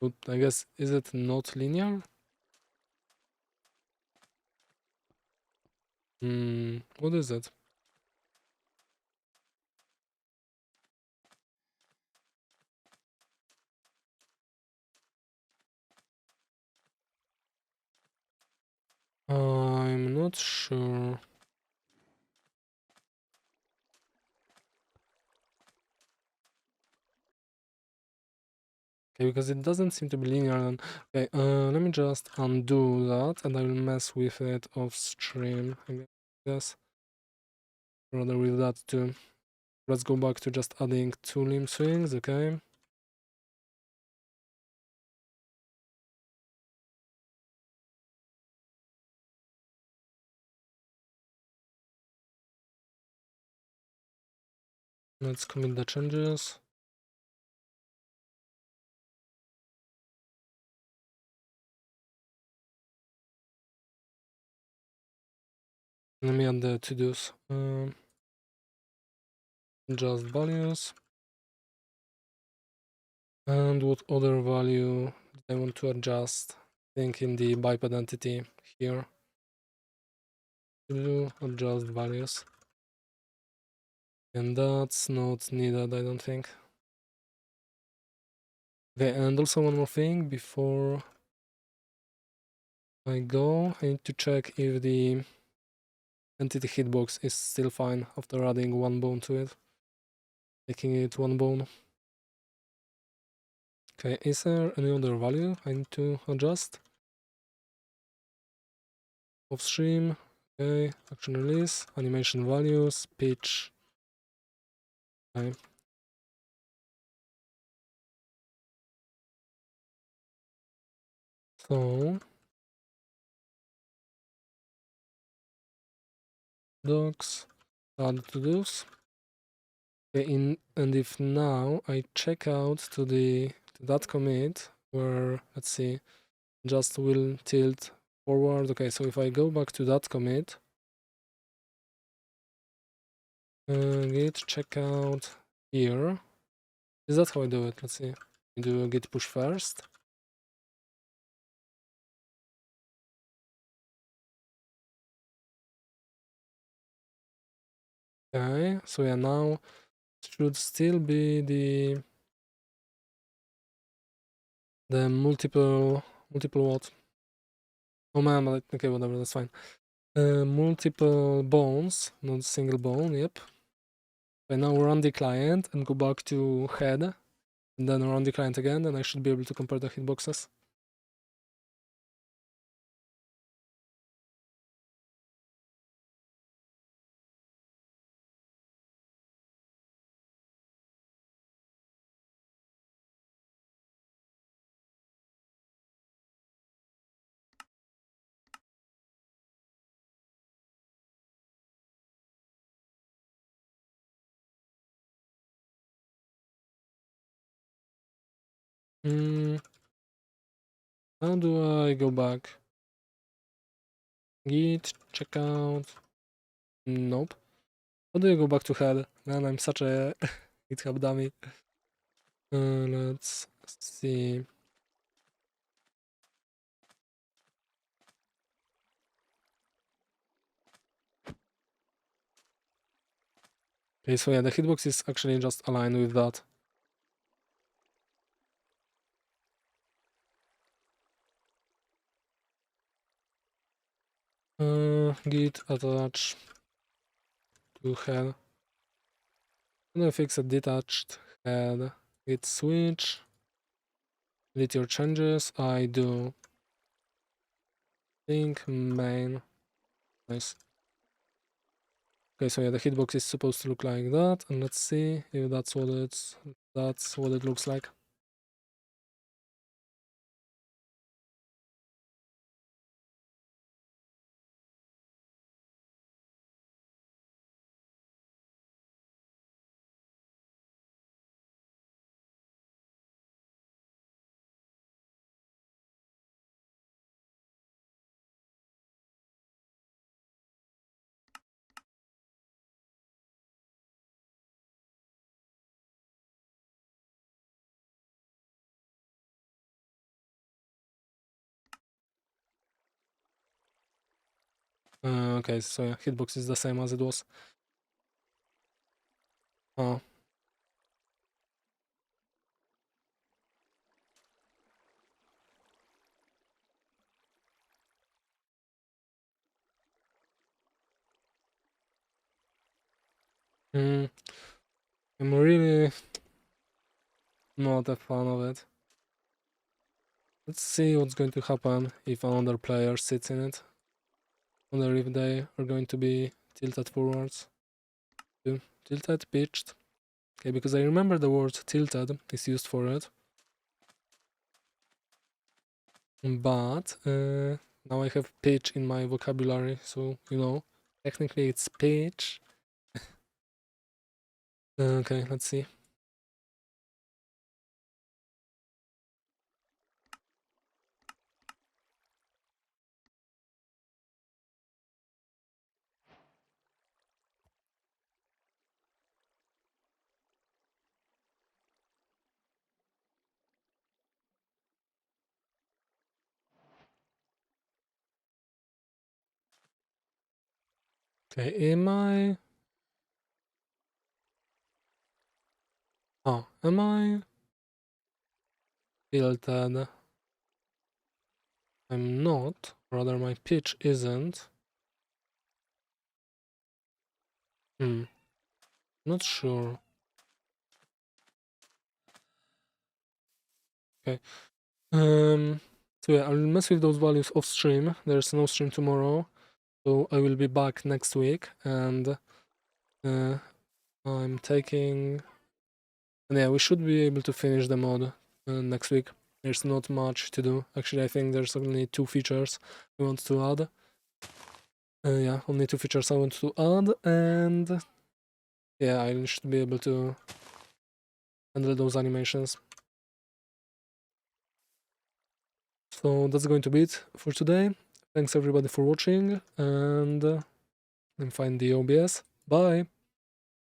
But I guess, is it not linear? What is it? I'm not sure. Okay, because it doesn't seem to be linear. And okay, let me just undo that, and I will mess with it off stream. I guess rather with that too. Let's go back to just adding 2 limb swings. Okay. Let's commit the changes. Let me add the to-dos. Just values. And what other value did I want to adjust? I think in the biped entity here. To adjust values. And that's not needed, I don't think. Okay, and also one more thing before I go, I need to check if the entity hitbox is still fine after adding 1 bone to it. Making it 1 bone. Okay, is there any other value I need to adjust? Off stream, okay, action release, animation values, pitch. Okay. So docs, add to those. Okay, and if now I check out to that commit where, let's see, just will tilt forward. Okay, so if I go back to that commit, git checkout here, Is that how I do it? Let's see. I do a git push first. Okay, so yeah, now should still be the multiple what? Oh man, but okay, whatever, that's fine. Multiple bones, not single bone, yep. Okay, now run the client and go back to head, and then run the client again, and I should be able to compare the hitboxes. How do I go back? Git, checkout. Nope. How do you go back to head? Man, I'm such a GitHub dummy. Let's see. Okay, so yeah, the hitbox is actually just aligned with that. Git attach to head. I'm gonna fix a detached head. Git switch. Delete your changes. I do. Think main. Nice. Okay, so yeah, the hitbox is supposed to look like that, and let's see if that's what it looks like. Okay, so yeah, hitbox is the same as it was. Oh. I'm really not a fan of it. Let's see what's going to happen if another player sits in it. I wonder if they are going to be tilted forwards. Tilted, pitched. Okay, because I remember the word tilted is used for it. But now I have pitch in my vocabulary, so you know, technically it's pitch. Okay, let's see. Okay, am I? Oh, am I tilted? I'm not, rather my pitch isn't. Not sure. Okay. So yeah, I'll mess with those values off stream. There's no stream tomorrow, so I will be back next week, and I'm taking. And yeah, we should be able to finish the mod next week. There's not much to do. Actually, I think there's only 2 features we want to add. Yeah, only 2 features I want to add, and yeah, I should be able to handle those animations. So that's going to be it for today. Thanks everybody for watching, and find the OBS. Bye!